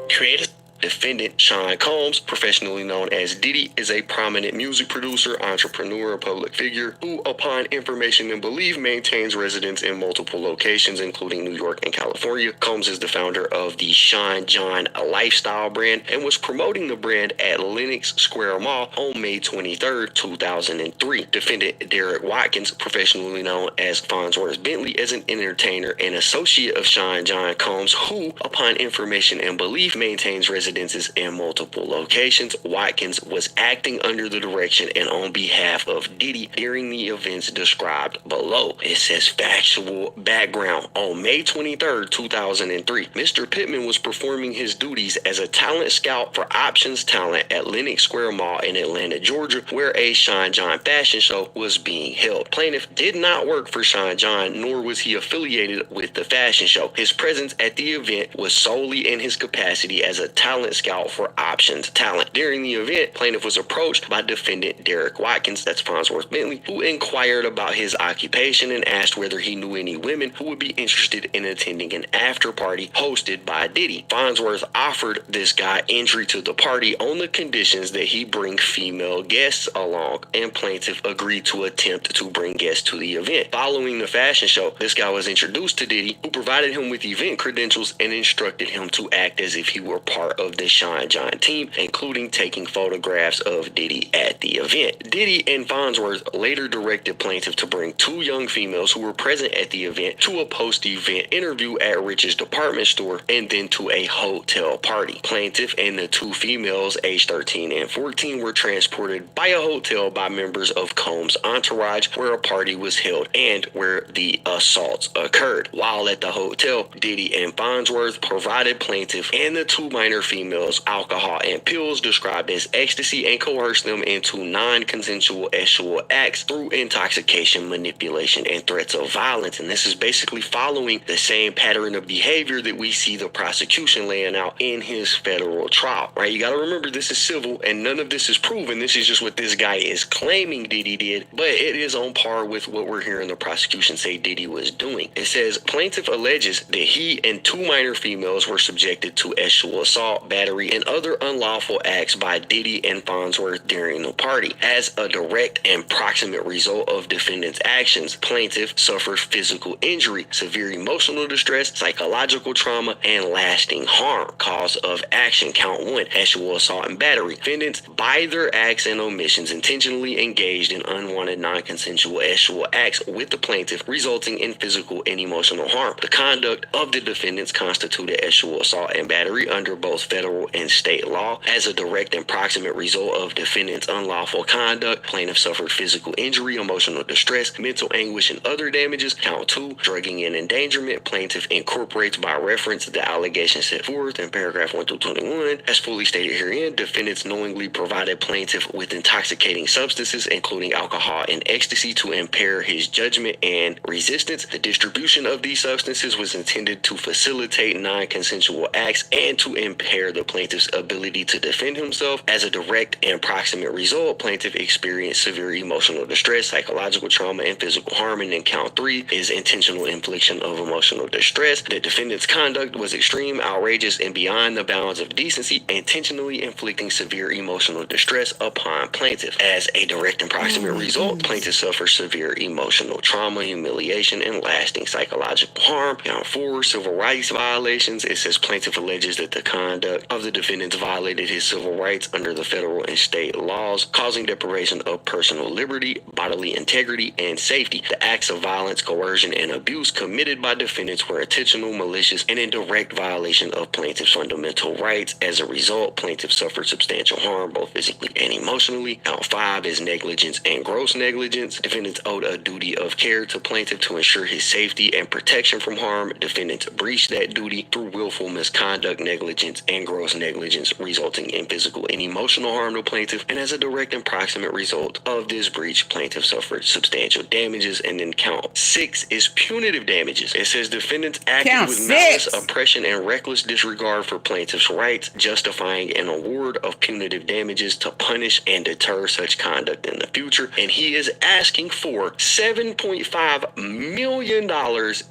Create a Defendant Sean Combs, professionally known as Diddy, is a prominent music producer, entrepreneur, and public figure who, upon information and belief, maintains residence in multiple locations, including New York and California. Combs is the founder of the Shine John lifestyle brand and was promoting the brand at Lenox Square Mall on May 23rd, 2003. Defendant Derek Watkins, professionally known as Farnsworth Bentley, is an entertainer and associate of Shine John Combs who, upon information and belief, maintains residences in multiple locations. Watkins was acting under the direction and on behalf of Diddy during the events described below. It says factual background. On May 23rd, 2003, Mr. Pittman was performing his duties as a talent scout for Options Talent at Lenox Square Mall in Atlanta, Georgia, where a Shine John fashion show was being held. Plaintiff did not work for Shine John, nor was he affiliated with the fashion show. His presence at the event was solely in his capacity as a talent scout for Options Talent. During the event, plaintiff was approached by defendant Derek Watkins, that's Farnsworth Bentley, who inquired about his occupation and asked whether he knew any women who would be interested in attending an after party hosted by Diddy. Farnsworth offered this guy entry to the party on the conditions that he bring female guests along, and plaintiff agreed to attempt to bring guests to the event. Following the fashion show, this guy was introduced to Diddy, who provided him with event credentials and instructed him to act as if he were part of the Shine John team, including taking photographs of Diddy at the event. Diddy and Farnsworth later directed plaintiff to bring two young females who were present at the event to a post-event interview at Rich's department store and then to a hotel party. Plaintiff and the two females, aged 13 and 14, were transported by a hotel by members of Combs' entourage where a party was held and where the assaults occurred. While at the hotel, Diddy and Farnsworth provided plaintiff and the two minor females alcohol and pills described as ecstasy and coerced them into non-consensual sexual acts through intoxication, manipulation, and threats of violence. And this is basically following the same pattern of behavior that we see the prosecution laying out in his federal trial, right? You got to remember, this is civil and none of this is proven. This is just what this guy is claiming Diddy did, but it is on par with what we're hearing the prosecution say Diddy was doing. It says plaintiff alleges that he and two minor females were subjected to sexual assault, battery, and other unlawful acts by Diddy and Farnsworth during the party. As a direct and proximate result of defendant's actions, plaintiff suffered physical injury, severe emotional distress, psychological trauma, and lasting harm. Cause of action, count 1, sexual assault and battery. Defendants, by their acts and omissions, intentionally engaged in unwanted non-consensual sexual acts with the plaintiff, resulting in physical and emotional harm. The conduct of the defendants constituted sexual assault and battery under both federal and state law. As a direct and proximate result of defendant's unlawful conduct, plaintiff suffered physical injury, emotional distress, mental anguish, and other damages. Count 2, drugging and endangerment. Plaintiff incorporates by reference the allegations set forth in paragraph 1 through 21. As fully stated herein, defendants knowingly provided plaintiff with intoxicating substances, including alcohol and ecstasy, to impair his judgment and resistance. The distribution of these substances was intended to facilitate non-consensual acts and to impair the plaintiff's ability to defend himself. As a direct and proximate result, plaintiff experienced severe emotional distress, psychological trauma, and physical harm. And in count 3 is intentional infliction of emotional distress. The defendant's conduct was extreme, outrageous, and beyond the bounds of decency, intentionally inflicting severe emotional distress upon plaintiff. As a direct and proximate result, plaintiff suffers severe emotional trauma, humiliation, and lasting psychological harm. Count 4, civil rights violations. It says plaintiff alleges that the conduct of the defendants violated his civil rights under the federal and state laws, causing deprivation of personal liberty, bodily integrity, and safety. The acts of violence, coercion, and abuse committed by defendants were intentional, malicious, and in direct violation of plaintiff's fundamental rights. As a result, plaintiff suffered substantial harm, both physically and emotionally. Count 5 is negligence and gross negligence. Defendants owed a duty of care to plaintiff to ensure his safety and protection from harm. Defendants breached that duty through willful misconduct, negligence, and gross negligence, resulting in physical and emotional harm to plaintiff. And as a direct and proximate result of this breach, plaintiff suffered substantial damages. And then count 6 is punitive damages. It says defendants acted with malice, oppression, and reckless disregard for plaintiff's rights, justifying an award of punitive damages to punish and deter such conduct in the future. And he is asking for $7.5 million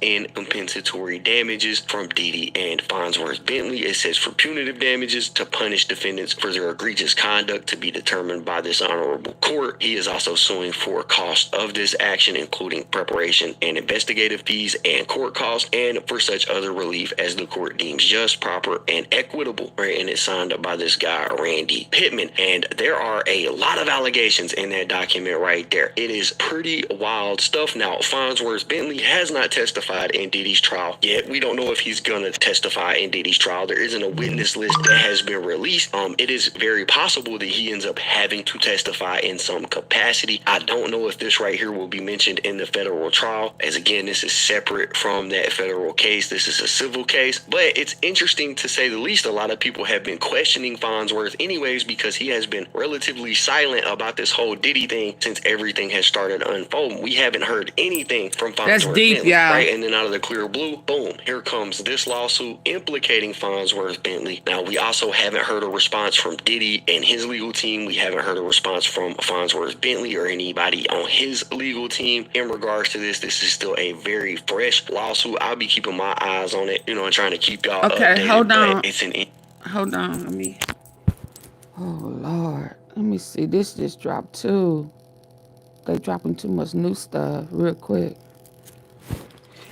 in compensatory damages from Diddy and Farnsworth Bentley. It says for punitive damages to punish defendants for their egregious conduct to be determined by this honorable court. He is also suing for cost of this action, including preparation and investigative fees and court costs, and for such other relief as the court deems just, proper, and equitable. Right? And it's signed up by this guy, Randy Pittman. And there are a lot of allegations in that document right there. It is pretty wild stuff. Now, Farnsworth Bentley has not testified in Diddy's trial yet. We don't know if he's gonna testify in Diddy's trial. There isn't a witness list that has been released. It is very possible that he ends up having to testify in some capacity. I don't know if this right here will be mentioned in the federal trial, as again, this is separate from that federal case. This is a civil case, but it's interesting to say the least. A lot of people have been questioning Farnsworth anyways, because he has been relatively silent about this whole Diddy thing since everything has started unfolding. We haven't heard anything from Farnsworth. That's deep, Bentley, y'all. right? And then out of the clear blue, boom, here comes this lawsuit implicating Farnsworth Bentley. Now, we also haven't heard a response from Diddy and his legal team. We haven't heard a response from Farnsworth Bentley or anybody on his legal team in regards to this. This is still a very fresh lawsuit. I'll be keeping my eyes on it, and trying to keep y'all updated. Hold on. It's Hold on, let me. Oh Lord, let me see. This just dropped too. They dropping too much new stuff real quick.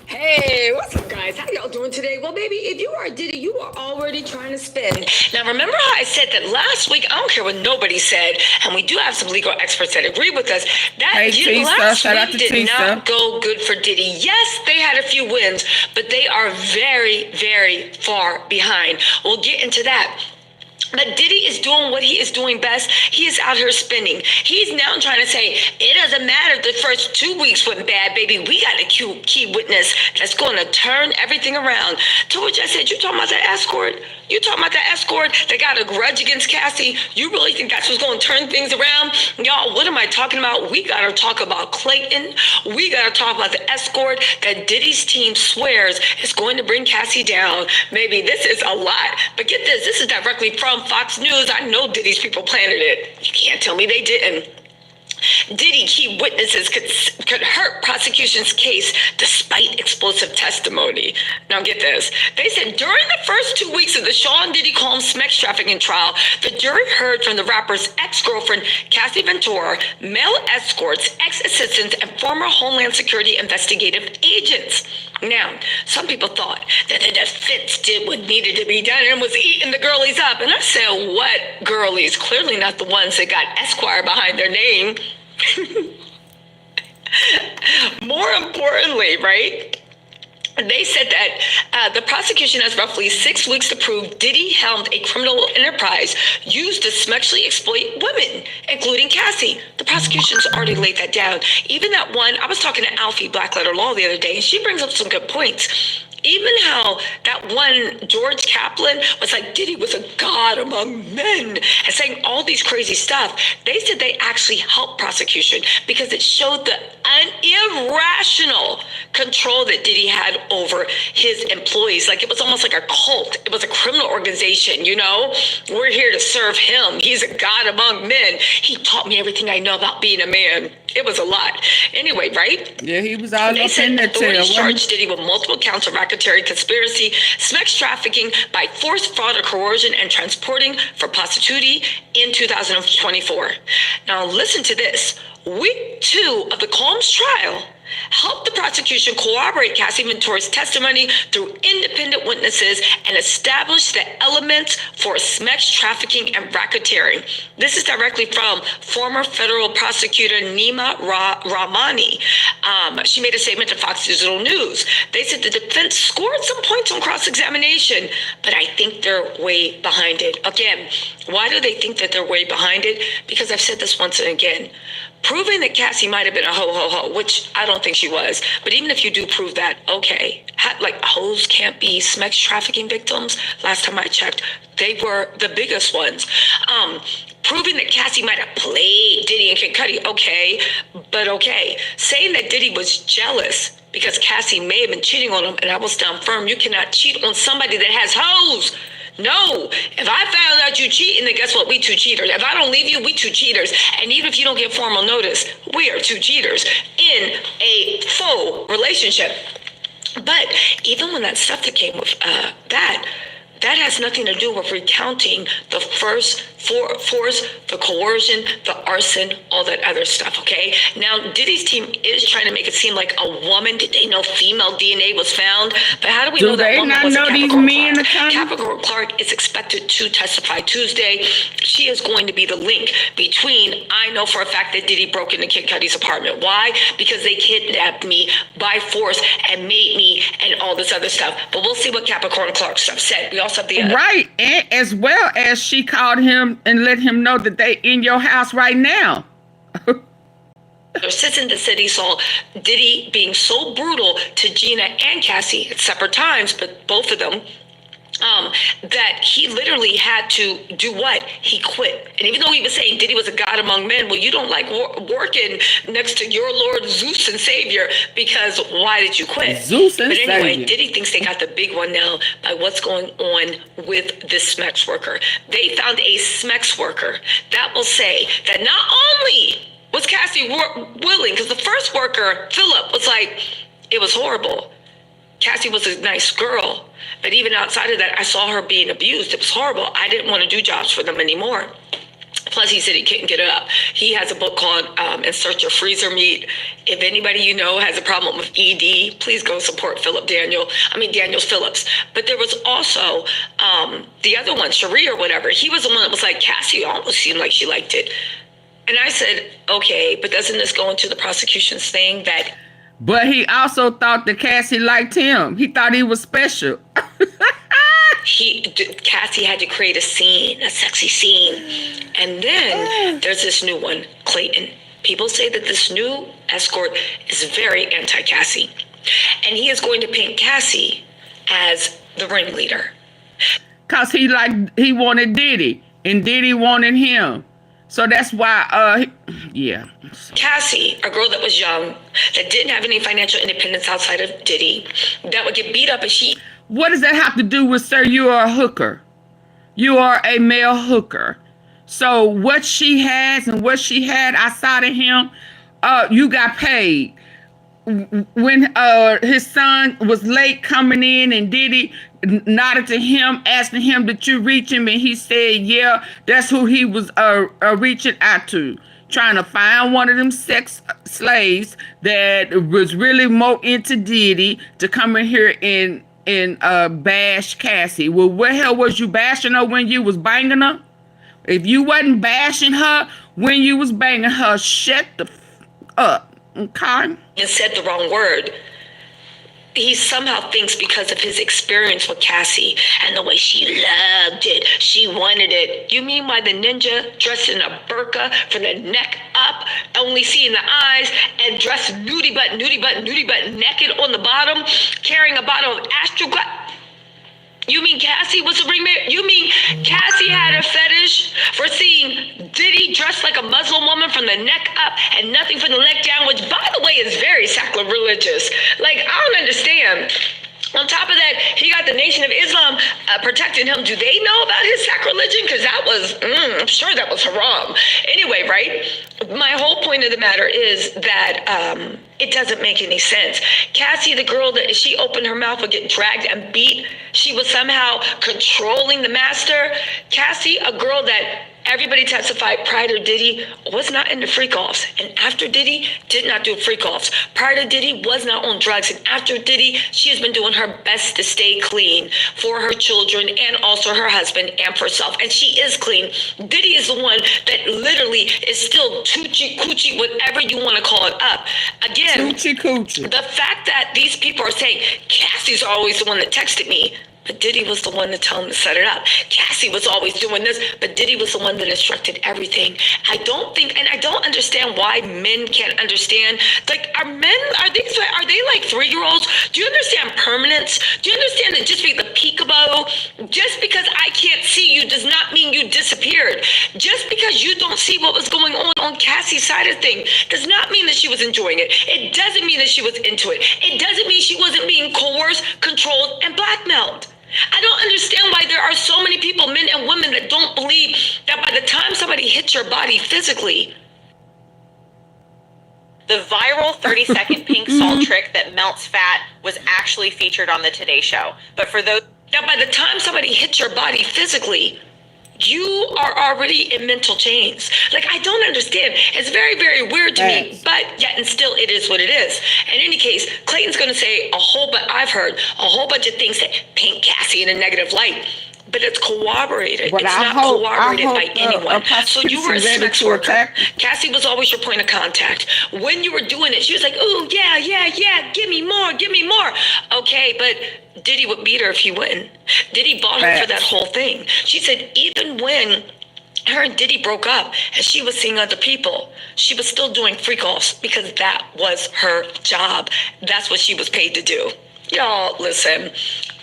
Hey, what's up, guys? How y'all doing today? Well, baby, if you are Diddy, you are already trying to spend. Now, remember how I said that last week? I don't care what nobody said, and we do have some legal experts that agree with us. That last week did not go good for Diddy. Yes, they had a few wins, but they are very, very far behind. We'll get into that. But Diddy is doing what he is doing best. He is out here spending. He's now trying to say, it doesn't matter if the first 2 weeks went bad, baby. We got a key witness that's going to turn everything around. To which I said, you talking about that escort? You talking about that escort that got a grudge against Cassie? You really think that's what's going to turn things around? Y'all, what am I talking about? We got to talk about Clayton. We got to talk about the escort that Diddy's team swears is going to bring Cassie down. Maybe this is a lot. But get this. This is directly from Fox News. I know Diddy's people planted it. You can't tell me they didn't. Diddy key witnesses could hurt prosecution's case despite explosive testimony. Now get this. They said during the first 2 weeks of the Sean Diddy Combs sex trafficking trial, the jury heard from the rapper's ex-girlfriend, Cassie Ventura, male escorts, ex-assistants, and former Homeland Security investigative agents. Now, some people thought that the defense did what needed to be done and was eating the girlies up. And I said, what girlies? Clearly not the ones that got Esquire behind their name. More importantly, right? They said that the prosecution has roughly 6 weeks to prove Diddy helmed a criminal enterprise used to sexually exploit women, including Cassie. The prosecution's already laid that down. Even that one, I was talking to ADOLPH, Black Letter Law, the other day, and she brings up some good points. Even how that one George Kaplan was like, Diddy was a god among men, and saying all these crazy stuff. They said they actually helped prosecution because it showed the irrational control that Diddy had over his employees. Like, it was almost like a cult. It was a criminal organization, you know? We're here to serve him. He's a god among men. He taught me everything I know about being a man. It was a lot. Anyway, right? Yeah, he was all they up said in that tail. authorities charged Diddy with multiple counts of racketeering, conspiracy, sex trafficking by force, fraud, or coercion, and transporting for prostitution in 2024. Now, listen to this. Week 2 of the Combs trial helped the prosecution corroborate Cassie Venture's testimony through independent witnesses and establish the elements for sex trafficking and racketeering. This is directly from former federal prosecutor Nima Rahmani. She made a statement to Fox Digital News. They said the defense scored some points on cross-examination, but I think they're way behind it. Again, why do they think that they're way behind it? Because I've said this once and again. Proving that Cassie might have been a ho-ho-ho, which I don't think she was, but even if you do prove that, okay, like hoes can't be sex trafficking victims. Last time I checked, they were the biggest ones. Proving that Cassie might have played Diddy and KEYGLOCK, okay, but okay. Saying that Diddy was jealous because Cassie may have been cheating on him, and I will stand firm, you cannot cheat on somebody that has hoes. No, if I found out you cheating, then guess what? We two cheaters. If I don't leave you, we two cheaters. And even if you don't get formal notice, we are two cheaters in a full relationship. But even when that stuff that came with that has nothing to do with recounting the force, the coercion, the arson, all that other stuff, okay? Now, Diddy's team is trying to make it seem like a woman. Did they know female DNA was found? But how do we know that woman was Capricorn Clark? Capricorn Clark is expected to testify Tuesday. She is going to be the link between, I know for a fact that Diddy broke into Kid Cudi's apartment. Why? Because they kidnapped me by force and made me and all this other stuff. But we'll see what Capricorn Clark stuff said. We also have the right, and as well as she called him and let him know that they in your house right now. Sits in the city saw Diddy being so brutal to Gina and Cassie at separate times, but both of them, that he literally had to do what? He quit. And even though he was saying Diddy was a god among men, well, you don't like working next to your Lord Zeus and Savior, because why did you quit? Zeus and But anyway, Savior. Diddy thinks they got the big one now by what's going on with this SMEX worker. They found a SMEX worker that will say that not only was Cassie willing, because the first worker, Philip, was like, it was horrible. Cassie was a nice girl. But even outside of that, I saw her being abused. It was horrible. I didn't want to do jobs for them anymore. Plus, he said he couldn't get it up. He has a book called Insert Your Freezer Meat. If anybody you know has a problem with ED, please go support Daniel Phillips. But there was also the other one, Cherie or whatever. He was the one that was like, Cassie almost seemed like she liked it. And I said, okay, but doesn't this go into the prosecution's thing that... But he also thought that Cassie liked him. He thought he was special. Cassie had to create a scene, a sexy scene. And then there's this new one, Clayton. People say that this new escort is very anti-Cassie. And he is going to paint Cassie as the ringleader. Because he wanted Diddy, and Diddy wanted him. So that's why, yeah. Cassie, a girl that was young, that didn't have any financial independence outside of Diddy, that would get beat up, and she... What does that have to do with, sir, you are a hooker? You are a male hooker. So what she has and what she had outside of him, you got paid. When his son was late coming in and Diddy nodded to him, asking him, did you reach him? And he said, yeah, that's who he was reaching out to, trying to find one of them sex slaves that was really more into Diddy to come in here and bash Cassie. Well, where the hell was you bashing her when you was banging her? If you wasn't bashing her when you was banging her, shut the up, okay? And said the wrong word. he somehow thinks because of his experience with Cassie and the way she loved it, she wanted it. You mean why the ninja dressed in a burqa from the neck up, only seeing the eyes, and dressed nudie butt, naked on the bottom, carrying a bottle of astroglide? You mean Cassie was a ringmaster? You mean Cassie had a fetish for seeing Diddy dressed like a Muslim woman from the neck up and nothing from the neck down, which, by the way, is very sacrilegious. Like, I don't understand. On top of that, he got the Nation of Islam protecting him. Do they know about his sacrilegion? Because that was, I'm sure that was haram. Anyway, right? My whole point of the matter is that it doesn't make any sense. Cassie, the girl that if she opened her mouth would get dragged and beat, she was somehow controlling the master. Cassie, a girl that everybody testified prior to Diddy was not into freak-offs. And after Diddy, did not do freak-offs. Prior to Diddy, was not on drugs. And after Diddy, she has been doing her best to stay clean for her children and also her husband and for herself. And she is clean. Diddy is the one that literally is still Tucci Coochie, whatever you want to call it up. Again, Tucci Coochie. The fact that these people are saying, Cassie's always the one that texted me, but Diddy was the one to tell him to set it up. Cassie was always doing this, but Diddy was the one that instructed everything. I don't think, and I don't understand why men can't understand. Like, are they like 3-year-olds? Do you understand permanence? Do you understand that just because the peekaboo, just because I can't see you does not mean you disappeared. Just because you don't see what was going on Cassie's side of things does not mean that she was enjoying it. It doesn't mean that she was into it. It doesn't mean she wasn't being coerced, controlled, and blackmailed. I don't understand why there are so many people, men and women, that don't believe that by the time somebody hits your body physically. The viral 30-second pink salt trick that melts fat was actually featured on the Today Show. But for those that by the time somebody hits your body physically, you are already in mental chains. Like, I don't understand. It's very, very weird to me, but yet and still it is what it is. In any case, Clayton's going to say I've heard a whole bunch of things that paint Cassie in a negative light, but it's corroborated. But it's not corroborated by anyone. So you were a sex worker. Cassie was always your point of contact. When you were doing it, she was like, "Ooh, yeah, give me more. Okay, but Diddy would beat her if he wouldn't. Diddy bought her for that whole thing. She said even when her and Diddy broke up and she was seeing other people, she was still doing freak-offs because that was her job. That's what she was paid to do. Y'all, listen,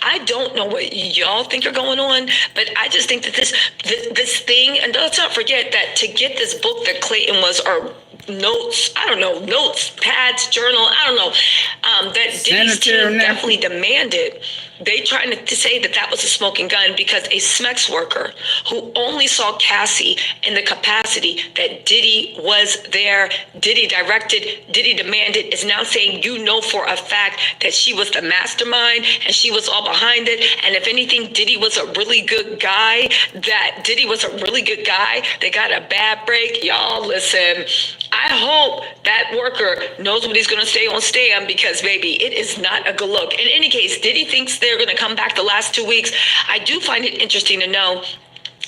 I don't know what y'all think are going on, but I just think that this thing, and let's not forget that to get this book that Clayton was, or notes, I don't know, notes, pads, journal, I don't know, that Diddy's team definitely demanded. They trying to say that was a smoking gun because a SMEX worker who only saw Cassie in the capacity that Diddy was there, Diddy directed, Diddy demanded, is now saying for a fact that she was the mastermind and she was all behind it. And if anything, Diddy was a really good guy. They got a bad break. Y'all, listen, I hope that worker knows what he's going to stay on stand because, baby, it is not a good look. In any case, Diddy thinks they're going to come back the last 2 weeks. I do find it interesting to know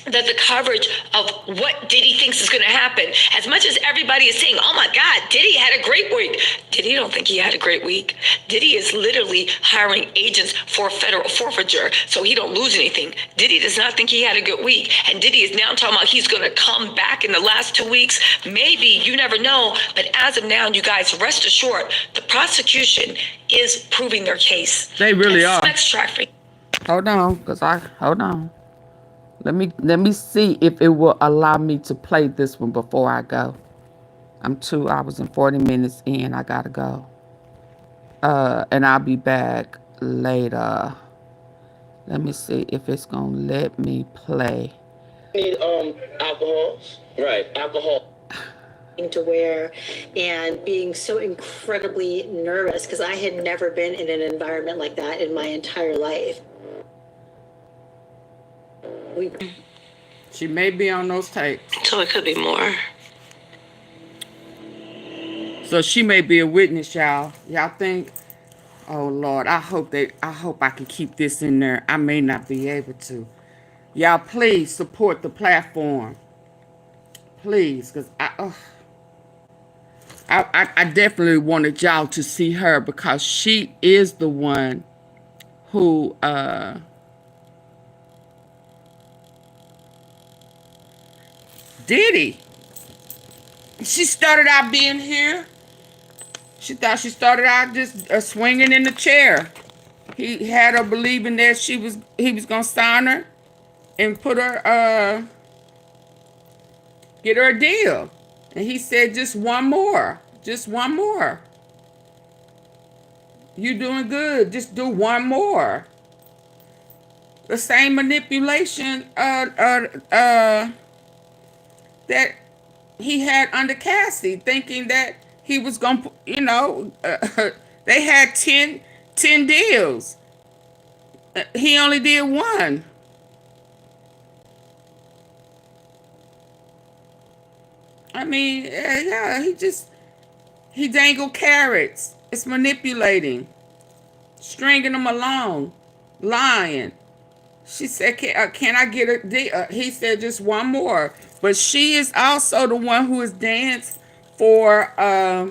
that the coverage of what Diddy thinks is going to happen, as much as everybody is saying, oh my God, Diddy had a great week. Diddy don't think he had a great week. Diddy is literally hiring agents for federal forfeiture so he don't lose anything. Diddy does not think he had a good week. And Diddy is now talking about he's going to come back in the last 2 weeks. Maybe, you never know. But as of now, you guys rest assured, the prosecution is proving their case. They really are. Sex trafficking. Hold on. Let me see if it will allow me to play this one before I go. I'm 2 hours and 40 minutes in. I gotta go. And I'll be back later. Let me see if it's gonna let me play. Need alcohol, right? Alcohol. To wear and being so incredibly nervous because I had never been in an environment like that in my entire life. She may be on those tapes. So it could be more. So she may be a witness, y'all. Y'all think? Oh Lord, I hope I can keep this in there. I may not be able to. Y'all, please support the platform. Please, because I definitely wanted y'all to see her because she is the one who Diddy. She started out being here. She thought she started out just swinging in the chair. He had her believing that he was gonna sign her and put her get her a deal. And he said, just one more. Just one more. You doing good. Just do one more. The same manipulation that he had under Cassie, thinking that he was going to, you know, they had 10 deals. He only did one. I mean, yeah, he dangled carrots. It's manipulating. Stringing them along. Lying. She said, can I get a deal? He said, just one more. But she is also the one who has danced for, I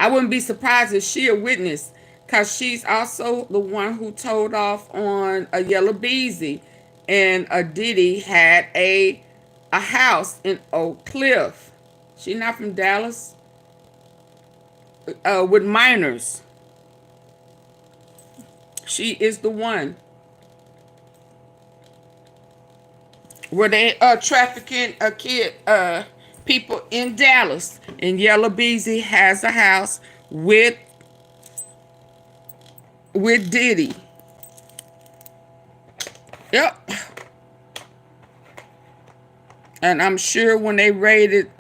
wouldn't be surprised if she a witness, because she's also the one who told off on a YELLABEEZY, and a Diddy had a house in Oak Cliff. She not from Dallas. With minors. She is the one. Where they trafficking a kid, people in Dallas. And YELLABEEZY has a house with Diddy. Yep. And I'm sure when they raided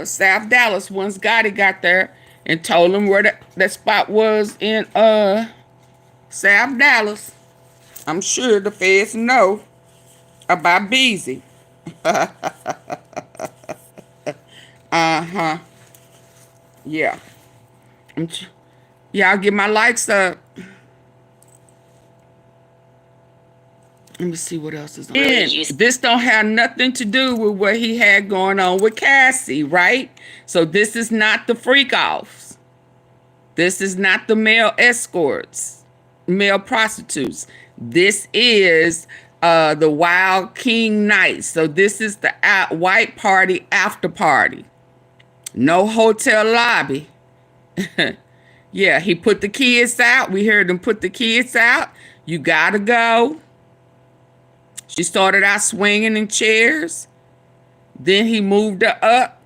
South Dallas, once Gotti got there and told them where that spot was in South Dallas, I'm sure the feds know about Beezy. Uh-huh. Yeah. Y'all get my likes up. Let me see what else is on. This don't have nothing to do with what he had going on with Cassie, right? So this is not the freak offs. This is not the male escorts, male prostitutes. This is the Wild King nights. So this is the white party after party. No hotel lobby. Yeah, he put the kids out. We heard him put the kids out. You gotta go. She started out swinging in chairs. Then he moved her up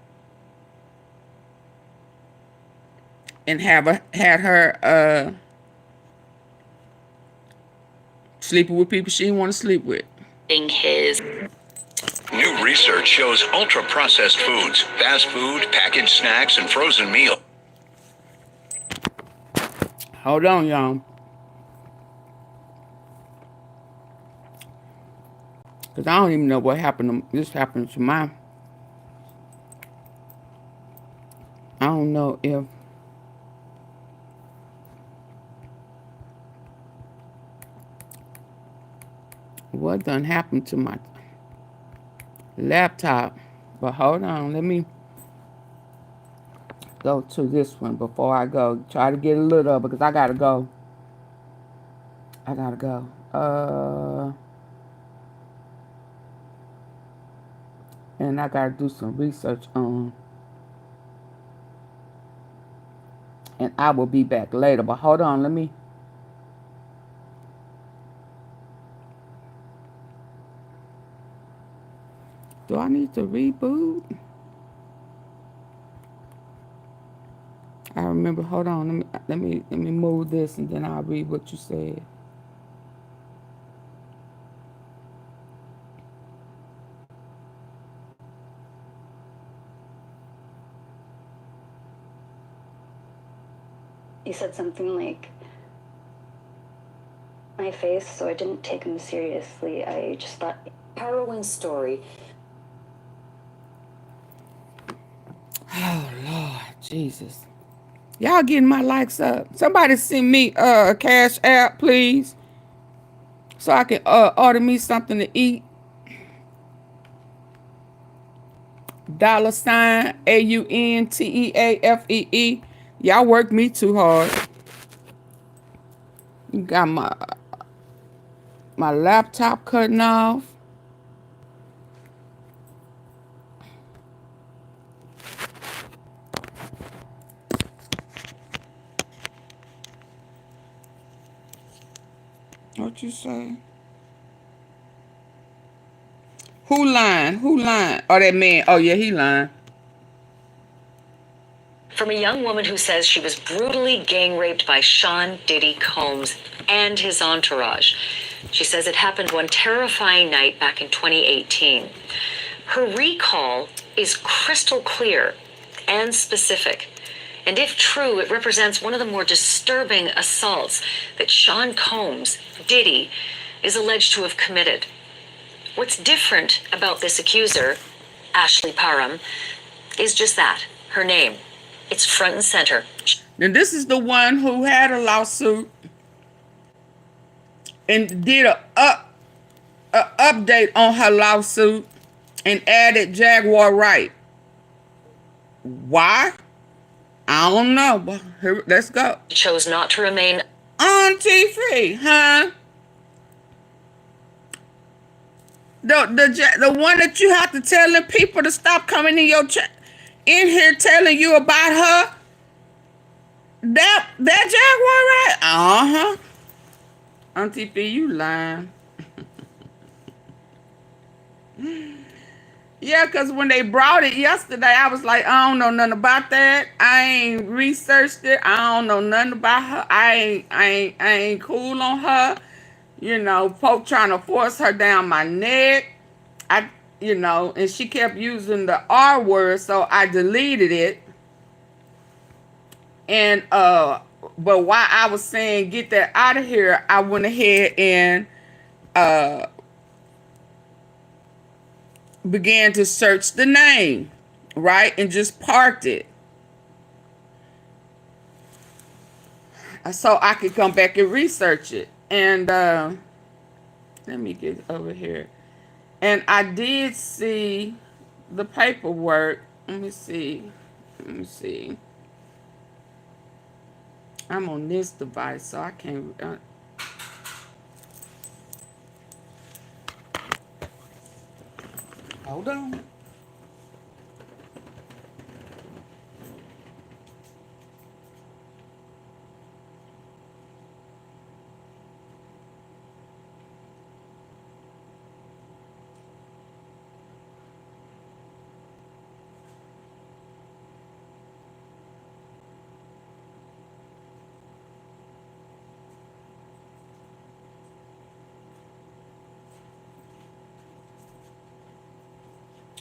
and had her sleeping with people she didn't want to sleep with. New research shows ultra-processed foods, fast food, packaged snacks, and frozen meals. Hold on, y'all. Because I don't even know what happened. This happened to my... I don't know if... What done happened to my laptop? But hold on, let me go to this one before I go. Try to get a little of it because I gotta go. I gotta go. And I gotta do some research on. And I will be back later. But hold on, let me. Do I need to reboot? I remember. Hold on. Let me move this, and then I'll read what you said. He said something like, my face, so I didn't take him seriously. I just thought, harrowing story. Oh, Lord, Jesus. Y'all getting my likes up. Somebody send me a Cash App, please, so I can order me something to eat. $ AUNTEAFEE. Y'all work me too hard. You got my laptop cutting off. What you say? Who lying? Who lying? Oh, that man. Oh, yeah, he lying. From a young woman who says she was brutally gang raped by Sean Diddy Combs and his entourage. She says it happened one terrifying night back in 2018. Her recall is crystal clear and specific. And if true, it represents one of the more disturbing assaults that Sean Combs, Diddy, is alleged to have committed. What's different about this accuser, Ashley Parham, is just that, her name. It's front and center. And this is the one who had a lawsuit and did a update on her lawsuit and added Jaguar right. Why? I don't know, but here, let's go. Chose not to remain AunTeaFee, huh? The one that you have to tell the people to stop coming in your chat, in here telling you about her. That Jaguar right? Uh-huh. AunTeaFee, you lying. Yeah, because when they brought it yesterday, I was like, I don't know nothing about that. I ain't researched it. I don't know nothing about her. I ain't cool on her. You know, folk trying to force her down my neck. You know, and she kept using the R word, so I deleted it. And but while I was saying get that out of here, I went ahead and began to search the name, right? And just parked it. So I could come back and research it. And let me get over here. And I did see the paperwork. Let me see. I'm on this device, so I can't. Hold on.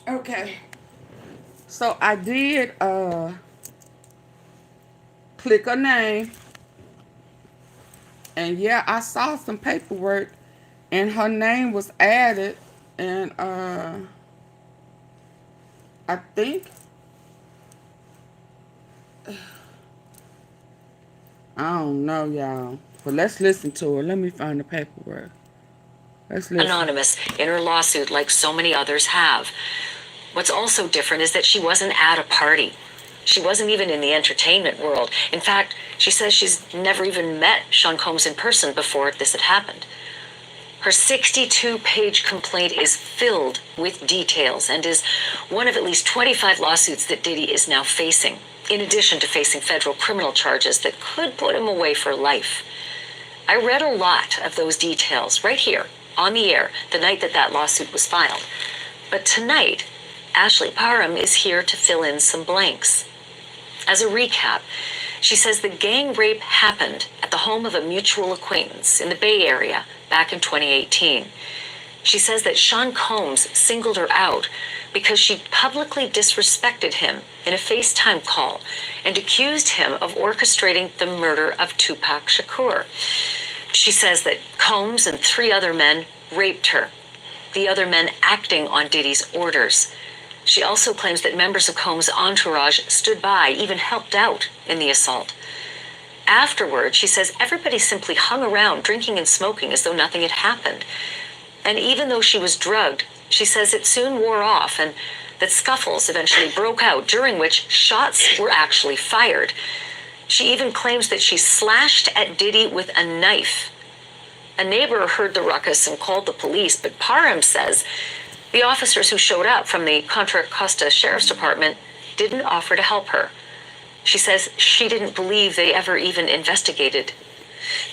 Okay, so I did click her name, and yeah, I saw some paperwork, and her name was added, and I think I don't know, y'all, but let's listen to her. Let me find the paperwork. Let's listen. Anonymous in her lawsuit, like so many others have. What's also different is that she wasn't at a party. She wasn't even in the entertainment world. In fact, she says she's never even met Sean Combs in person before this had happened. Her 62-page complaint is filled with details and is one of at least 25 lawsuits that Diddy is now facing, in addition to facing federal criminal charges that could put him away for life. I read a lot of those details right here on the air the night that lawsuit was filed. But tonight, Ashley Parham is here to fill in some blanks. As a recap, she says the gang rape happened at the home of a mutual acquaintance in the Bay Area back in 2018. She says that Sean Combs singled her out because she publicly disrespected him in a FaceTime call and accused him of orchestrating the murder of Tupac Shakur. She says that Combs and 3 other men raped her, the other men acting on Diddy's orders. She also claims that members of Combs' entourage stood by, even helped out in the assault. Afterward, she says everybody simply hung around drinking and smoking as though nothing had happened. And even though she was drugged, she says it soon wore off and that scuffles eventually broke out, during which shots were actually fired. She even claims that she slashed at Diddy with a knife. A neighbor heard the ruckus and called the police, but Parham says the officers who showed up from the Contra Costa Sheriff's Department didn't offer to help her. She says she didn't believe they ever even investigated.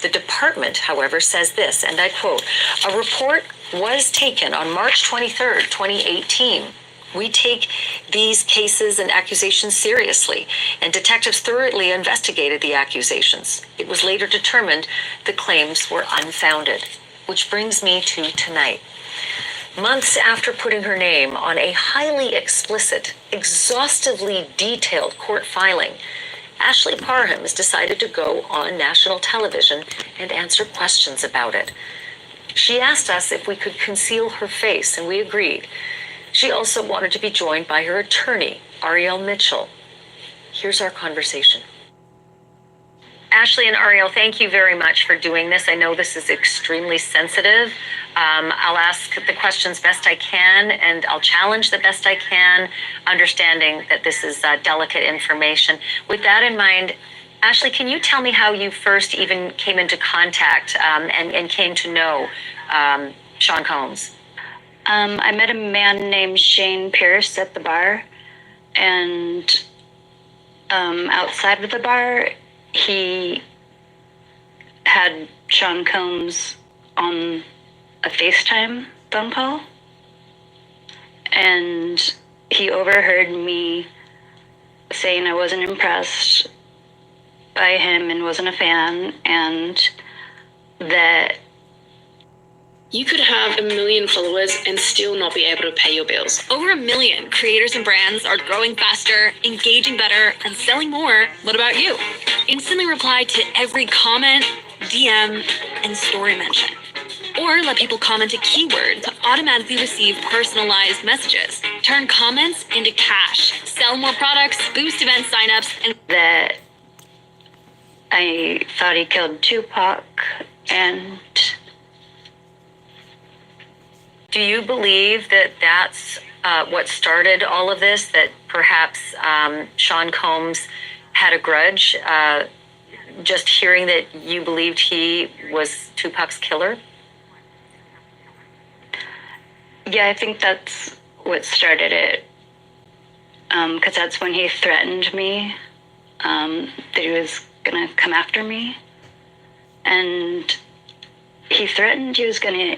The department, however, says this, and I quote, "A report was taken on March 23rd, 2018. We take these cases and accusations seriously, and detectives thoroughly investigated the accusations. It was later determined the claims were unfounded." Which brings me to tonight. Months after putting her name on a highly explicit, exhaustively detailed court filing, Ashley Parham has decided to go on national television and answer questions about it. She asked us if we could conceal her face, and we agreed. She also wanted to be joined by her attorney, Ariel Mitchell. Here's our conversation. Ashley and Ariel, thank you very much for doing this. I know this is extremely sensitive. I'll ask the questions best I can, and I'll challenge the best I can, understanding that this is delicate information. With that in mind, Ashley, can you tell me how you first even came into contact and came to know Sean Combs? I met a man named Shane Pierce at the bar, and outside of the bar, he had Sean Combs on a FaceTime phone call, and he overheard me saying I wasn't impressed by him and wasn't a fan, and that You could have 1 million followers and still not be able to pay your bills. Over 1 million creators and brands are growing faster, engaging better, and selling more. What about you? Instantly reply to every comment, DM, and story mention. Or let people comment a keyword to automatically receive personalized messages. Turn comments into cash. Sell more products, boost event signups, and that I thought he killed Tupac, and do you believe that that's what started all of this, that perhaps Sean Combs had a grudge, just hearing that you believed he was Tupac's killer? yeah, I think that's what started it, because that's when he threatened me, that he was gonna come after me, and he threatened he was gonna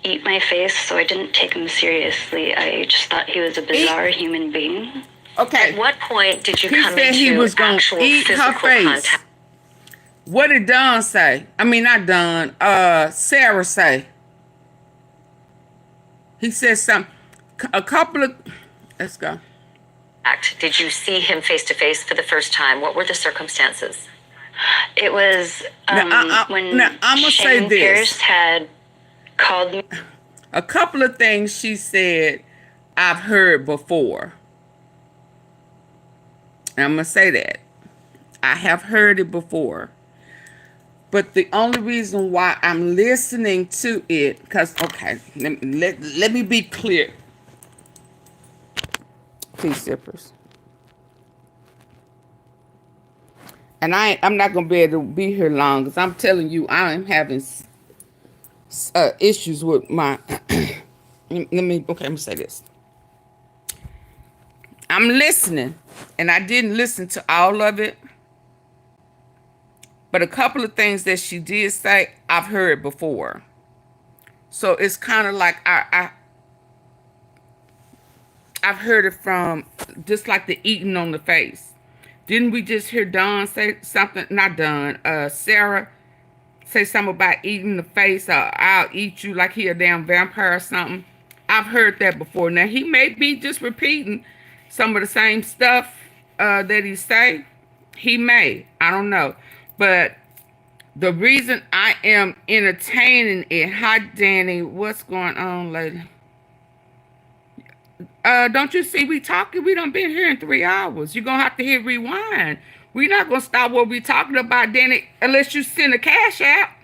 eat my face, so I didn't take him seriously. I just thought he was a bizarre human being. Okay. At what point did you He come said into he was gonna actual eat her physical face. contact? What did Don say? I mean, not Don. Sarah say. He said something. A couple of. Let's go. Did you see him face to face for the first time? What were the circumstances? It was when I'm gonna say Shane this. Pierce had called me. A couple of things she said I've heard before. And I'm going to say that. I have heard it before. But the only reason why I'm listening to it, because, okay, let me be clear. Please, sippers. And I'm not going to be able to be here long, because I'm telling you, I am having issues with my let me say this. I'm listening, and I didn't listen to all of it, but a couple of things that she did say I've heard before. So it's kind of like I've heard it from, just like the eating on the face. Didn't we just hear Dawn say something? Not Dawn, Sarah say something about eating the face, or I'll eat you like he a damn vampire or something. I've heard that before. Now, he may be just repeating some of the same stuff that he say. He may. I don't know. But the reason I am entertaining it, hi, Danny, what's going on, lady? Don't you see we talking? We done been here in 3 hours. You're going to have to hit rewind. We're not going to stop what we talking about, Danny, unless you send a cash app.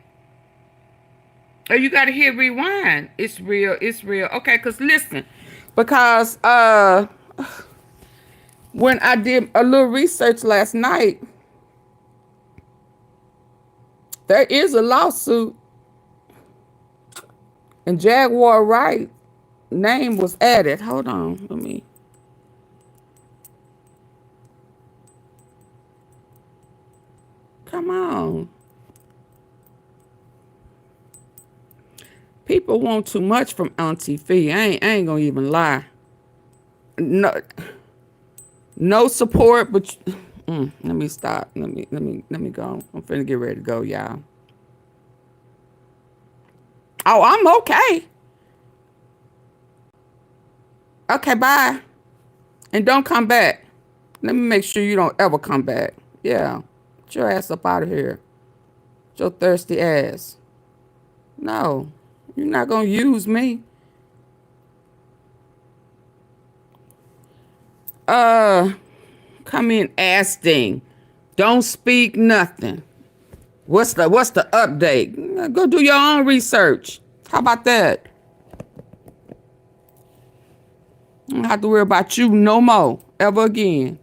Or you got to hit rewind. It's real. It's real. Okay, because listen, Because when I did a little research last night, there is a lawsuit, and Jaguar Wright name was added. Hold on, let me. Come on. People want too much from AunTeaFee. I ain't gonna even lie. No support, but let me stop. Let me go. I'm finna get ready to go, y'all. Oh, I'm okay. Okay, bye. And don't come back. Let me make sure you don't ever come back. Yeah. Get your ass up out of here. Get your thirsty ass. No. You're not gonna use me. Come in asking. Don't speak nothing. What's the update? Go do your own research. How about that? I don't have to worry about you no more. Ever again.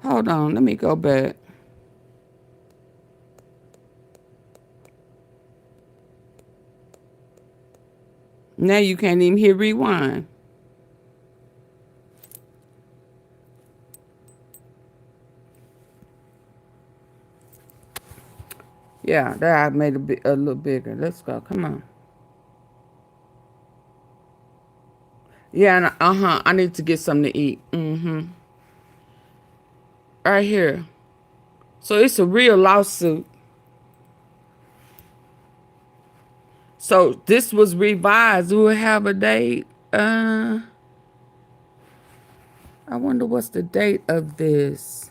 Hold on. Let me go back. Now you can't even hear rewind. Yeah, there I made a little bigger. Let's go. Come on. Yeah, and I need to get something to eat. Right here. So it's a real lawsuit. So this was revised. We will have a date. I wonder what's the date of this.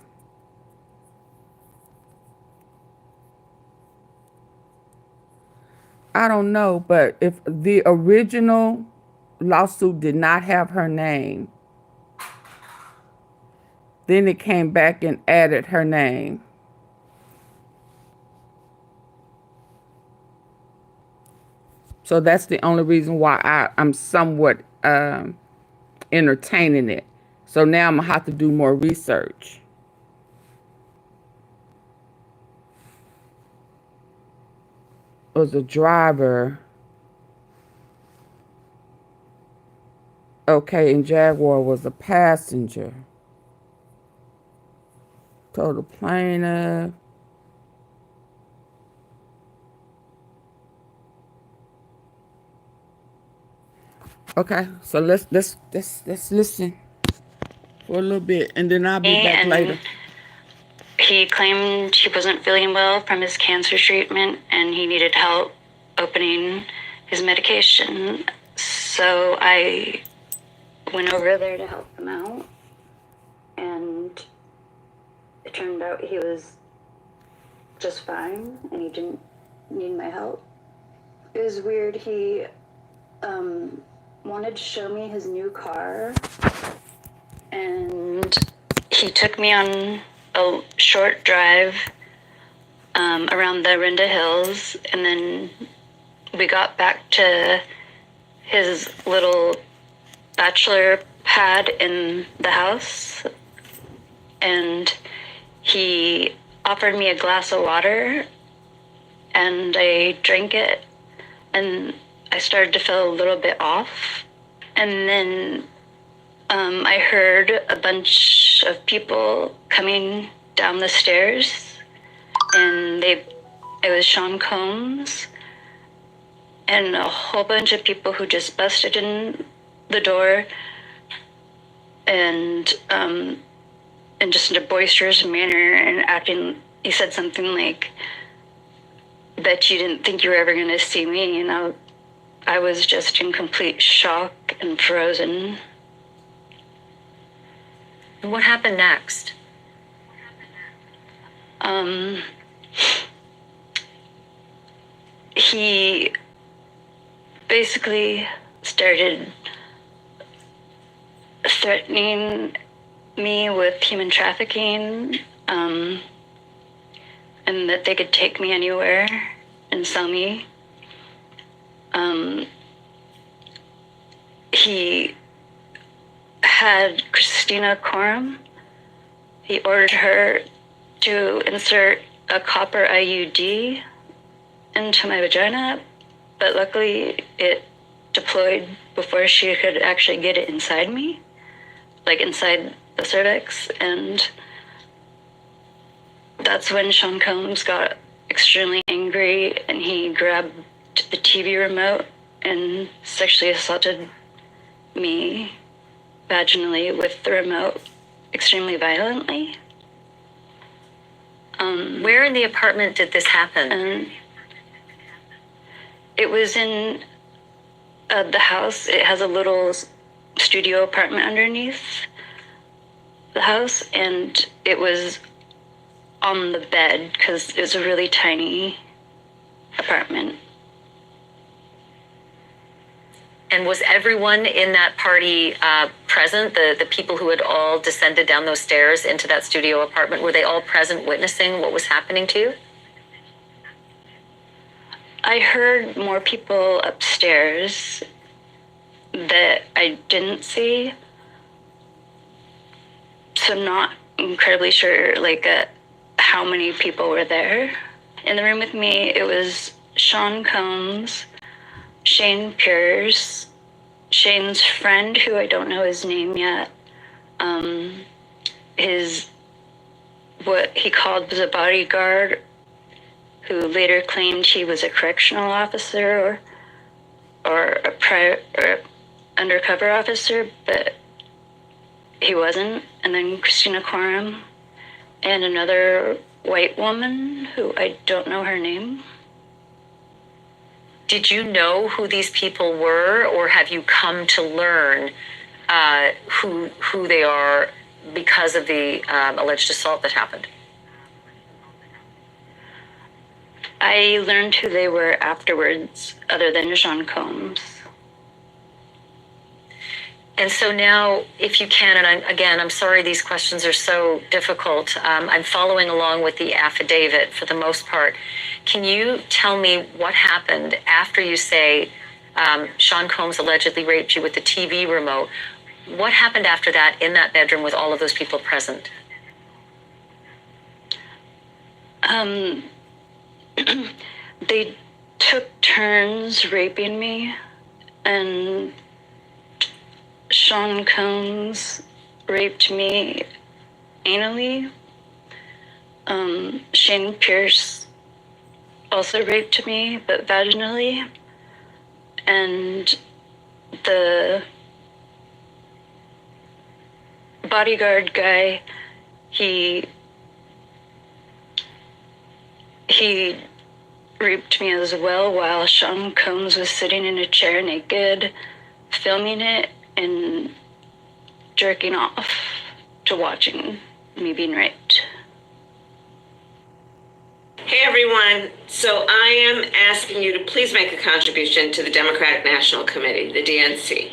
I don't know, but if the original lawsuit did not have her name, then it came back and added her name. So that's the only reason why I'm somewhat entertaining it. So now I'm going to have to do more research. Was a driver. Okay, and Jaguar was a passenger. Told the plaintiff. Okay, so let's listen for a little bit, and then I'll be back later. He claimed he wasn't feeling well from his cancer treatment, and he needed help opening his medication. So I went over there to help him out, and it turned out he was just fine, and he didn't need my help. It was weird. He wanted to show me his new car, and he took me on a short drive around the Renda Hills, and then we got back to his little bachelor pad in the house, and he offered me a glass of water, and I drank it, and I started to feel a little bit off. And then I heard a bunch of people coming down the stairs, and it was Sean Combs and a whole bunch of people who just busted in the door and just in a boisterous manner and acting. He said something like, "Bet you didn't think you were ever going to see me," and I was just in complete shock and frozen. And what happened next? He basically started threatening me with human trafficking, and that they could take me anywhere and sell me. had Christina Coram. He ordered her to insert a copper IUD into my vagina, but luckily it deployed before she could actually get it inside me, like inside the cervix. And that's when Sean Combs got extremely angry, and he grabbed the TV remote and sexually assaulted me vaginally with the remote extremely violently. Where in the apartment did this happen? It was in the house. It has a little studio apartment underneath the house, and it was on the bed because it was a really tiny apartment. And was everyone in that party present? The people who had all descended down those stairs into that studio apartment, were they all present witnessing what was happening to you? I heard more people upstairs that I didn't see. So not incredibly sure how many people were there. In the room with me, it was Sean Combs, Shane Pierce, Shane's friend, who I don't know his name yet, what he called was a bodyguard, who later claimed he was a correctional officer or a undercover officer, but he wasn't. And then Christina Coram and another white woman who I don't know her name. Did you know who these people were, or have you come to learn who they are because of the alleged assault that happened? I learned who they were afterwards, other than Sean Combs. And so now, if you can, and I'm sorry these questions are so difficult. I'm following along with the affidavit for the most part. Can you tell me what happened after you say Sean Combs allegedly raped you with the TV remote? What happened after that in that bedroom with all of those people present? They took turns raping me, and Sean Combs raped me anally. Shane Pierce also raped me, but vaginally. And the bodyguard guy, he raped me as well while Sean Combs was sitting in a chair naked, filming it and jerking off to watching me being raped. Hey everyone, so I am asking you to please make a contribution to the Democratic National Committee, the DNC.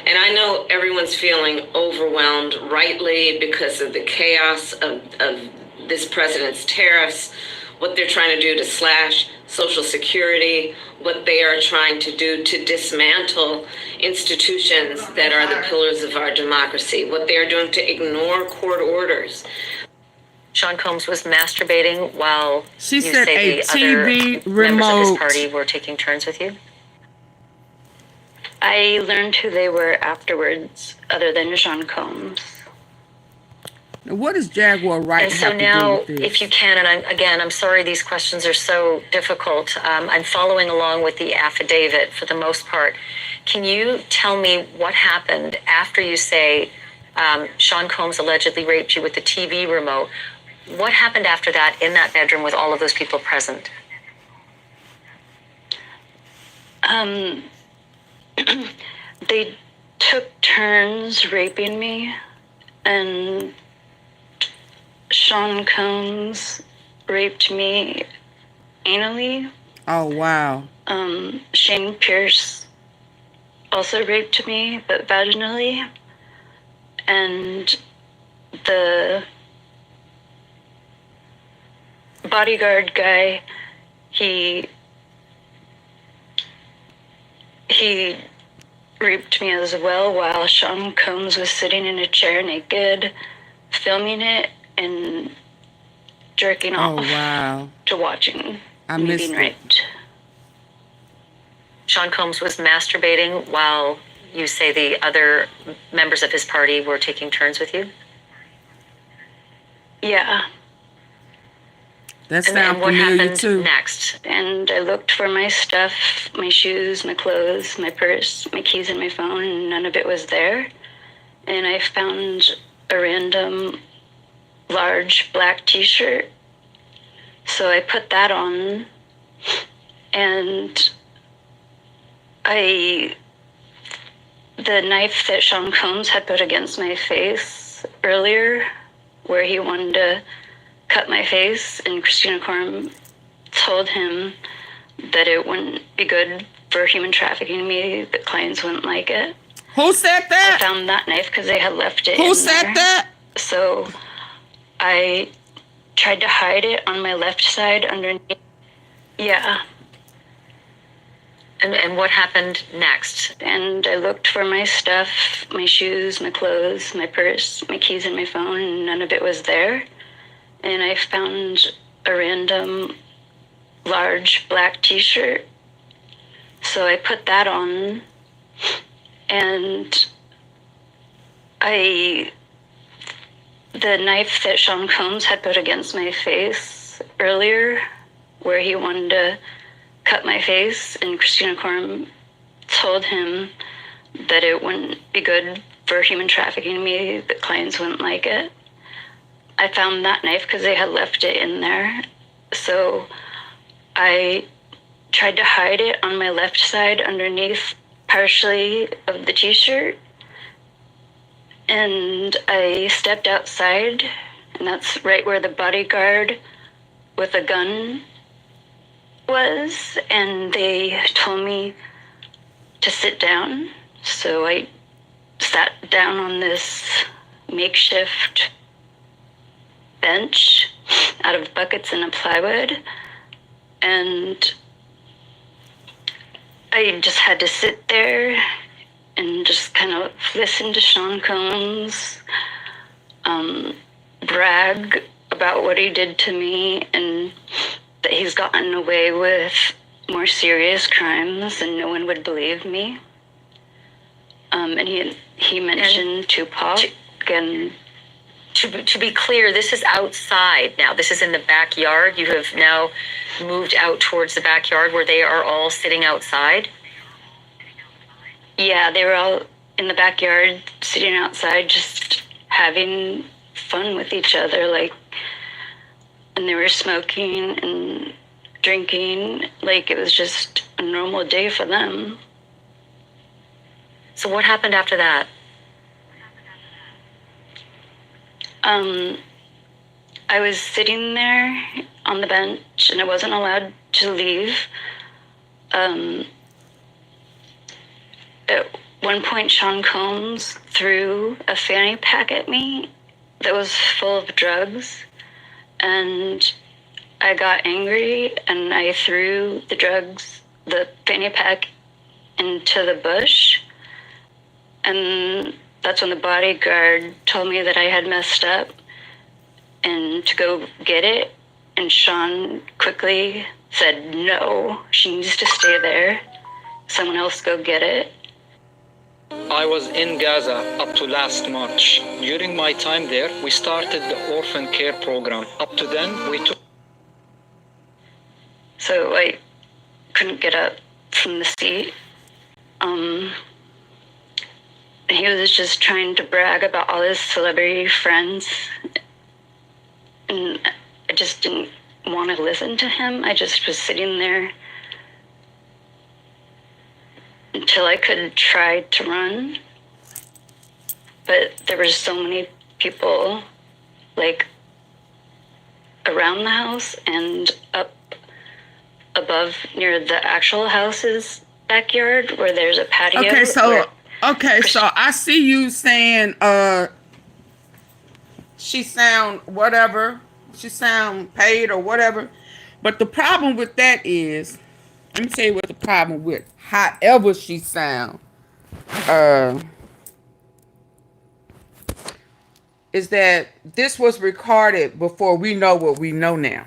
And I know everyone's feeling overwhelmed, rightly, because of the chaos of this president's tariffs, what they're trying to do to slash Social Security, what they are trying to do to dismantle institutions that are the pillars of our democracy, what they are doing to ignore court orders. Sean Combs was masturbating while she said a TV remote. Members of his party were taking turns with you? I learned who they were afterwards, other than Sean Combs. What does Jaguar Right and so have to now, do with this? if you can, and I'm sorry these questions are so difficult. I'm following along with the affidavit for the most part. Can you tell me what happened after you say Sean Combs allegedly raped you with the TV remote? What happened after that in that bedroom with all of those people present? They took turns raping me, and Sean Combs raped me anally. Oh, wow. Shane Pierce also raped me, but vaginally. And the bodyguard guy, he raped me as well while Sean Combs was sitting in a chair naked, filming it and jerking off to watching me being raped. Sean Combs was masturbating while you say the other members of his party were taking turns with you? Yeah. That And sounds what familiar happened too. next? And I looked for my stuff, my shoes, my clothes, my purse, my keys, and my phone, and none of it was there. And I found a random large black t-shirt. So I put that on, and the knife that Sean Combs had put against my face earlier, where he wanted to cut my face, and Christina Coram told him that it wouldn't be good for human trafficking me, that clients wouldn't like it. Who said that? I found that knife because they had left it Who in said there. that? So I tried to hide it on my left side underneath. Yeah. And what happened next? And I looked for my stuff, my shoes, my clothes, my purse, my keys, and my phone, and none of it was there. And I found a random large black t-shirt. So I put that on, and the knife that Sean Combs had put against my face earlier, where he wanted to cut my face, and Christina Coram told him that it wouldn't be good for human trafficking me, that clients wouldn't like it. I found that knife because they had left it in there. So I tried to hide it on my left side underneath partially of the t-shirt. And I stepped outside, and that's right where the bodyguard with a gun was, and they told me to sit down. So I sat down on this makeshift bench out of buckets and a plywood, and I just had to sit there and just kind of listen to Sean Combs brag about what he did to me, and that he's gotten away with more serious crimes and no one would believe me. And he mentioned Tupac, and to be clear, this is outside now. This is in the backyard. You have now moved out towards the backyard where they are all sitting outside. Yeah, they were all in the backyard sitting outside just having fun with each other, like, and they were smoking and drinking like it was just a normal day for them. So what happened after that? I was sitting there on the bench and I wasn't allowed to leave. At one point, Sean Combs threw a fanny pack at me that was full of drugs, and I got angry and I threw the fanny pack into the bush, and that's when the bodyguard told me that I had messed up and to go get it, and Sean quickly said, no, she needs to stay there. Someone else go get it. I was in Gaza up to last March. During my time there, we started the orphan care program. Up to then, we took... So I couldn't get up from the seat. He was just trying to brag about all his celebrity friends. And I just didn't want to listen to him. I just was sitting there until I could try to run. But there were so many people, like, around the house and up above near the actual house's backyard where there's a patio. Okay, so I see you saying she sound whatever, she sound paid or whatever. But the problem with that is, let me tell you what the problem with however she sound. is that this was recorded before we know what we know now.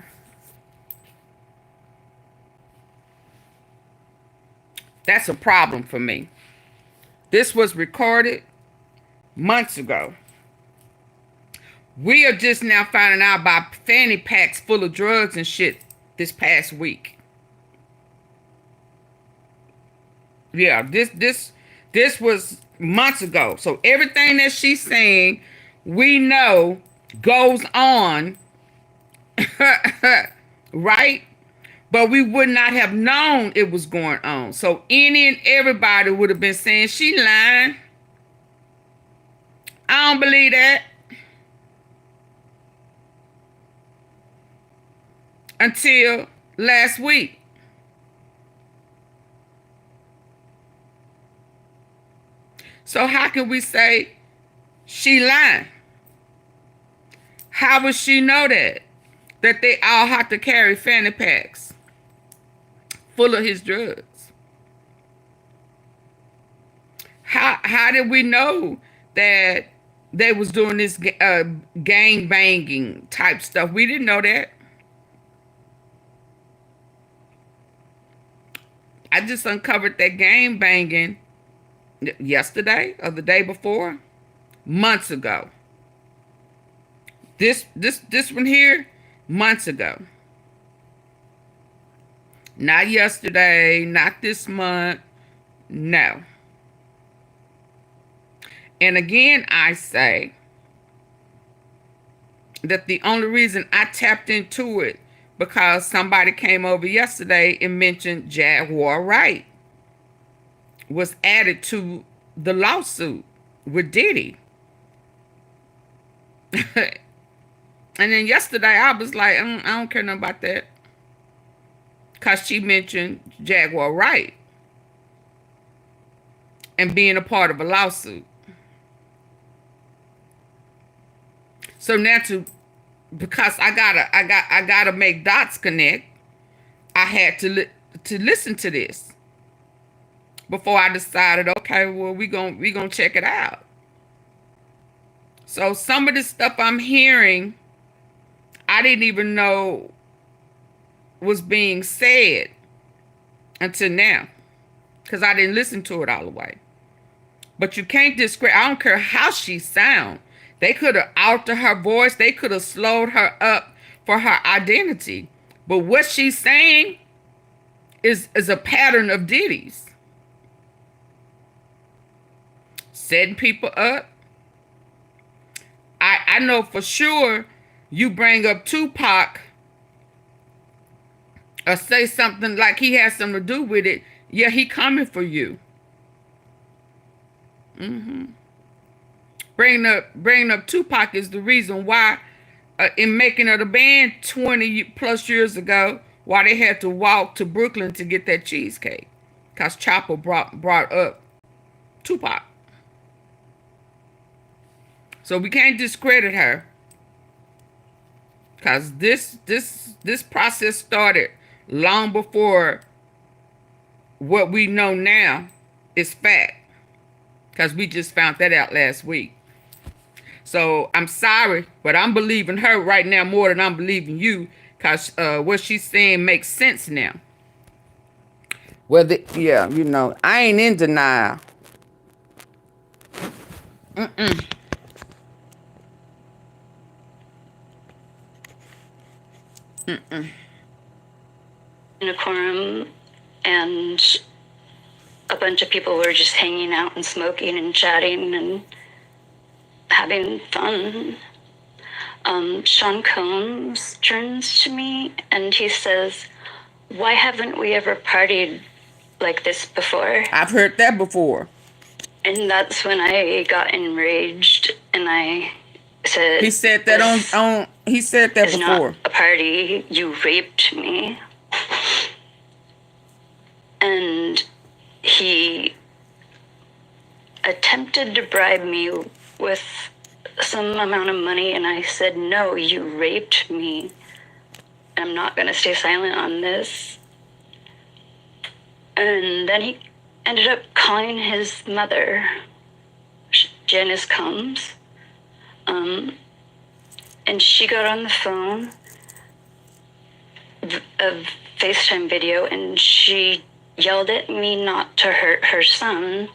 That's a problem for me. This was recorded months ago. We are just now finding out about fanny packs full of drugs and shit this past week. Yeah, this was months ago. So everything that she's saying, we know goes on, right? But we would not have known it was going on. So any and everybody would have been saying, she lying. I don't believe that. Until last week. So how can we say she lying? How would she know that? That they all have to carry fanny packs full of his drugs? How did we know that they was doing this gang banging type stuff? We didn't know that. I just uncovered that gang banging yesterday or the day before, months ago. This one here, months ago. Not yesterday, not this month, no. And again, I say that the only reason I tapped into it because somebody came over yesterday and mentioned Jaguar Wright was added to the lawsuit with Diddy. And then yesterday I was like, I don't care nothing about that. Because she mentioned Jaguar Wright and being a part of a lawsuit. So now because I gotta make dots connect, I had to listen to this before I decided, okay, well, we gonna check it out. So some of the stuff I'm hearing, I didn't even know was being said until now, because I didn't listen to it all the way. But you can't discredit. I don't care how she sound. They could have altered her voice. They could have slowed her up for her identity. But what she's saying is a pattern of Diddy's. Setting people up. I know for sure you bring up Tupac or say something like he has something to do with it. Yeah, he coming for you. Bringing up Tupac is the reason why in making of the band 20 plus years ago, why they had to walk to Brooklyn to get that cheesecake, because Chopper brought up Tupac. So we can't discredit her, because this process started long before what we know now is fact, because we just found that out last week. So I'm sorry, but I'm believing her right now more than I'm believing you, because what she's saying makes sense now. Well, yeah, you know, I ain't in denial. In a quorum, and a bunch of people were just hanging out and smoking and chatting and having fun. Sean Combs turns to me and he says, "Why haven't we ever partied like this before?" I've heard that before. And that's when I got enraged and I said, he said that on he said that before. Not a party, you raped me. And he attempted to bribe me with some amount of money, and I said, no, you raped me. I'm not going to stay silent on this. And then he ended up calling his mother, Janice Combs, and she got on the phone, a FaceTime video, and she yelled at me not to hurt her son,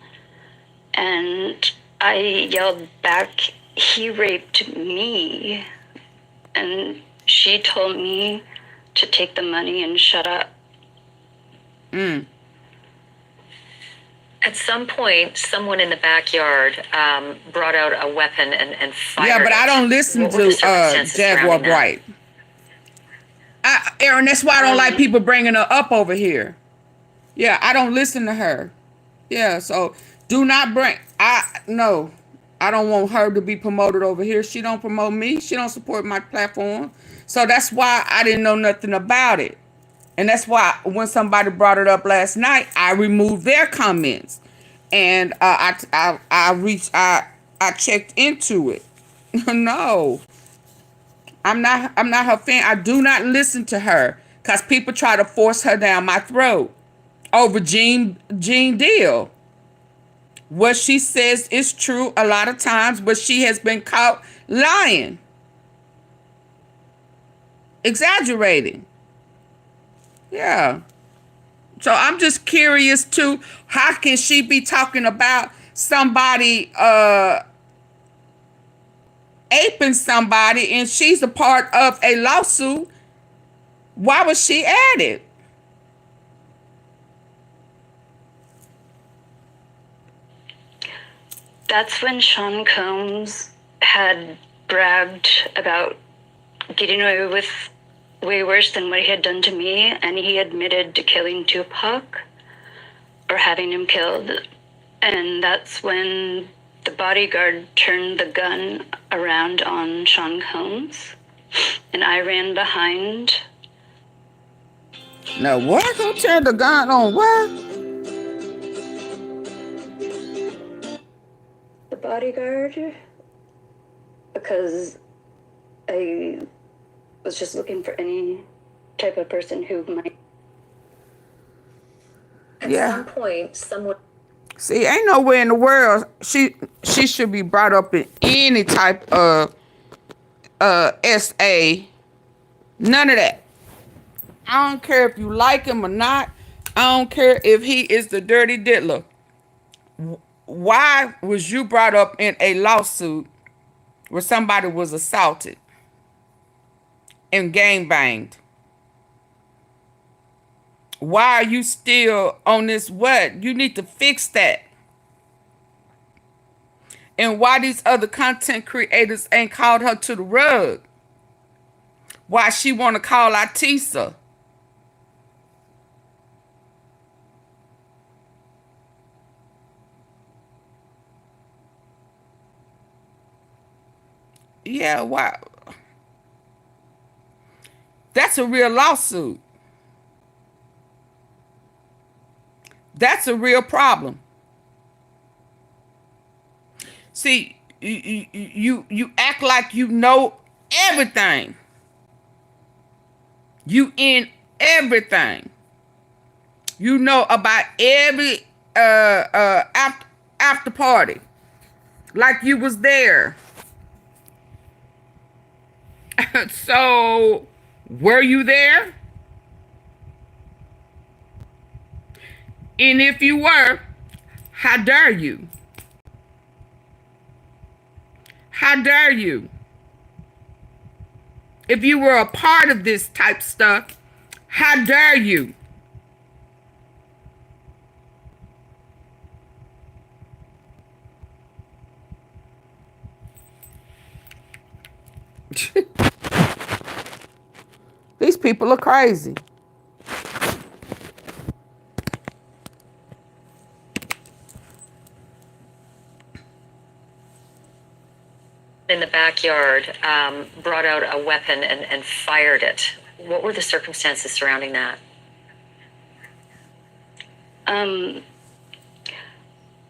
and I yelled back, he raped me, and she told me to take the money and shut up. At some point, someone in the backyard brought out a weapon and fired. Yeah, but I don't listen What were the to circumstances Jaguar surrounding that? Bright. Aaron, that's why I don't like people bringing her up over here. Yeah, I don't listen to her. Yeah, so do not bring. No, I don't want her to be promoted over here. She don't promote me. She don't support my platform. So that's why I didn't know nothing about it. And that's why when somebody brought it up last night, I removed their comments, and I checked into it. No, I'm not her fan. I do not listen to her because people try to force her down my throat over Gene Deal. What she says is true a lot of times, but she has been caught lying, exaggerating. Yeah. So I'm just curious too, how can she be talking about somebody aping somebody and she's a part of a lawsuit? Why was she added? That's when Sean Combs had bragged about getting away with way worse than what he had done to me, and he admitted to killing Tupac or having him killed. And that's when the bodyguard turned the gun around on Sean Combs, and I ran behind. Now what? Who turned the gun on what? The bodyguard, because I was just looking for any type of person who might. At some point, someone. See, ain't nowhere in the world she should be brought up in any type of SA. None of that. I don't care if you like him or not. I don't care if he is the dirty diddler. Why was you brought up in a lawsuit where somebody was assaulted and gangbanged? Why are you still on this what? You need to fix that. And why these other content creators ain't called her to the rug? Why she want to call Atisa? Yeah, why? That's a real lawsuit. That's a real problem. See, you act like you know everything. You in everything. You know about every after party. Like you was there. So, were you there? And if you were, how dare you? How dare you? If you were a part of this type stuff, how dare you? These people are crazy. In the backyard, brought out a weapon and fired it. What were the circumstances surrounding that?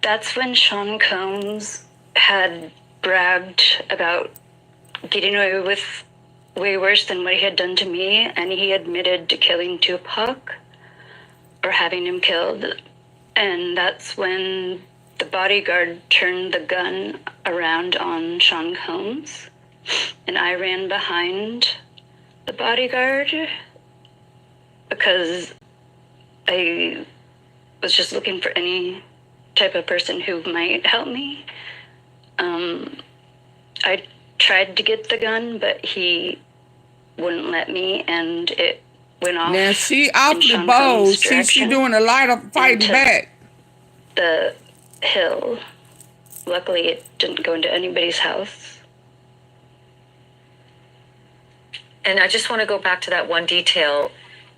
That's when Sean Combs had bragged about getting away with way worse than what he had done to me, and he admitted to killing Tupac or having him killed. And that's when the bodyguard turned the gun around on Sean Combs, and I ran behind the bodyguard because I was just looking for any type of person who might help me. I tried to get the gun, but he wouldn't let me, and it went off. Now she awfully bold. She doing a lot of fighting back. The hill. Luckily, it didn't go into anybody's house. And I just want to go back to that one detail.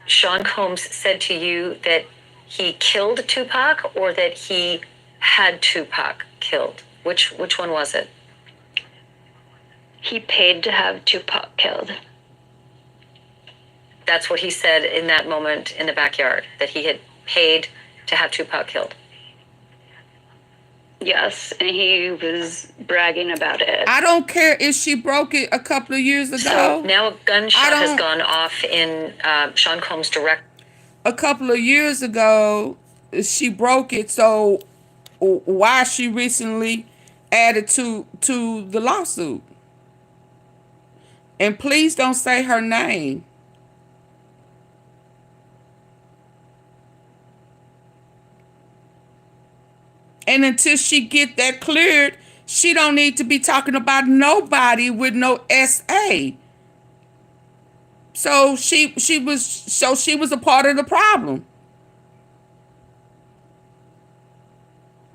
Sean Combs said to you that he killed Tupac or that he had Tupac killed. Which one was it? He paid to have Tupac killed. That's what he said in that moment in the backyard, that he had paid to have Tupac killed. Yes, and he was bragging about it. I don't care if she broke it a couple of years ago. So now a gunshot has gone off in Sean Combs' direct. A couple of years ago, she broke it. So why she recently added to the lawsuit? And please don't say her name. And until she get that cleared, she don't need to be talking about nobody with no SA. So she was a part of the problem.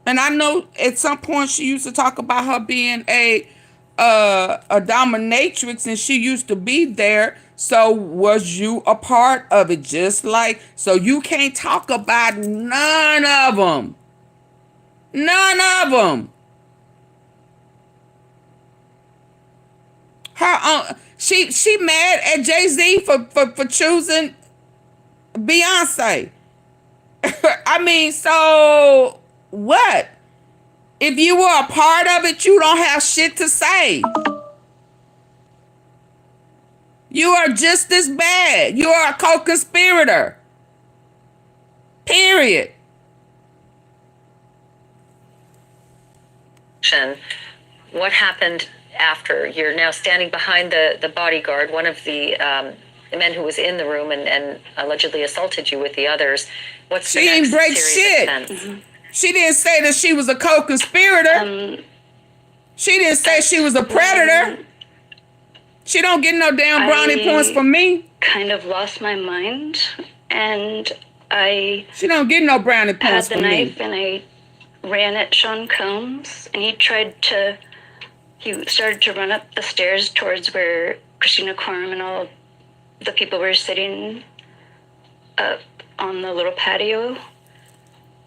And I know at some point she used to talk about her being a dominatrix, and she used to be there. So was you a part of it? Just like, so you can't talk about none of them. None of them. She mad at Jay-Z for choosing Beyonce. I mean, so what? If you were a part of it, you don't have shit to say. You are just as bad. You are a co-conspirator. Period. What happened after? You're now standing behind the bodyguard, one of the men who was in the room and allegedly assaulted you with the others. What's she ain't break shit. Mm-hmm. She didn't say that she was a co-conspirator. She didn't say she was a predator. She don't get no damn brownie points from me. Kind of lost my mind, and she don't get no brownie points from me. Had the knife, and I ran at Sean Combs, and he started to run up the stairs towards where Christina Quorum and all the people were sitting up on the little patio.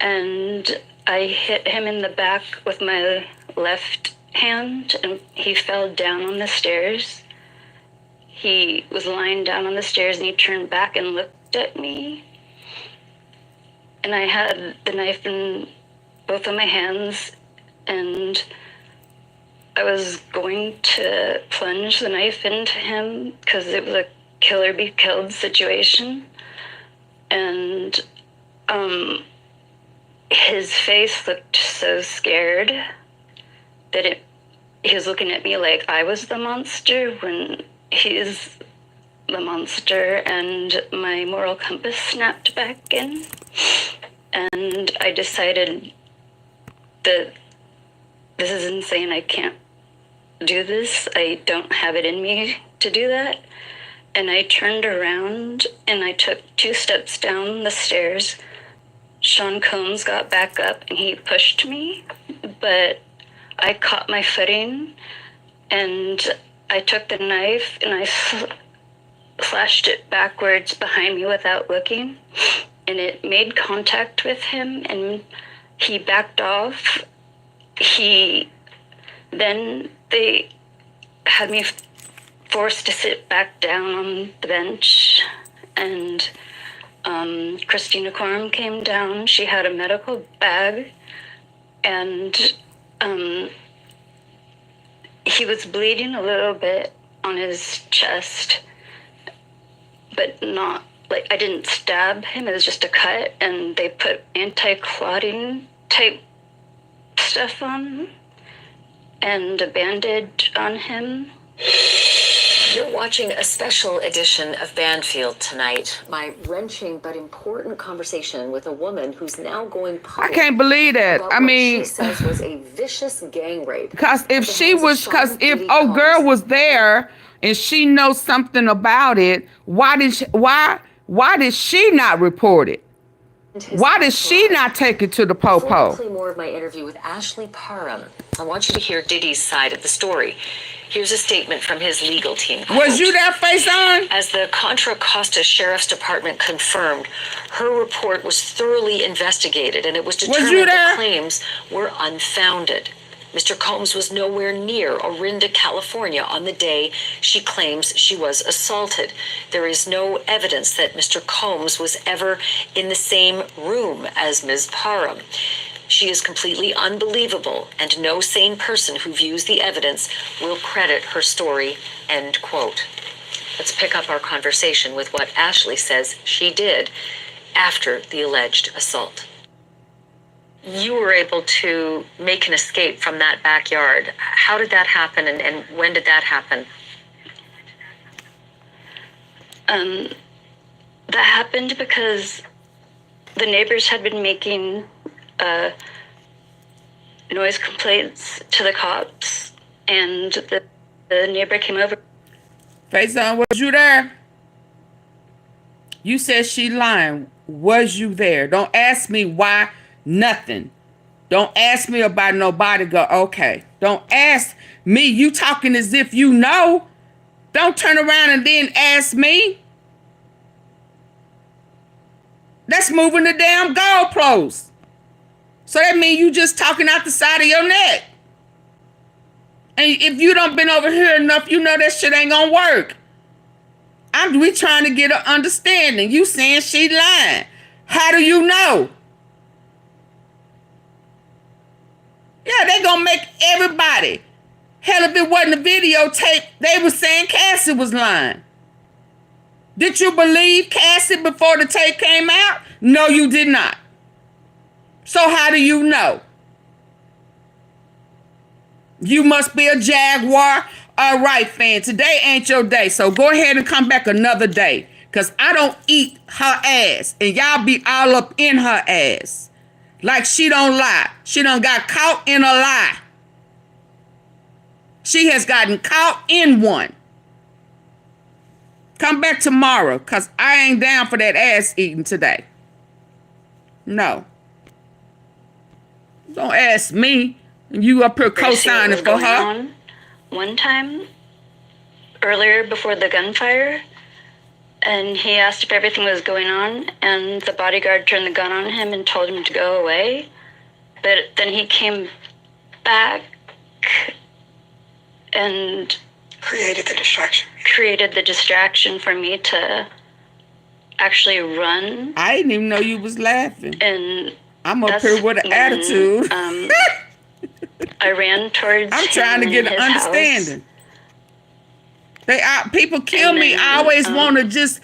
And I hit him in the back with my left hand, and he fell down on the stairs. He was lying down on the stairs, and he turned back and looked at me. And I had the knife in both of my hands, and I was going to plunge the knife into him because it was a kill or be killed situation. And his face looked so scared that he was looking at me like I was the monster when he's the monster, and my moral compass snapped back in. And I decided that this is insane. I can't do this. I don't have it in me to do that. And I turned around and I took 2 steps down the stairs. Sean Combs got back up and he pushed me, but I caught my footing and I took the knife and I slashed it backwards behind me without looking, and it made contact with him and he backed off. Then they had me forced to sit back down on the bench, and Christina Quorum came down. She had a medical bag, and he was bleeding a little bit on his chest, but not like, I didn't stab him, it was just a cut, and they put anti-clotting type stuff on and a bandage on him. You're watching a special edition of Banfield tonight. My wrenching but important conversation with a woman who's now going public. I can't believe that. about I what mean, she says was a vicious gang rape. because if at the she hands of was, Sean because if Diddy old girl Combs. was there and she knows something about it, why did she not report it? Why did she not take it to the Before I popo? play more of my interview with Ashley Parham, I want you to hear Diddy's side of the story. Here's a statement from his legal team. Was you there, face on? As the Contra Costa Sheriff's Department confirmed, her report was thoroughly investigated and it was determined you the there? claims were unfounded. Mr. Combs was nowhere near Orinda, California on the day she claims she was assaulted. There is no evidence that Mr. Combs was ever in the same room as Ms. Parham. She is completely unbelievable, and no sane person who views the evidence will credit her story, end quote. Let's pick up our conversation with what Ashley says she did after the alleged assault. You were able to make an escape from that backyard. How did that happen, and when did that happen? That happened because the neighbors had been making noise complaints to the cops, and the neighbor came over. Face on, was you there? You said she lying. Was you there? Don't ask me why. Nothing. Don't ask me about nobody. Go, okay. Don't ask me. You talking as if you know. Don't turn around and then ask me. That's moving the damn goalposts. So that means you just talking out the side of your neck. And if you don't been over here enough, you know that shit ain't gonna work. We trying to get an understanding. You saying she lying. How do you know? Yeah, they gonna make everybody. Hell, if it wasn't a videotape, they were saying Cassie was lying. Did you believe Cassie before the tape came out? No, you did not. So how do you know? You must be a Jaguar. All right, fan. Today ain't your day. So go ahead and come back another day. Because I don't eat her ass. And y'all be all up in her ass. Like she don't lie. She done got caught in a lie. She has gotten caught in one. Come back tomorrow, because I ain't down for that ass eating today. No. Don't ask me. You up here co-signing for her. One time, earlier before the gunfire, and he asked if everything was going on, and the bodyguard turned the gun on him and told him to go away. But then he came back and created the distraction for me to actually run. I didn't even know you was laughing. And I'm up here with an attitude. I ran towards I'm trying to get an understanding. People kill me. I always want to just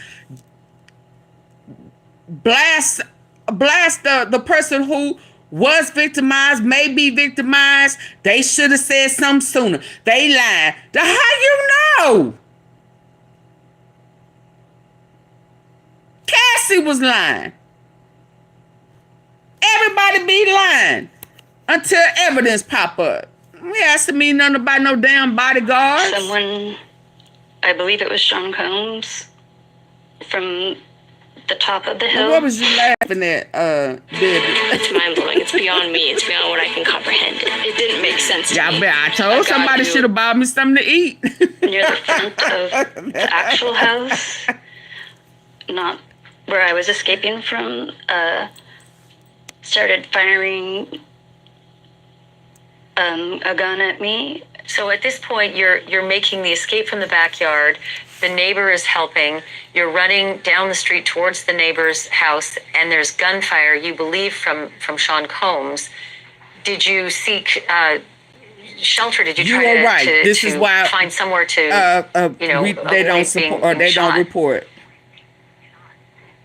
blast the person who was victimized, may be victimized. They should have said something sooner. They lied. How you know? Cassie was lying. Everybody be lying until evidence pop up. We asking me nothing about no damn bodyguards. Someone, I believe it was Sean Combs, from the top of the hill. What was you laughing at, It's mind-blowing. It's beyond me. It's beyond what I can comprehend. It didn't make sense to me. I told somebody should have bought me something to eat. Near the front of the actual house, not where I was escaping from, started firing a gun at me. So at this point, you're making the escape from the backyard. The neighbor is helping. You're running down the street towards the neighbor's house, and there's gunfire, you believe, from Sean Combs. Did you seek shelter? Did you try to find somewhere to, they don't support or they don't report.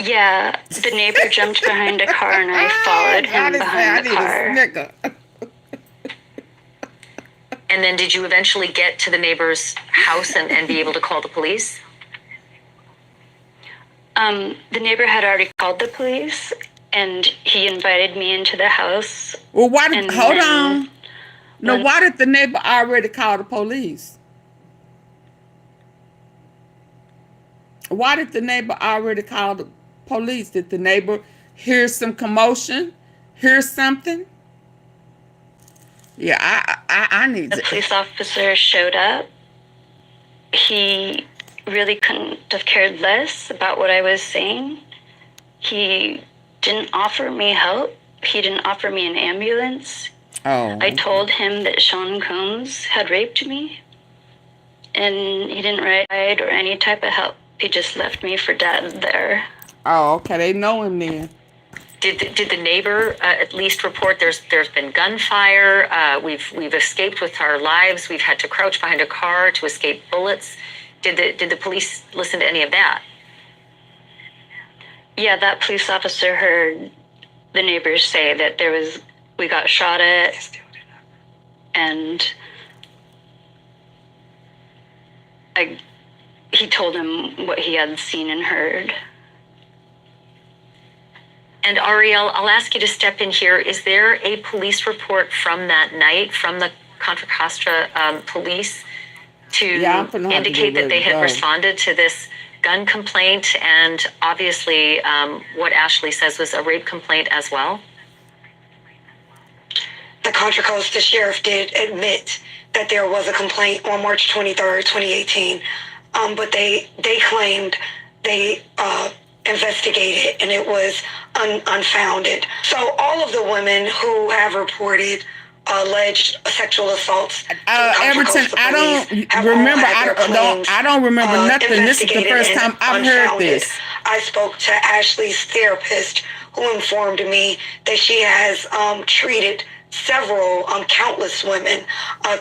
Yeah, the neighbor jumped behind a car and I followed him behind the car. And then did you eventually get to the neighbor's house and be able to call the police? The neighbor had already called the police and he invited me into the house. Well, why did, hold on. No, why did the neighbor already call the police? Why did the neighbor already call the police? Did the neighbor hear some commotion? Hear something? Yeah, I need to. The police officer showed up. He really couldn't have cared less about what I was saying. He didn't offer me help. He didn't offer me an ambulance. Oh. I told him that Sean Combs had raped me. And he didn't ride or any type of help. He just left me for dead there. Oh, okay. They know him then. Did the neighbor at least report there's been gunfire? We've escaped with our lives. We've had to crouch behind a car to escape bullets. Did the police listen to any of that? Yeah, that police officer heard the neighbors say that we got shot at, and he told him what he had seen and heard. And Ariel, I'll ask you to step in here. Is there a police report from that night from the Contra Costa police to indicate that they had responded to this gun complaint and obviously what Ashley says was a rape complaint as well? The Contra Costa sheriff did admit that there was a complaint on March 23rd, 2018, but they claimed they investigated and it was unfounded. So all of the women who have reported alleged sexual assaults. Everton, I don't remember nothing. This is the first time I've heard this. I spoke to Ashley's therapist, who informed me that she has treated several, countless women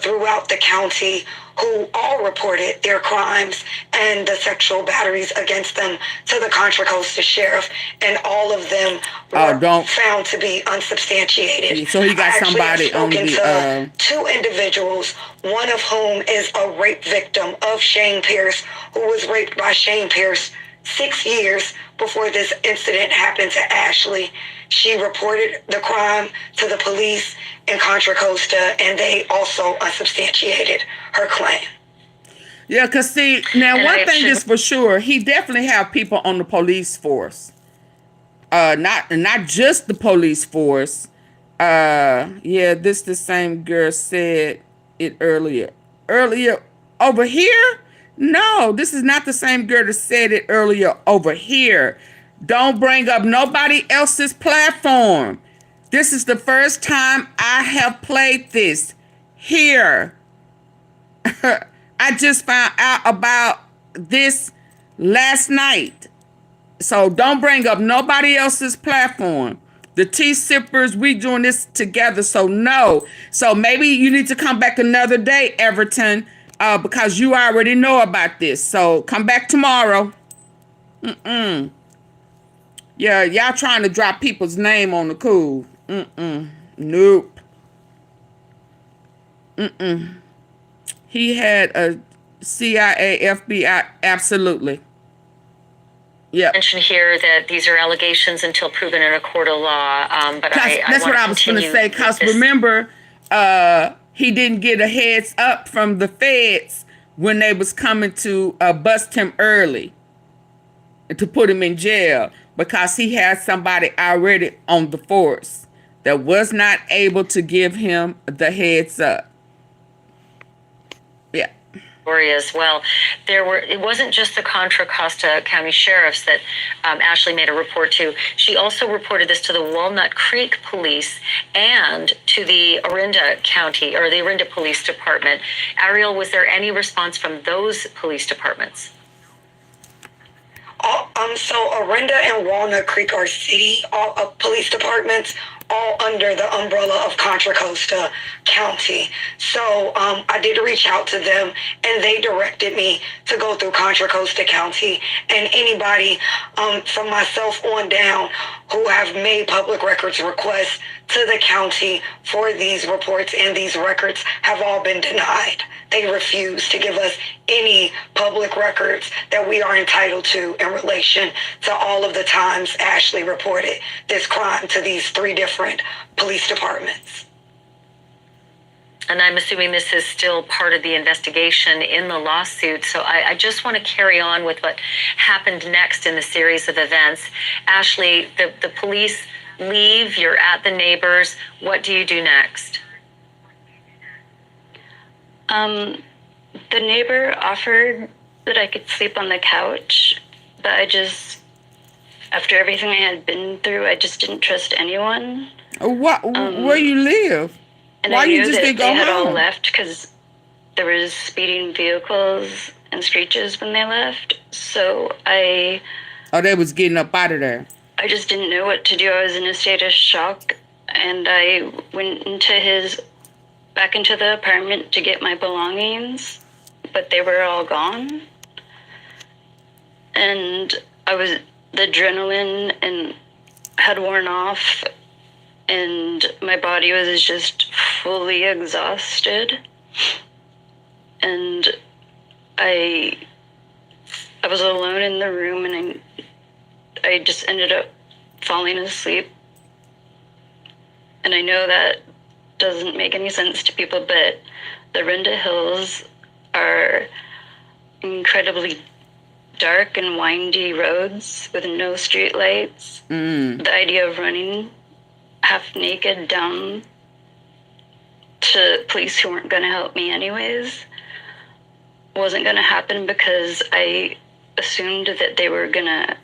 throughout the county who all reported their crimes and the sexual batteries against them to the Contra Costa sheriff, and all of them were found to be unsubstantiated. So he got somebody on the two individuals, one of whom is a rape victim of Shane Pierce, who was raped by Shane Pierce 6 years before this incident happened to Ashley. She reported the crime to the police in Contra Costa, and they also unsubstantiated her claim. Yeah, because see, now one thing is for sure, he definitely have people on the police force. Not just the police force. Yeah, this the same girl said it earlier. Earlier over here? No, this is not the same girl that said it earlier over here. Don't bring up nobody else's platform. This is the first time I have played this here. I just found out about this last night. So don't bring up nobody else's platform. The tea sippers, we doing this together, so no. So maybe you need to come back another day, Everton, because you already know about this. So come back tomorrow. Yeah, y'all trying to drop people's name on the cool. Nope. He had a CIA, FBI, absolutely. Yeah. Mention here that these are allegations until proven in a court of law. But that's what I was going to say. Because remember, he didn't get a heads up from the feds when they was coming to bust him early to put him in jail, because he had somebody already on the force that was not able to give him the heads up. Yeah. As well, it wasn't just the Contra Costa County sheriffs that Ashley made a report to. She also reported this to the Walnut Creek Police and to the Orinda County, or the Orinda Police Department. Ariel, was there any response from those police departments? So Orinda and Walnut Creek are city police departments. all under the umbrella of Contra Costa County. So I did reach out to them, and they directed me to go through Contra Costa County. And anybody from myself on down who have made public records requests to the county for these reports and these records have all been denied. They refuse to give us any public records that we are entitled to in relation to all of the times Ashley reported this crime to these 3 different police departments. And I'm assuming this is still part of the investigation in the lawsuit. So I just want to carry on with what happened next in the series of events. Ashley, the police leave, you're at the neighbors. What do you do next? The neighbor offered that I could sleep on the couch, but I just, after everything I had been through, I just didn't trust anyone. Where you live? And Why I you knew just that didn't go they had all home? left because there was speeding vehicles and screeches when they left. So Oh, they was getting up out of there. I just didn't know what to do. I was in a state of shock, and I went back into the apartment to get my belongings, but they were all gone. And the adrenaline and had worn off, and my body was just fully exhausted. And I was alone in the room, and I just ended up falling asleep. And I know that doesn't make any sense to people, but the Renda Hills are incredibly dark and windy roads with no street lights. The idea of running half naked down to police who weren't going to help me anyways wasn't going to happen, because I assumed that they were going to,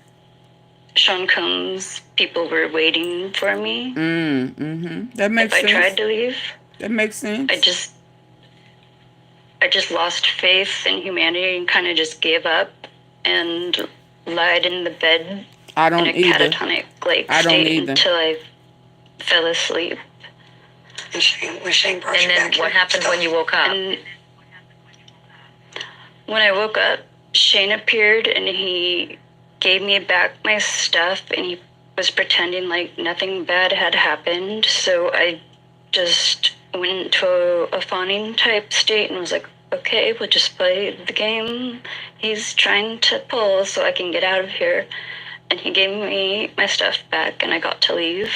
Sean Combs people were waiting for me. That makes sense. If I tried to leave. That makes sense. I just lost faith in humanity and kind of just gave up and lied in the bed I don't in a either. catatonic I don't state either. until I fell asleep. And Shane brought And you then back what here. happened when you woke up? And when I woke up, Shane appeared and he gave me back my stuff, and he was pretending like nothing bad had happened. So I just went into a fawning type state and was like, okay, we'll just play the game he's trying to pull so I can get out of here. And he gave me my stuff back, and I got to leave.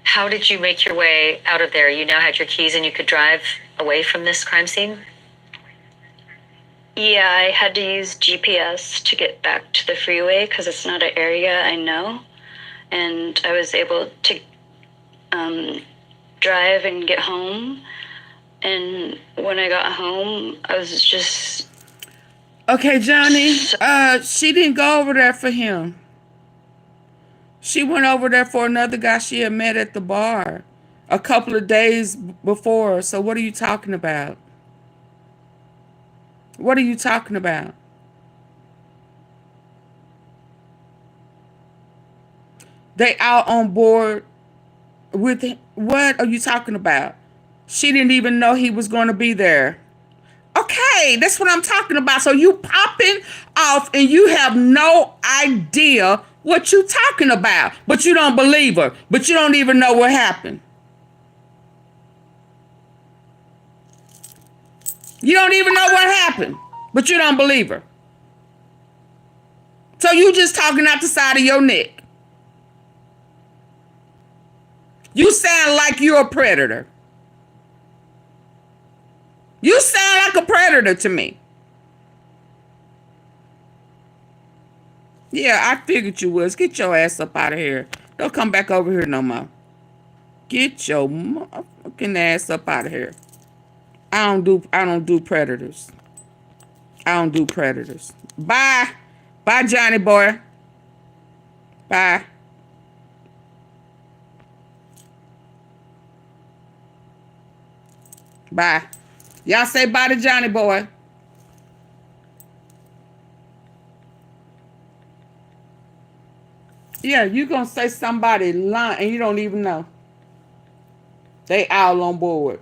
How did you make your way out of there? You now had your keys and you could drive away from this crime scene? Yeah, I had to use GPS to get back to the freeway because it's not an area I know. And I was able to drive and get home. And when I got home, I was just... Okay, Johnny, she didn't go over there for him. She went over there for another guy she had met at the bar a couple of days before. So what are you talking about? What are you talking about? They out on board with him. What are you talking about? She didn't even know he was going to be there. Okay, that's what I'm talking about. So you popping off and you have no idea what you talking about. But you don't believe her. But you don't even know what happened. You don't even know what happened. But you don't believe her. So you just talking out the side of your neck. You sound like you're a predator. You sound like a predator to me. Yeah, I figured you was. Get your ass up out of here. Don't come back over here no more. Get your motherfucking ass up out of here. I don't do predators. I don't do predators. Bye. Bye, Johnny boy. Bye. Bye. Y'all say bye to Johnny boy. Yeah, you gonna say somebody lying and you don't even know. They all on board.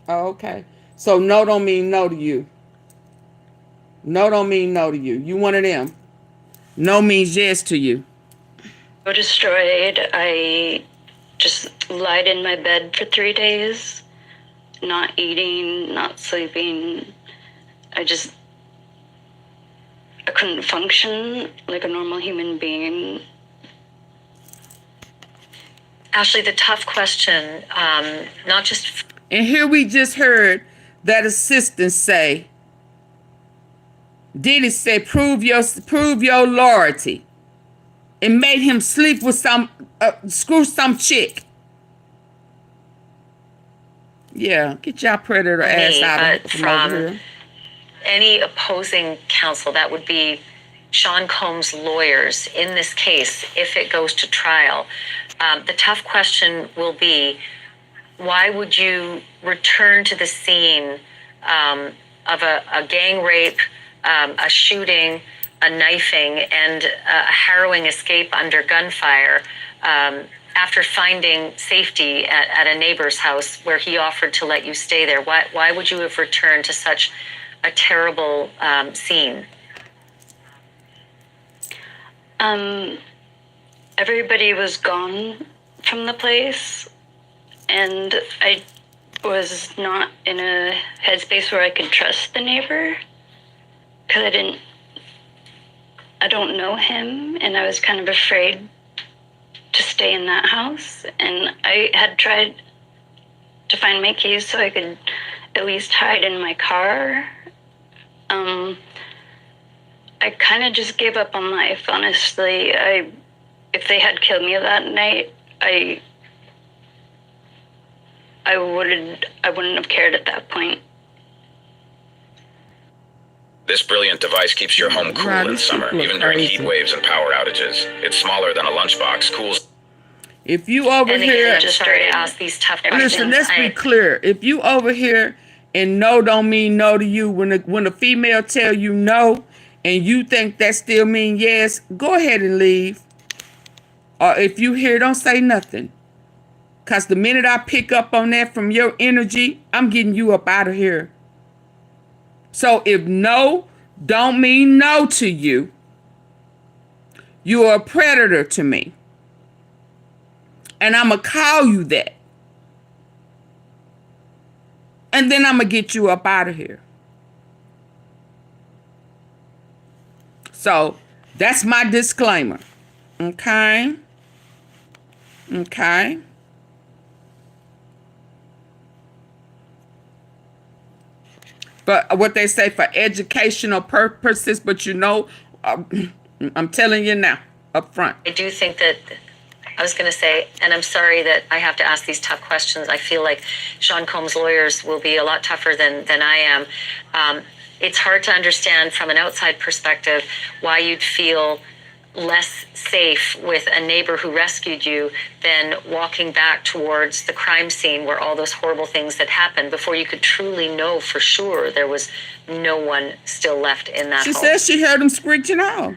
Oh, okay. So no don't mean no to you. No don't mean no to you. You one of them. No means yes to you. So destroyed. I just lied in my bed for 3 days, not eating, not sleeping. I couldn't function like a normal human being. Ashley, the tough question, not just... And here we just heard that assistant say, Diddy say, prove your loyalty. And made him sleep with screw some chick. Yeah, get y'all predator ass out from over here. Any opposing counsel, that would be Sean Combs' lawyers in this case, if it goes to trial. The tough question will be, why would you return to the scene of a gang rape, a shooting, a knifing, and a harrowing escape under gunfire after finding safety at a neighbor's house where he offered to let you stay there? Why would you have returned to such a terrible scene? Everybody was gone from the place, and I was not in a headspace where I could trust the neighbor, because I don't know him, and I was kind of afraid to stay in that house. And I had tried to find my keys so I could at least hide in my car. I kind of just gave up on life, honestly. If they had killed me that night, I wouldn't have cared at that point. This brilliant device keeps your home cool in summer, even during heat waves and power outages. It's smaller than a lunchbox, cools. If you over here, just try to ask these tough questions. Listen, let's be clear. If you over here and no don't mean no to you, when a female tell you no, and you think that still mean yes, go ahead and leave. Or if you hear, don't say nothing. Because the minute I pick up on that from your energy, I'm getting you up out of here. So if no don't mean no to you, you are a predator to me. And I'm going to call you that. And then I'm going to get you up out of here. So that's my disclaimer. Okay? Okay? But what they say for educational purposes, but you know, I'm telling you now, up front. I do think that, I was going to say, and I'm sorry that I have to ask these tough questions. I feel like Sean Combs' lawyers will be a lot tougher than I am. It's hard to understand from an outside perspective why you'd feel less safe with a neighbor who rescued you than walking back towards the crime scene where all those horrible things had happened before you could truly know for sure there was no one still left in that home. She says she heard him screeching out.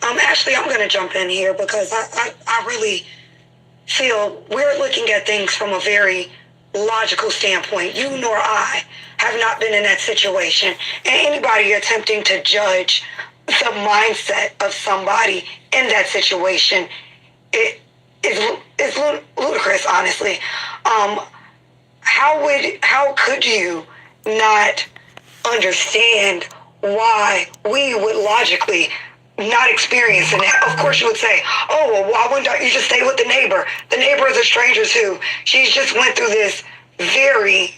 Ashley, I'm going to jump in here because I really feel we're looking at things from a very logical standpoint. You nor I have not been in that situation. And anybody attempting to judge the mindset of somebody in that situation is ludicrous, honestly. How could you not understand why we would logically not experiencing that? Of course you would say, oh, well, why wouldn't you just stay with the neighbor? The neighbor is a stranger too. She's just went through this very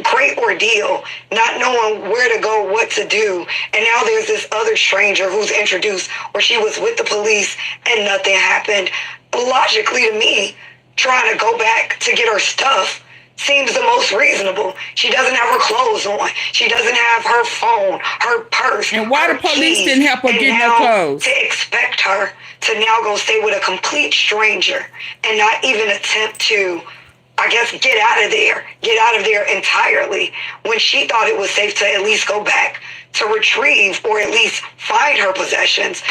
great ordeal, not knowing where to go, what to do, and now there's this other stranger who's introduced where she was with the police and nothing happened. Logically to me, trying to go back to get her stuff seems the most reasonable. She doesn't have her clothes on. She doesn't have her phone, her purse. And why the police didn't help her get her clothes? To expect her to now go stay with a complete stranger and not even attempt to I guess, get out of there entirely, when she thought it was safe to at least go back to retrieve or at least find her possessions.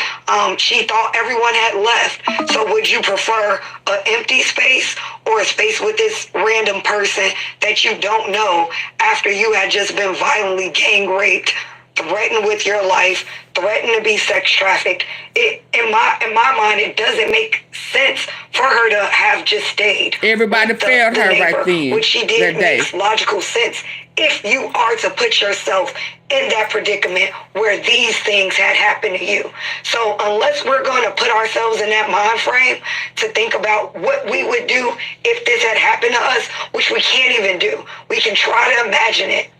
She thought everyone had left. So would you prefer an empty space or a space with this random person that you don't know after you had just been violently gang raped, threatened with your life, threatened to be sex trafficked? In my mind, it doesn't make sense for her to have just stayed. Everybody failed her right then. Which she did makes logical sense if you are to put yourself in that predicament where these things had happened to you. So unless we're going to put ourselves in that mind frame to think about what we would do if this had happened to us, which we can't even do. We can try to imagine it,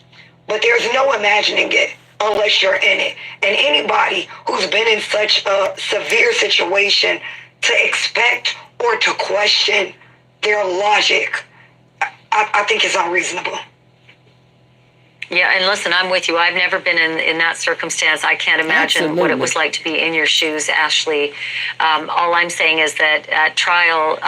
but there's no imagining it unless you're in it. And anybody who's been in such a severe situation, to expect or to question their logic, I think is unreasonable. Yeah, and listen, I'm with you. I've never been in that circumstance. I can't imagine what it was like to be in your shoes, Ashley. All I'm saying is that at trial,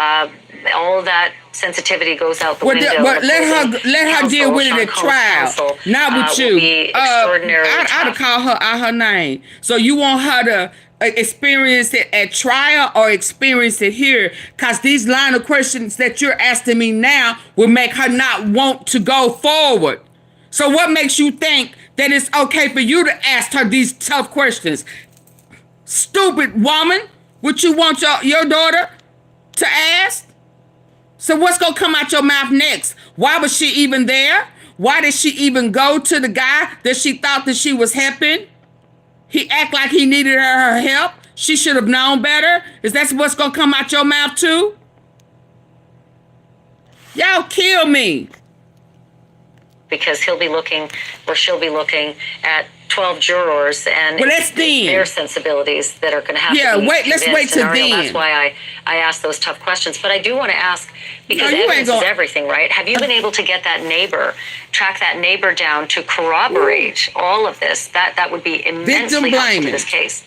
all of that sensitivity goes out the window. But let her deal with it at trial, not with you. I'd call her out her name. So you want her to experience it at trial or experience it here? Because these line of questions that you're asking me now will make her not want to go forward. So what makes you think that it's okay for you to ask her these tough questions? Stupid woman, what you want your daughter to ask? So what's going to come out your mouth next? Why was she even there? Why did she even go to the guy that she thought that she was helping? He act like he needed her help. She should have known better. Is that what's going to come out your mouth too? Y'all kill me. Because he'll be looking, or she'll be looking at 12 jurors, and it's their sensibilities that are going to have to be let's wait till then. That's why I ask those tough questions. But I do want to ask, because evidence is everything, right? Have you been able to get that neighbor, track that neighbor down to corroborate all of this? That would be immensely helpful to this case.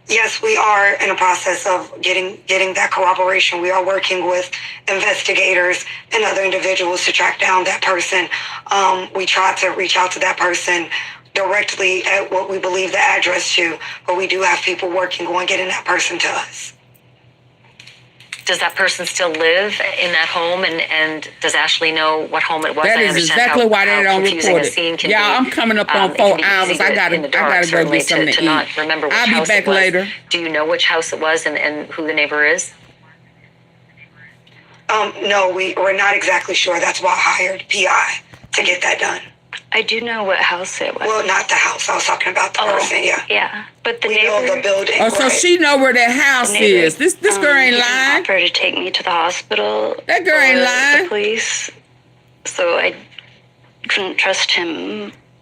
Yes, we are in a process of getting that corroboration. We are working with investigators and other individuals to track down that person. We tried to reach out to that person directly at what we believe the address to, but we do have people working on getting that person to us. Does that person still live in that home, and does Ashley know what home it was? That is exactly why they don't report it. Yeah, I'm coming up on 4 hours. I gotta go do something to eat. Not remember which I'll be back later. Do you know which house it was and who the neighbor is? No, we're not exactly sure. That's why I hired PI to get that done. I do know what house it was. Well, not the house. I was talking about the person, Yeah, but the neighbor... know the building. Oh, so she know where that house is. This girl ain't lying. Offered to take me to the hospital. That girl ain't lying. The police. So I couldn't trust him